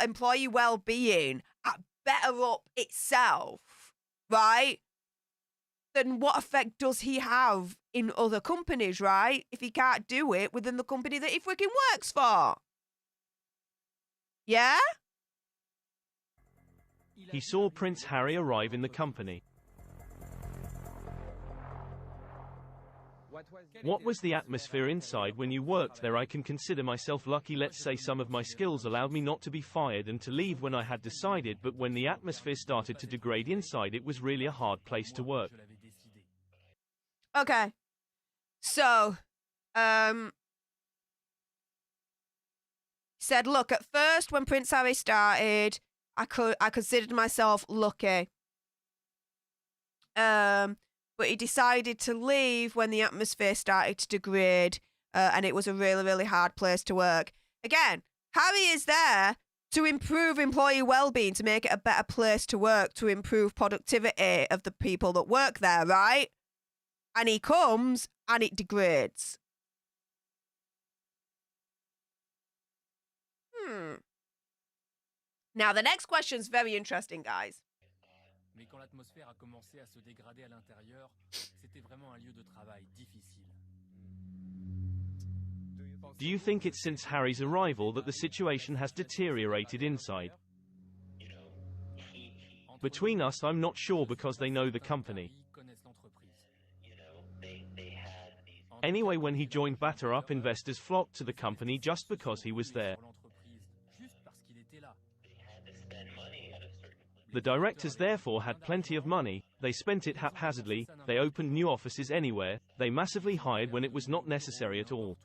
employee well-being at BetterUp itself, right? Then what effect does he have in other companies, right? If he can't do it within the company that he freaking works for. Yeah? He saw Prince Harry arrive in the company. What was the atmosphere inside when you worked there? I can consider myself lucky. Let's say some of my skills allowed me not to be fired and to leave when I had decided, but when the atmosphere started to degrade inside, it was really a hard place to work. Okay. So, said, look, at first when Prince Harry started, I considered myself lucky. But he decided to leave when the atmosphere started to degrade, and it was a really, really hard place to work. Again, Harry is there to improve employee well-being, to make it a better place to work, to improve productivity of the people that work there, right? And he comes and it degrades. Now, the next question's very interesting, guys. Mais quand l'atmosphère a commencé à se dégrader à l'intérieur, c'était vraiment un lieu de travail difficile. Do you think it's since Harry's arrival that the situation has deteriorated inside? Between us, I'm not sure, because they know the company. Anyway, when he joined BetterUp, investors flocked to the company just because he was there. The directors therefore had plenty of money, they spent it haphazardly, they opened new offices anywhere, they massively hired when it was not necessary at all.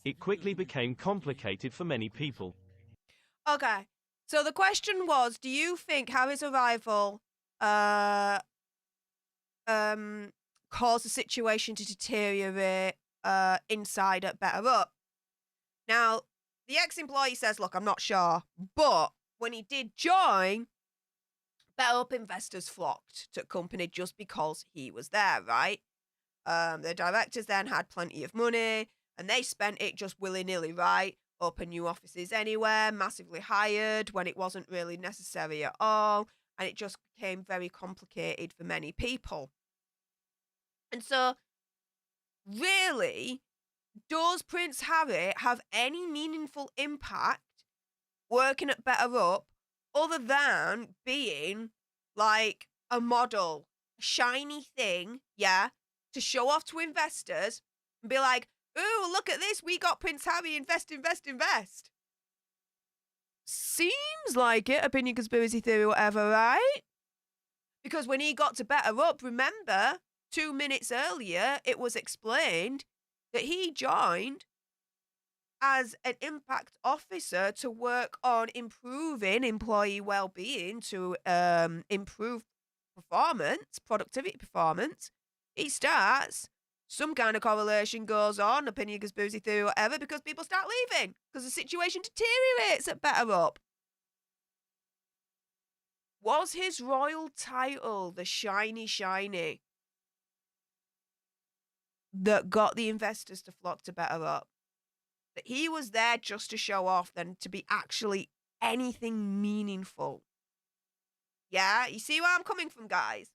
It quickly became complicated for many people. Okay, so the question was, do you think Harry's arrival caused the situation to deteriorate inside at BetterUp? Now, the ex-employee says, look, I'm not sure, but when he did join, BetterUp investors flocked to the company just because he was there, right? The directors then had plenty of money, and they spent it just willy-nilly, right? Open new offices anywhere, massively hired when it wasn't really necessary at all, and it just became very complicated for many people. And so, really, does Prince Harry have any meaningful impact working at BetterUp other than being like a model, a shiny thing, yeah, to show off to investors and be like, ooh, look at this, we got Prince Harry, invest, invest, invest. Seems like it, opinion, conspiracy theory, whatever, right? Because when he got to BetterUp, remember, 2 minutes earlier, it was explained that he joined as an impact officer to work on improving employee well-being, to improve performance, productivity performance. He starts, some kind of correlation goes on, opinion, conspiracy theory, whatever, because people start leaving because the situation deteriorates at BetterUp. Was his royal title the shiny that got the investors to flock to BetterUp? That he was there just to show off than to be actually anything meaningful? Yeah, you see where I'm coming from, guys?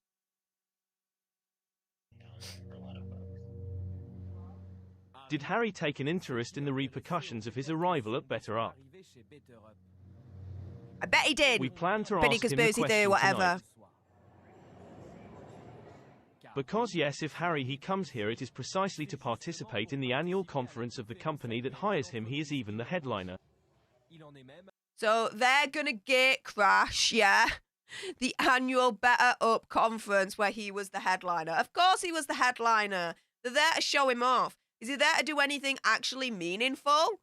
Did Harry take an interest in the repercussions of his arrival at BetterUp? I bet he did. We plan to Penny ask him the conspiracy theory, question whatever. tonight. Because yes, if Harry he comes here, it is precisely to participate in the annual conference of the company that hires him. He is even the headliner. So they're gonna gate crash, yeah, the annual BetterUp conference where he was the headliner. Of course he was the headliner. They're there to show him off. Is he there to do anything actually meaningful?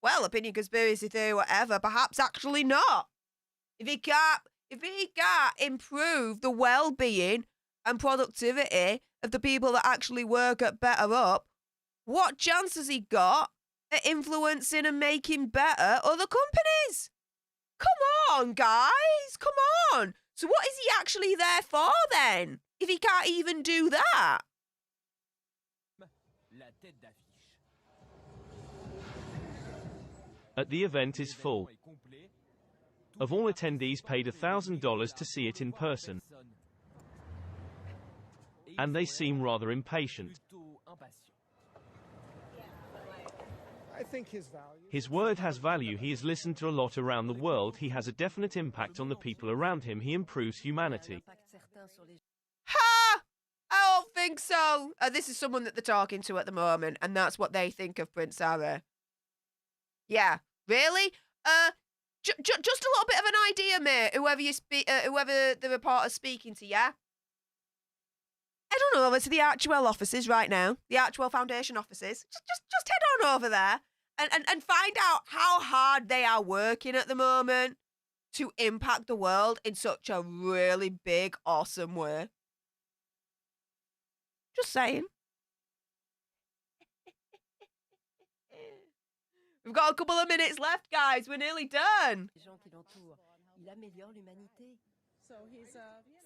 Well, opinion, conspiracy theory, whatever, perhaps actually not. If he can't improve the well-being and productivity of the people that actually work at BetterUp, what chance has he got at influencing and making better other companies? Come on, guys, come on. So what is he actually there for then, if he can't even do that? The event is full. Of all attendees paid $1,000 to see it in person. And they seem rather impatient. I think His word has value. He is listened to a lot around the world. He has a definite impact on the people around him. He improves humanity. Ha! I don't think so. This is someone that they're talking to at the moment, and that's what they think of Prince Harry. Yeah, really? Just a little bit of an idea, mate. Whoever the reporter's speaking to, yeah. Head on over to the Archewell offices right now. The Archwell Foundation offices. Just head on over there and find out how hard they are working at the moment to impact the world in such a really big, awesome way. Just saying. We've got a couple of minutes left, guys. We're nearly done.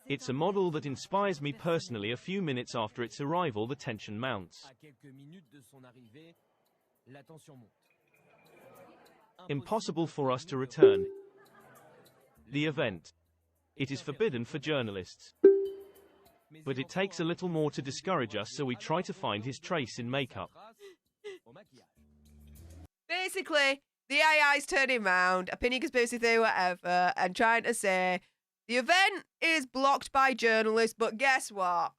It's a model that inspires me personally. A few minutes after its arrival, the tension mounts. Impossible for us to return. The event. It is forbidden for journalists. But it takes a little more to discourage us, so we try to find his trace in makeup. Basically, the AI's turning round, opinion, conspiracy theory, whatever, and trying to say, the event is blocked by journalists, but guess what?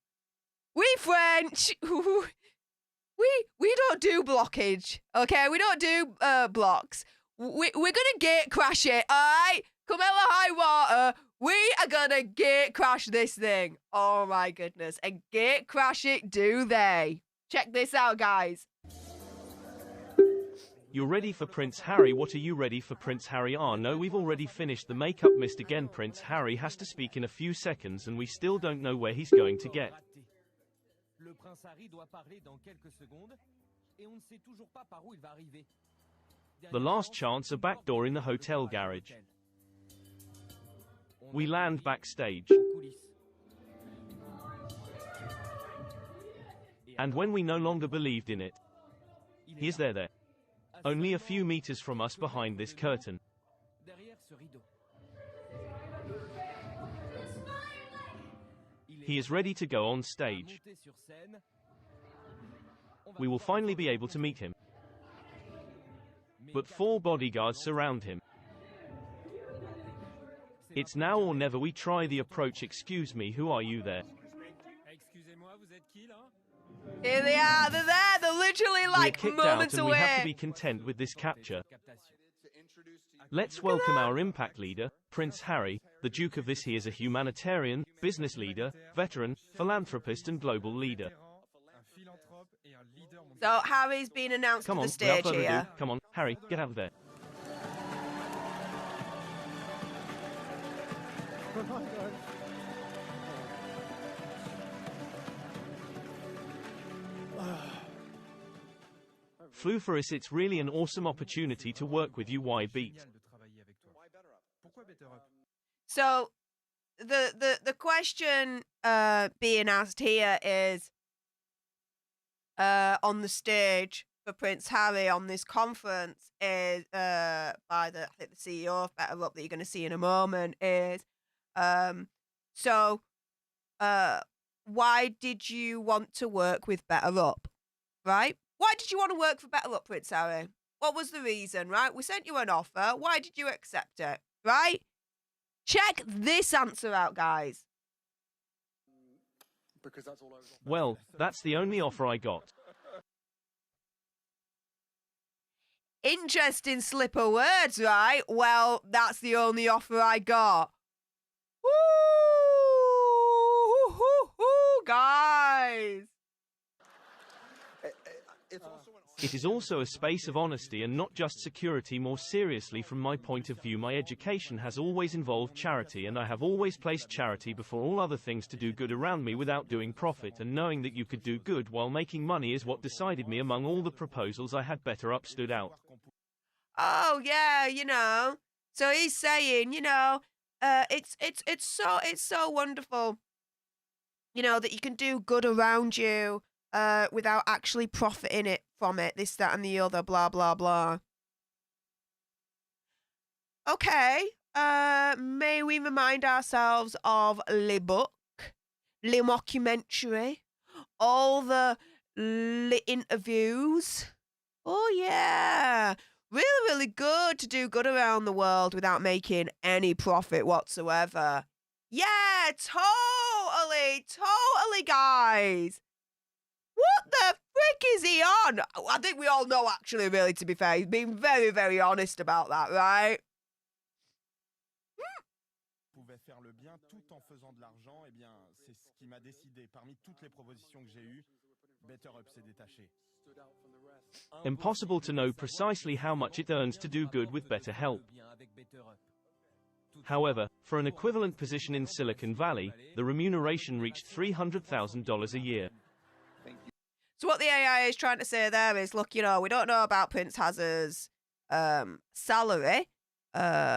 We French, we don't do blockage, okay? We don't do blocks. We're gonna gate crash it, alright? Come hell or high water, we are gonna gate crash this thing. Oh my goodness. And gate crash it do they. Check this out, guys. You're ready for Prince Harry? What are you ready for Prince Harry? No, we've already finished. The makeup missed again. Prince Harry has to speak in a few seconds and we still don't know where he's going to get. The last chance, a back door in the hotel garage. We land backstage. And when we no longer believed in it, he is there. Only a few meters from us behind this curtain. He is ready to go on stage. We will finally be able to meet him. But 4 bodyguards surround him. It's now or never. We try the approach. Excuse me, who are you there? Here they are, they're there, they're literally like We're kicked moments out and away. we have to be content with this capture. Let's welcome our impact leader, Prince Harry, the Duke of this. He is a humanitarian, business leader, veteran, philanthropist and global leader. So Harry's been announced Come to on, the stage without further here. ado, come on, Harry, get out of there. Flew for us. It's really an awesome opportunity to work with you. Why beat? So the question being asked here is on the stage for Prince Harry on this conference is by the CEO of BetterUp that you're going to see in a moment is why did you want to work with BetterUp, right? Why did you want to work for BetterUp, Prince Harry? What was the reason, right? We sent you an offer. Why did you accept it, right? Check this answer out, guys. Because that's all I was. Well, that's the only offer I got. Interesting slip of words, right? Well, that's the only offer I got. Woo, guys. It is also a space of honesty and not just security. More seriously, from my point of view, my education has always involved charity, and I have always placed charity before all other things. To do good around me without doing profit, and knowing that you could do good while making money is what decided me. Among all the proposals I had, BetterUp stood out. Oh yeah, you know. So he's saying, you know, it's so wonderful, you know, that you can do good around you without actually profiting from it, this, that, and the other, blah, blah, blah. Okay, may we remind ourselves of Le Book, Le Mockumentary, all the Le interviews. Oh, yeah. Really, really good to do good around the world without making any profit whatsoever. Yeah, totally, guys. What the frick is he on? I think we all know, actually, really, to be fair. He's been very, very honest about that, right? Pouvait faire le bien tout en faisant de l'argent, eh bien, c'est ce qui m'a décidé. Parmi toutes les propositions que j'ai eues, BetterUp s'est détaché. Impossible to know precisely how much it earns to do good with BetterHelp. However, for an equivalent position in Silicon Valley, the remuneration reached $300,000 a year. So what the AI is trying to say there is, look, you know, we don't know about Prince Hazard's salary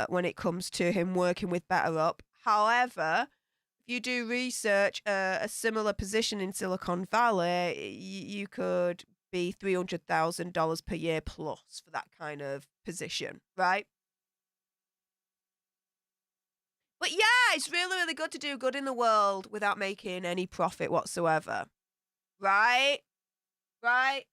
when it comes to him working with BetterUp. However, if you do research a similar position in Silicon Valley, you could be $300,000 per year plus for that kind of position, right? But yeah, it's really, really good to do good in the world without making any profit whatsoever, right? Right?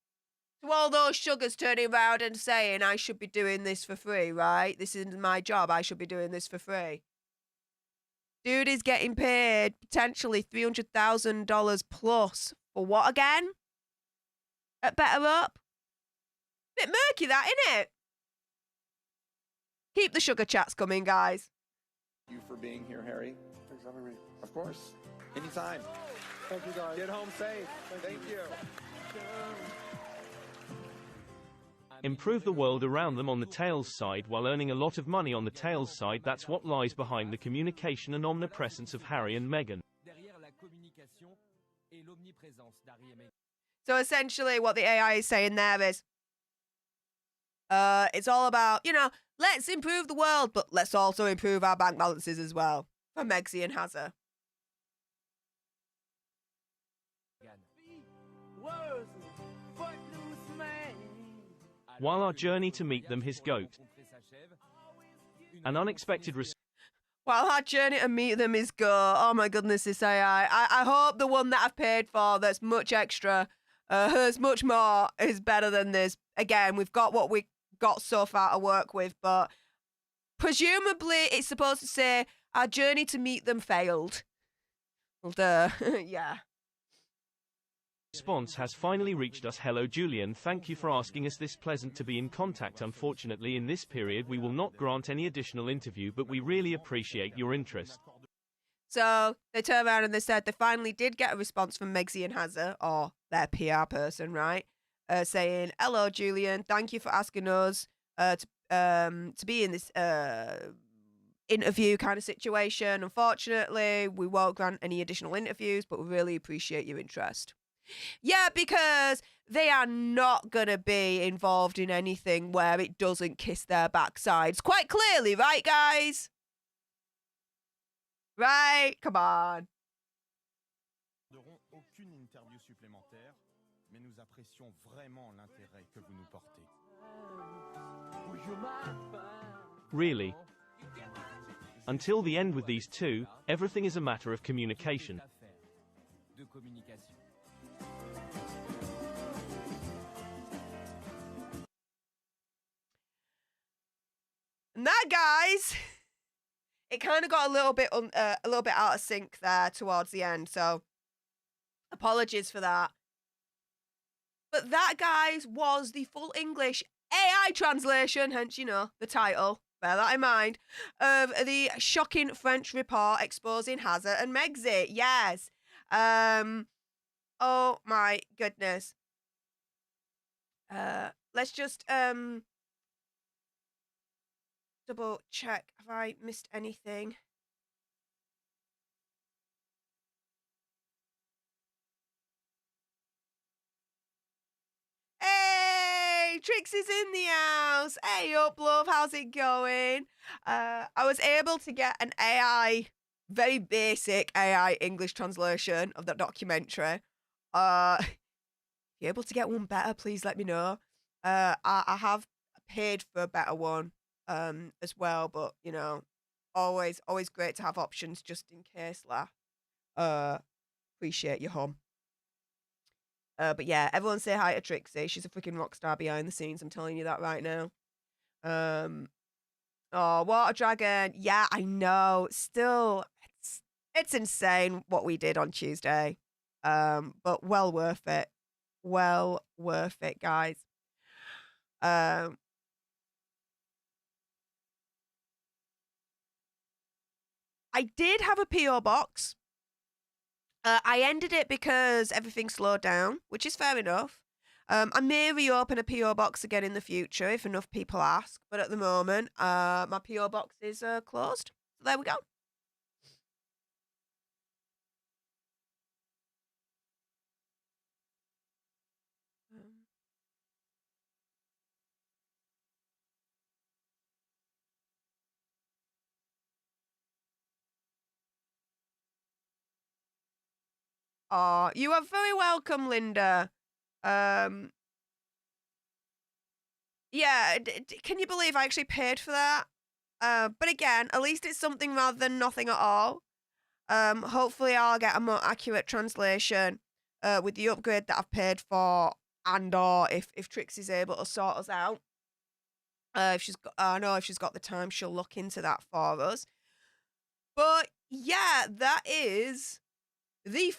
To all those sugars turning around and saying, I should be doing this for free, right? This isn't my job. I should be doing this for free. Dude is getting paid potentially $300,000 plus for what again? At BetterUp? Bit murky that, innit? Keep the sugar chats coming, guys. Thank you for being here, Harry. Thanks for having me. Of course. Anytime. Thank you, guys. Get home safe. Thank you. Improve the world around them on the tails side while earning a lot of money on the tails side. That's what lies behind the communication and omnipresence of Harry and Meghan. So essentially what the AI is saying there is, it's all about, you know, let's improve the world, but let's also improve our bank balances as well. for Megxie and Hazza. While our journey to meet them his goat. An unexpected While our journey to meet them is go. Oh my goodness, this AI. I hope the one that I've paid for that's much extra, has much more, is better than this. Again, we've got what we got so far to work with, but presumably it's supposed to say our journey to meet them failed. Well, duh. Yeah. response has finally reached us. Hello Julian, thank you for asking us this. Pleasant to be in contact. Unfortunately in this period we will not grant any additional interview, but we really appreciate your interest. So they turned around and they said they finally did get a response from Megxie and Hazza, or their PR person, right? Saying, hello Julian, thank you for asking us to be in this interview kind of situation. Unfortunately, we won't grant any additional interviews, but we really appreciate your interest. Yeah, because they are not going to be involved in anything where it doesn't kiss their backsides. Quite clearly, right, guys? Right? Come on. Nous n'aurons aucune interview supplémentaire, mais nous apprécions vraiment l'intérêt que vous nous portez. Really? Until the end with these two, everything is a matter of communication. De communication. And that, guys, it kind of got a little bit out of sync there towards the end. So apologies for that. But that, guys, was the full English AI translation, hence, you know, the title, bear that in mind, of the shocking French report exposing Hazza and Megxie. Yes. Oh my goodness. Let's just double check. Have I missed anything? Hey, Trixie's in the house. Hey up, love. How's it going? I was able to get an AI, very basic AI English translation of that documentary. If you're able to get one better, please let me know. I have paid for a better one as well, but you know, always great to have options just in case. Appreciate your home. But yeah, everyone say hi to Trixie. She's a freaking rock star behind the scenes. I'm telling you that right now. Oh, Water Dragon. Yeah, I know. Still, it's insane what we did on Tuesday. But well worth it. Well worth it, guys. I did have a PO box. I ended it because everything slowed down, which is fair enough. I may reopen a PO box again in the future if enough people ask, but at the moment, my PO box is closed. So there we go. Oh, you are very welcome, Linda. Yeah, can you believe I actually paid for that? But again, at least it's something rather than nothing at all. Hopefully I'll get a more accurate translation with the upgrade that I've paid for, and or if Trixie's able to sort us out. If she's got, I know if she's got the time, she'll look into that for us. But yeah, that is the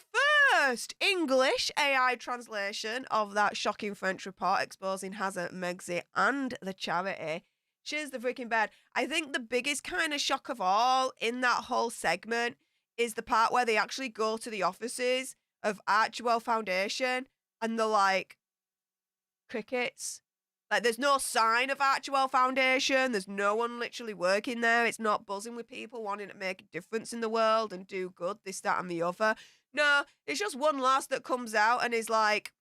first English AI translation of that shocking French report exposing Hazza, Megxie, and the charity. Cheers the freaking bed. I think the biggest kind of shock of all in that whole segment is the part where they actually go to the offices of Archewell Foundation and they're like, crickets. Like, there's no sign of Archewell Foundation. There's no one literally working there. It's not buzzing with people wanting to make a difference in the world and do good, this, that, and the other. No, it's just one lass that comes out and is like,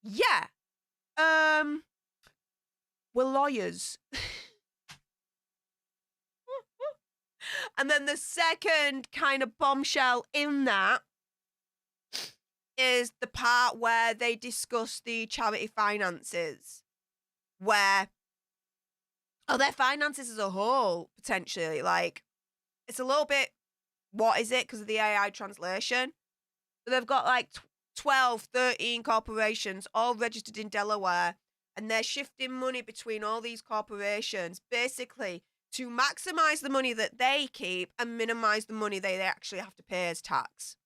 yeah, we're lawyers. And then the second kind of bombshell in that is the part where they discuss the charity finances, where, their finances as a whole, potentially, like, it's a little bit, what is it, because of the AI translation? So they've got like 12, 13 corporations all registered in Delaware, and they're shifting money between all these corporations, basically to maximize the money that they keep and minimize the money they actually have to pay as tax.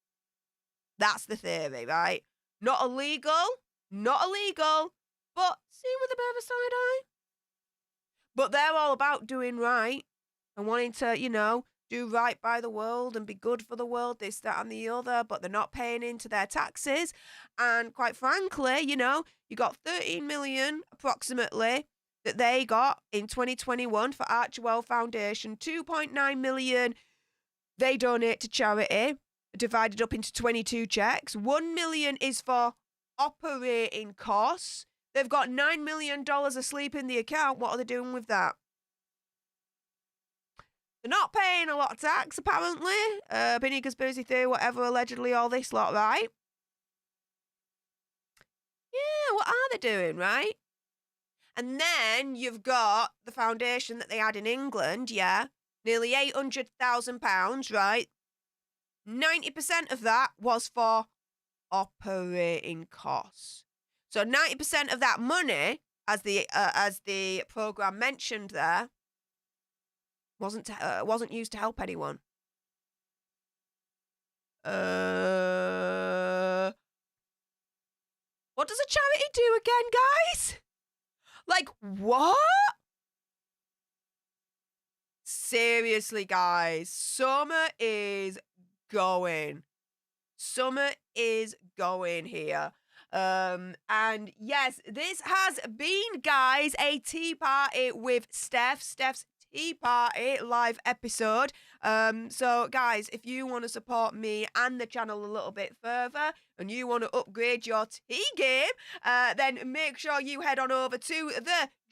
That's the theory, right? Not illegal, but seen with a bit of a side eye. But they're all about doing right and wanting to, do right by the world and be good for the world, this, that, and the other, but they're not paying into their taxes. And quite frankly, you got 13 million approximately that they got in 2021 for Archewell Foundation, 2.9 million they donate to charity, divided up into 22 checks. 1 million is for operating costs. They've got $9 million asleep in the account. What are they doing with that? They're not paying a lot of tax, apparently. Opinion, conspiracy theory, whatever, allegedly, all this lot, right? Yeah, what are they doing, right? And then you've got the foundation that they had in England, yeah? Nearly £800,000, right? 90% of that was for operating costs. So 90% of that money, as the program mentioned there, wasn't used to help anyone. What does a charity do again, guys? Like, what? Seriously, guys, summer is going. Summer is going here. And yes, this has been, guys, a tea party with Steph's tea party live episode. So guys, if you want to support me and the channel a little bit further and you want to upgrade your tea game, then make sure you head on over to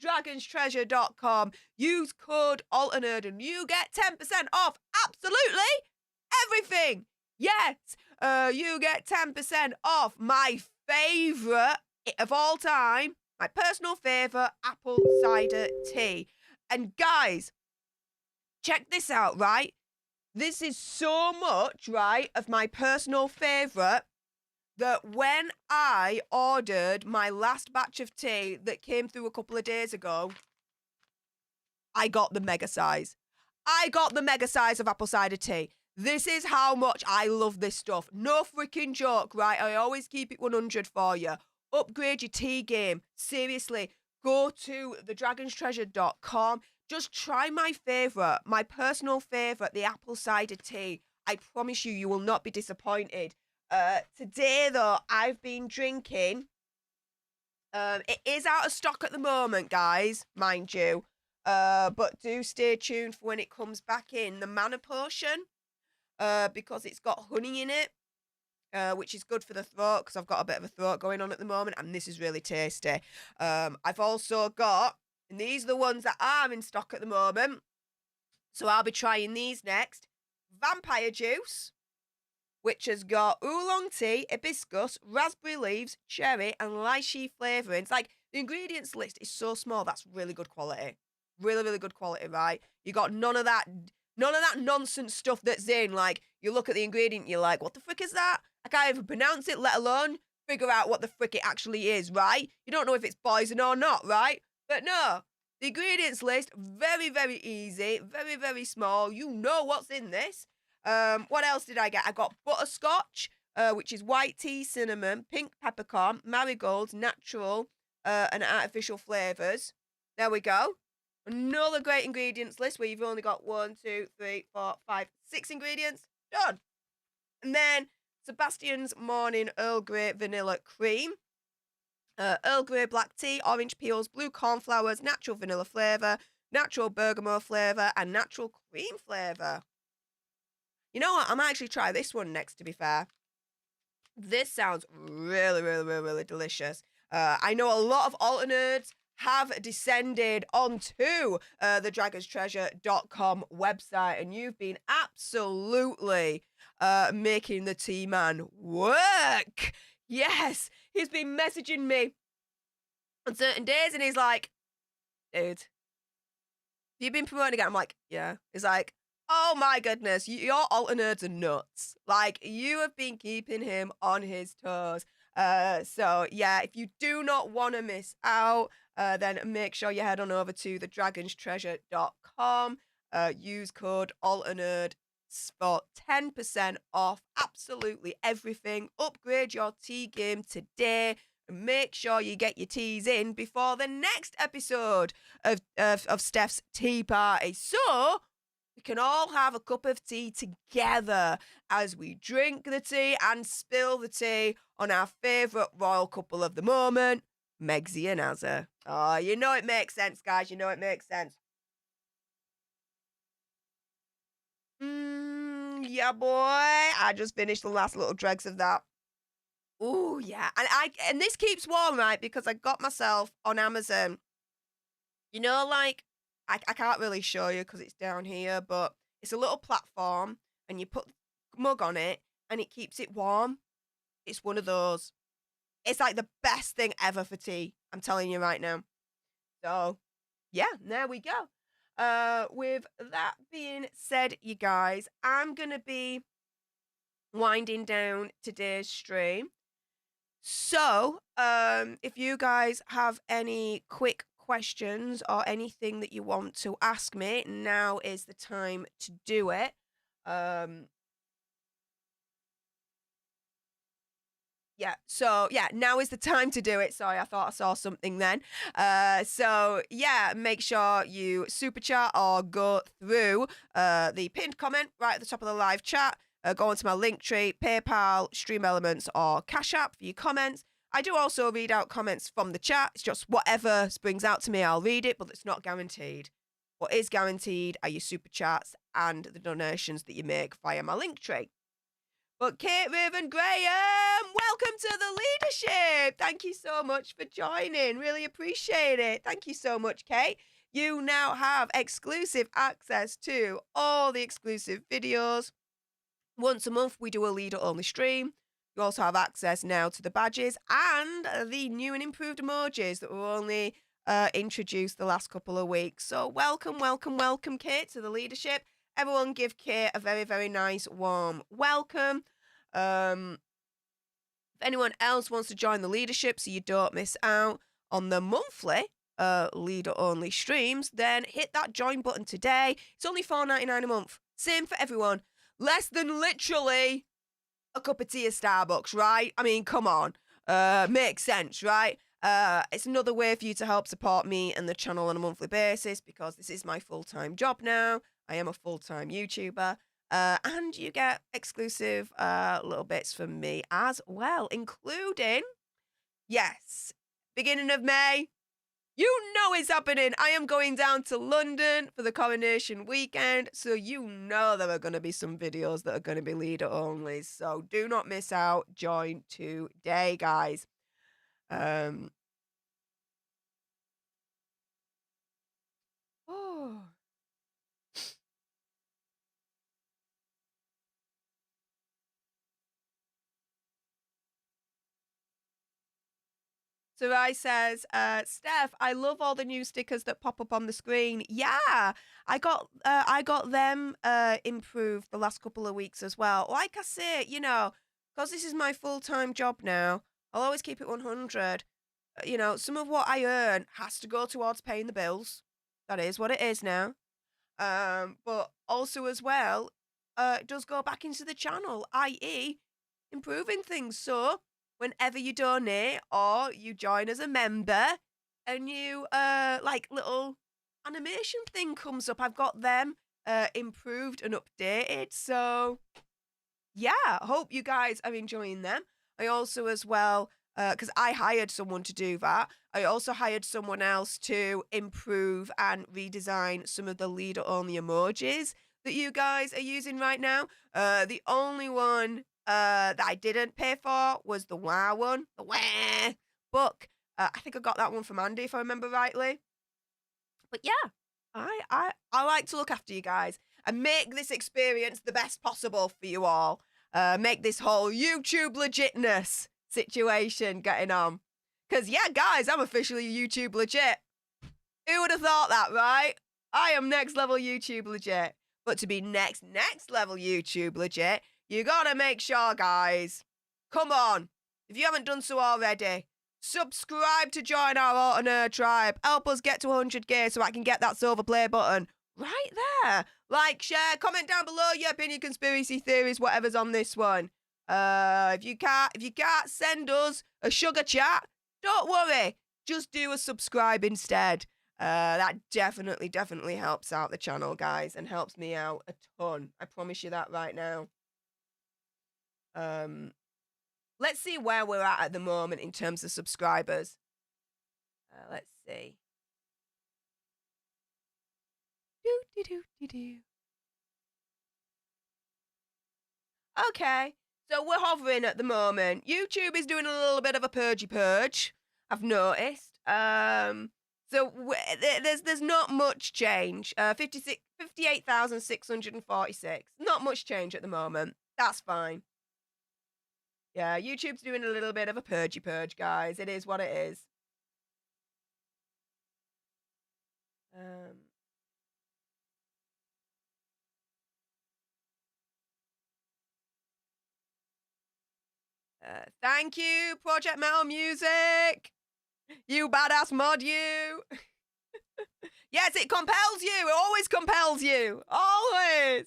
thedragonstreasure.com. Use code ALTERNERD and you get 10% off absolutely everything. Yes, you get 10% off my favourite of all time, my personal favourite, apple cider tea. And guys, check this out, right? This is so much, right, of my personal favourite that when I ordered my last batch of tea that came through a couple of days ago, I got the mega size. I got the mega size of apple cider tea. This is how much I love this stuff. No freaking joke, right? I always keep it 100 for you. Upgrade your tea game. Seriously, go to thedragonstreasure.com. Just try my favourite, my personal favourite, the apple cider tea. I promise you, you will not be disappointed. Today, though, I've been drinking. It is out of stock at the moment, guys, mind you. But do stay tuned for when it comes back in. The mana potion, because it's got honey in it. Which is good for the throat because I've got a bit of a throat going on at the moment, and this is really tasty. I've also got, and these are the ones that are in stock at the moment, so I'll be trying these next. Vampire juice, which has got oolong tea, hibiscus, raspberry leaves, cherry, and lychee flavourings. Like, the ingredients list is so small, that's really good quality. Really, really good quality, right? You got none of that nonsense stuff that's in. Like, you look at the ingredient, you're like, what the frick is that? I can't even pronounce it, let alone figure out what the frick it actually is, right? You don't know if it's poison or not, right? But no, the ingredients list, very, very easy, very, very small. You know what's in this. What else did I get? I got butterscotch, which is white tea, cinnamon, pink peppercorn, marigolds, natural, and artificial flavours. There we go. Another great ingredients list where you've only got 1, 2, 3, 4, 5, 6 ingredients. Done. And then Sebastian's Morning Earl Grey Vanilla Cream. Earl Grey black tea, orange peels, blue cornflowers, natural vanilla flavour, natural bergamot flavour, and natural cream flavour. You know what? I might actually try this one next, to be fair. This sounds really, really, really, really delicious. I know a lot of alter nerds have descended onto the dragonstreasure.com website, and you've been absolutely making the T-Man work. Yes, he's been messaging me on certain days, and he's like, dude, you've been promoting again? I'm like, yeah. He's like, oh my goodness, your alter nerds are nuts. Like, you have been keeping him on his toes. So yeah, if you do not want to miss out, then make sure you head on over to thedragonstreasure.com. Use code alternerd for 10% off absolutely everything. Upgrade your tea game today. Make sure you get your teas in before the next episode of Stef's Tea Party. So we can all have a cup of tea together as we drink the tea and spill the tea on our favourite royal couple of the moment, Megsy and Azza. Oh, you know it makes sense, guys. You know it makes sense. Yeah, boy. I just finished the last little dregs of that. Ooh, yeah. And this keeps warm, right? Because I got myself on Amazon. You know, like, I can't really show you because it's down here, but it's a little platform and you put the mug on it and it keeps it warm. It's one of those. It's like the best thing ever for tea. I'm telling you right now. So, yeah, there we go. With that being said, you guys, I'm going to be winding down today's stream. So, if you guys have any quick questions or anything that you want to ask me, now is the time to do it. Yeah, so yeah, now is the time to do it. Sorry, I thought I saw something then. So yeah, make sure you super chat or go through the pinned comment right at the top of the live chat. Go onto my link tree, PayPal, Stream Elements, or Cash App for your comments. I do also read out comments from the chat. It's just whatever springs out to me, I'll read it, but it's not guaranteed. What is guaranteed are your super chats and the donations that you make via my link tree. But Kate, Raven, Graham, welcome to the leadership. Thank you so much for joining. Really appreciate it. Thank you so much, Kate. You now have exclusive access to all the exclusive videos. Once a month, we do a leader-only stream. You also have access now to the badges and the new and improved emojis that were only introduced the last couple of weeks. So welcome, welcome, welcome, Kate, to the leadership. Everyone give Kate a very, very nice, warm welcome. If anyone else wants to join the leadership so you don't miss out on the monthly leader-only streams, then hit that join button today. It's only $4.99 a month. Same for everyone. Less than literally a cup of tea at Starbucks, right? I mean, come on. Makes sense, right? It's another way for you to help support me and the channel on a monthly basis because this is my full-time job now. I am a full-time YouTuber. And you get exclusive little bits from me as well, including, yes, beginning of May. You know it's happening. I am going down to London for the Coronation weekend. So you know there are going to be some videos that are going to be leader only. So do not miss out. Join today, guys. Oh. Sarai says, Steph, I love all the new stickers that pop up on the screen. Yeah, I got them improved the last couple of weeks as well. Like I say, you know, because this is my full-time job now, I'll always keep it 100. You know, some of what I earn has to go towards paying the bills. That is what it is now. But also as well, it does go back into the channel, i.e. improving things. So whenever you donate or you join as a member and you like little animation thing comes up, I've got them improved and updated. So yeah, hope you guys are enjoying them. I also as well, because I hired someone to do that, I also hired someone else to improve and redesign some of the leader only emojis that you guys are using right now. The only one that I didn't pay for was the wah one, the wah. But I think I got that one from Andy, if I remember rightly. But yeah, I like to look after you guys and make this experience the best possible for you all. Make this whole YouTube legitness situation getting on. Because, yeah, guys, I'm officially YouTube legit. Who would have thought that, right? I am next level YouTube legit. But to be next level YouTube legit, you gotta make sure, guys. Come on. If you haven't done so already, subscribe to join our Alter Nerd tribe. Help us get to 100k so I can get that silver play button right there. Like, share, comment down below your opinion, conspiracy theories, whatever's on this one. If you can't send us a sugar chat, don't worry. Just do a subscribe instead. That definitely helps out the channel, guys, and helps me out a ton. I promise you that right now. Let's see where we're at the moment in terms of subscribers. Let's see. Okay, so we're hovering at the moment. YouTube is doing a little bit of a purge, I've noticed. So there's not much change. 58,646. Not much change at the moment. That's fine. Yeah, YouTube's doing a little bit of a purge, guys. It is what it is. Thank you, Project Metal Music. You badass mod, you. Yes, it compels you. It always compels you. Always.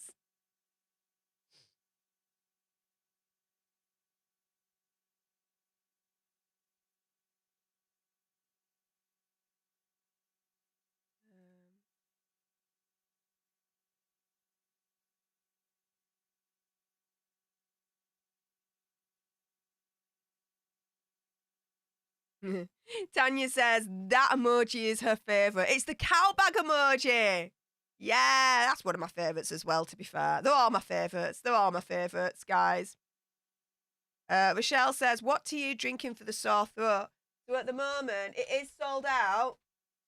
Tanya says that emoji is her favorite. It's the cowbag emoji. Yeah, that's one of my favorites as well, to be fair. They're all my favorites. They're all my favorites, guys. Rochelle says, what tea are you drinking for the sore throat? So at the moment, it is sold out.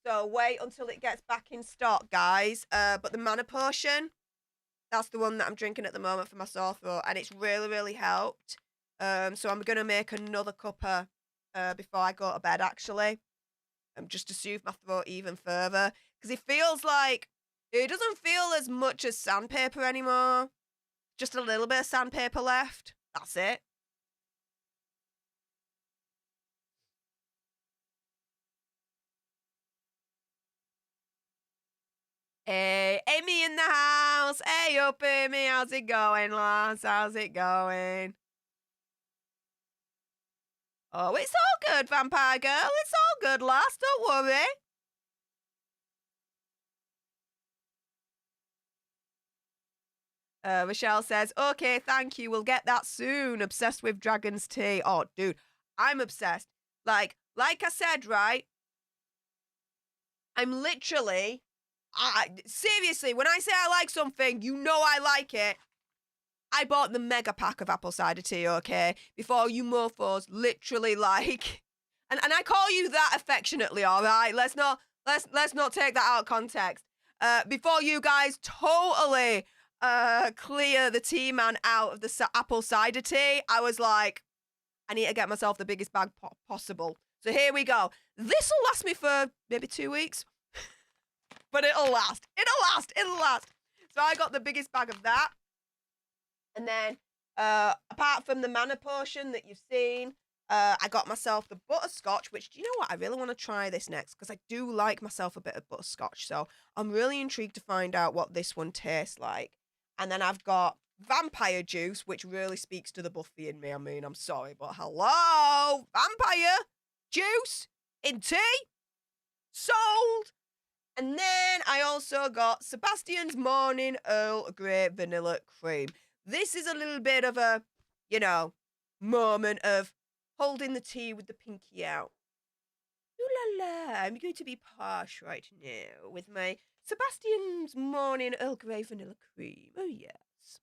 So wait until it gets back in stock, guys. But the mana potion, that's the one that I'm drinking at the moment for my sore throat. And it's really helped. So I'm going to make another cuppa before I go to bed, actually. Just to soothe my throat even further. Because it feels like it doesn't feel as much as sandpaper anymore. Just a little bit of sandpaper left. That's it. Hey, Amy in the house. Hey up, Amy. How's it going, lads? How's it going? Oh, it's all good, Vampire Girl. It's all good, lass. Don't worry. Rochelle says, okay, thank you. We'll get that soon. Obsessed with Dragon's Tea. Oh, dude, I'm obsessed. Like I said, right? I'm literally... seriously, when I say I like something, you know I like it. I bought the mega pack of apple cider tea, okay? Before you mofos literally like... And I call you that affectionately, all right? Let's not take that out of context. Before you guys totally clear the tea man out of the apple cider tea, I was like, I need to get myself the biggest bag possible. So here we go. This will last me for maybe 2 weeks. But it'll last. It'll last. So I got the biggest bag of that. And then, apart from the mana potion that you've seen, I got myself the butterscotch, which, do you know what? I really want to try this next because I do like myself a bit of butterscotch. So I'm really intrigued to find out what this one tastes like. And then I've got vampire juice, which really speaks to the Buffy in me. I mean, I'm sorry, but hello? Vampire juice in tea? Sold! And then I also got Sebastian's Morning Earl Grey Vanilla Cream. This is a little bit of a, you know, moment of holding the tea with the pinky out. Ooh la la, I'm going to be posh right now with my Sebastian's Morning Earl Grey Vanilla Cream. Oh, yes.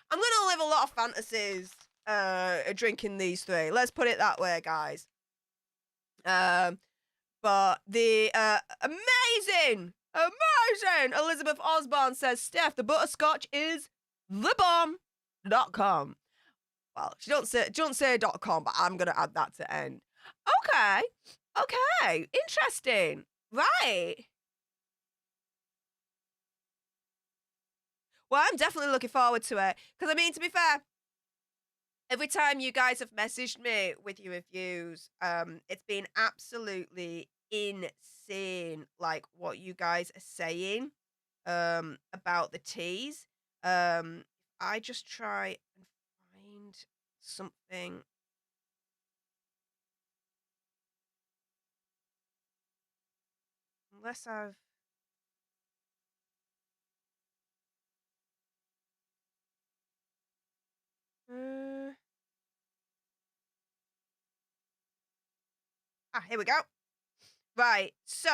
I'm going to live a lot of fantasies drinking these three. Let's put it that way, guys. But the amazing Elizabeth Osborne says, Steph, the butterscotch is thebomb.com. Well, she don't say .com, but I'm gonna add that to end. Okay, interesting. Right. Well, I'm definitely looking forward to it. Because, I mean, to be fair, every time you guys have messaged me with your reviews, it's been absolutely insane, like, what you guys are saying about the teas. I just try and find something. Unless I've... here we go. Right, so...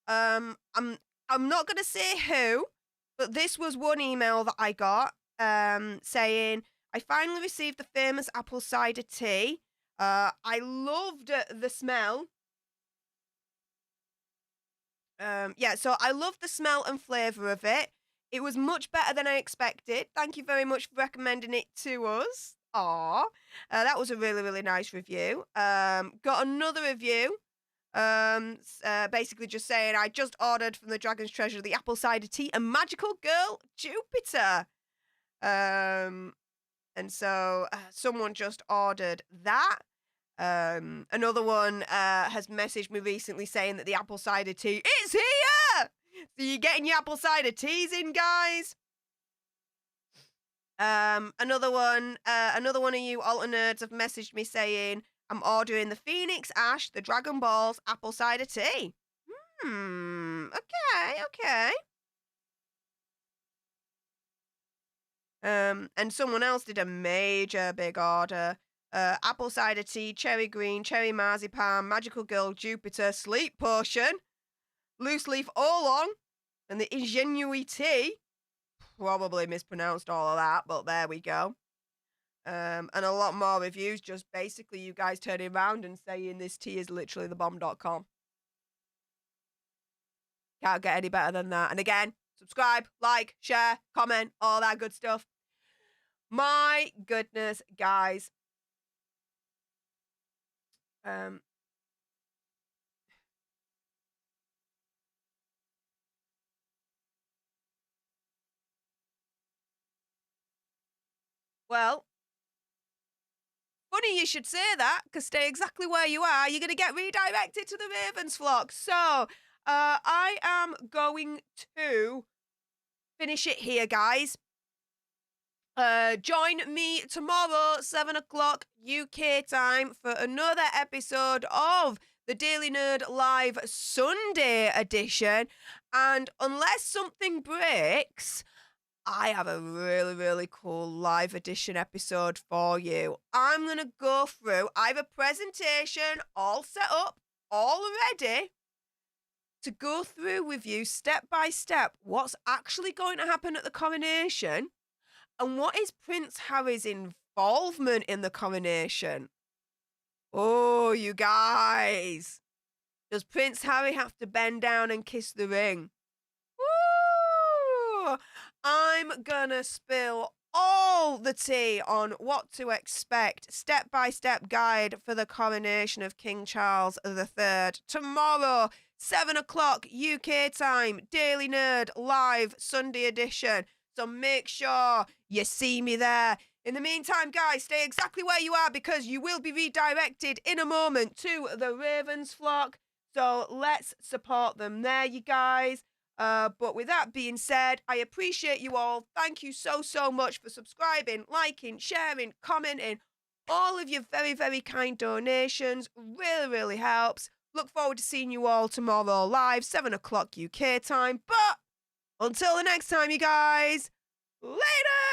I'm not gonna say who, but this was one email that I got saying, I finally received the famous apple cider tea. I loved the smell. Yeah, so I loved the smell and flavour of it. It was much better than I expected. Thank you very much for recommending it to us. Aww. That was a really, really nice review. Got another review. Basically just saying, I just ordered from the Dragon's Treasure the apple cider tea and Magical Girl Jupiter. And so someone just ordered that. Another one has messaged me recently saying that the apple cider tea is here. So you're getting your apple cider teas in, guys. Another one of you alter nerds have messaged me saying, I'm ordering the Phoenix Ash, the Dragon Balls apple cider tea. Okay. And someone else did a major big order. Apple cider tea, cherry green, cherry marzipan, Magical Girl Jupiter, sleep potion, loose leaf oolong, and the ingenui tea. Probably mispronounced all of that, but there we go. And a lot more reviews, just basically you guys turning around and saying this tea is literally thebomb.com. Can't get any better than that. And again, subscribe, like, share, comment, all that good stuff. My goodness, guys. Well, funny you should say that, because stay exactly where you are. You're going to get redirected to the Ravens flock. So, I am going to finish it here, guys. Join me tomorrow, 7 o'clock UK time, for another episode of the Daily Nerd Live Sunday edition. And unless something breaks, I have a really, really cool live edition episode for you. I'm going to go through, I have a presentation all set up, all ready, to go through with you step by step what's actually going to happen at the coronation and what is Prince Harry's involvement in the coronation. Oh, you guys. Does Prince Harry have to bend down and kiss the ring? Woo! I'm gonna spill all the tea on what to expect, step-by-step guide for the coronation of King Charles III. Tomorrow, 7 o'clock UK time, Daily Nerd Live Sunday edition. So make sure you see me there. In the meantime, guys, stay exactly where you are because you will be redirected in a moment to the Ravens flock. So let's support them there, you guys. But with that being said, I appreciate you all. Thank you so, so much for subscribing, liking, sharing, commenting. All of your very, very kind donations really, really helps. Look forward to seeing you all tomorrow live, 7 o'clock UK time. But until the next time, you guys, later!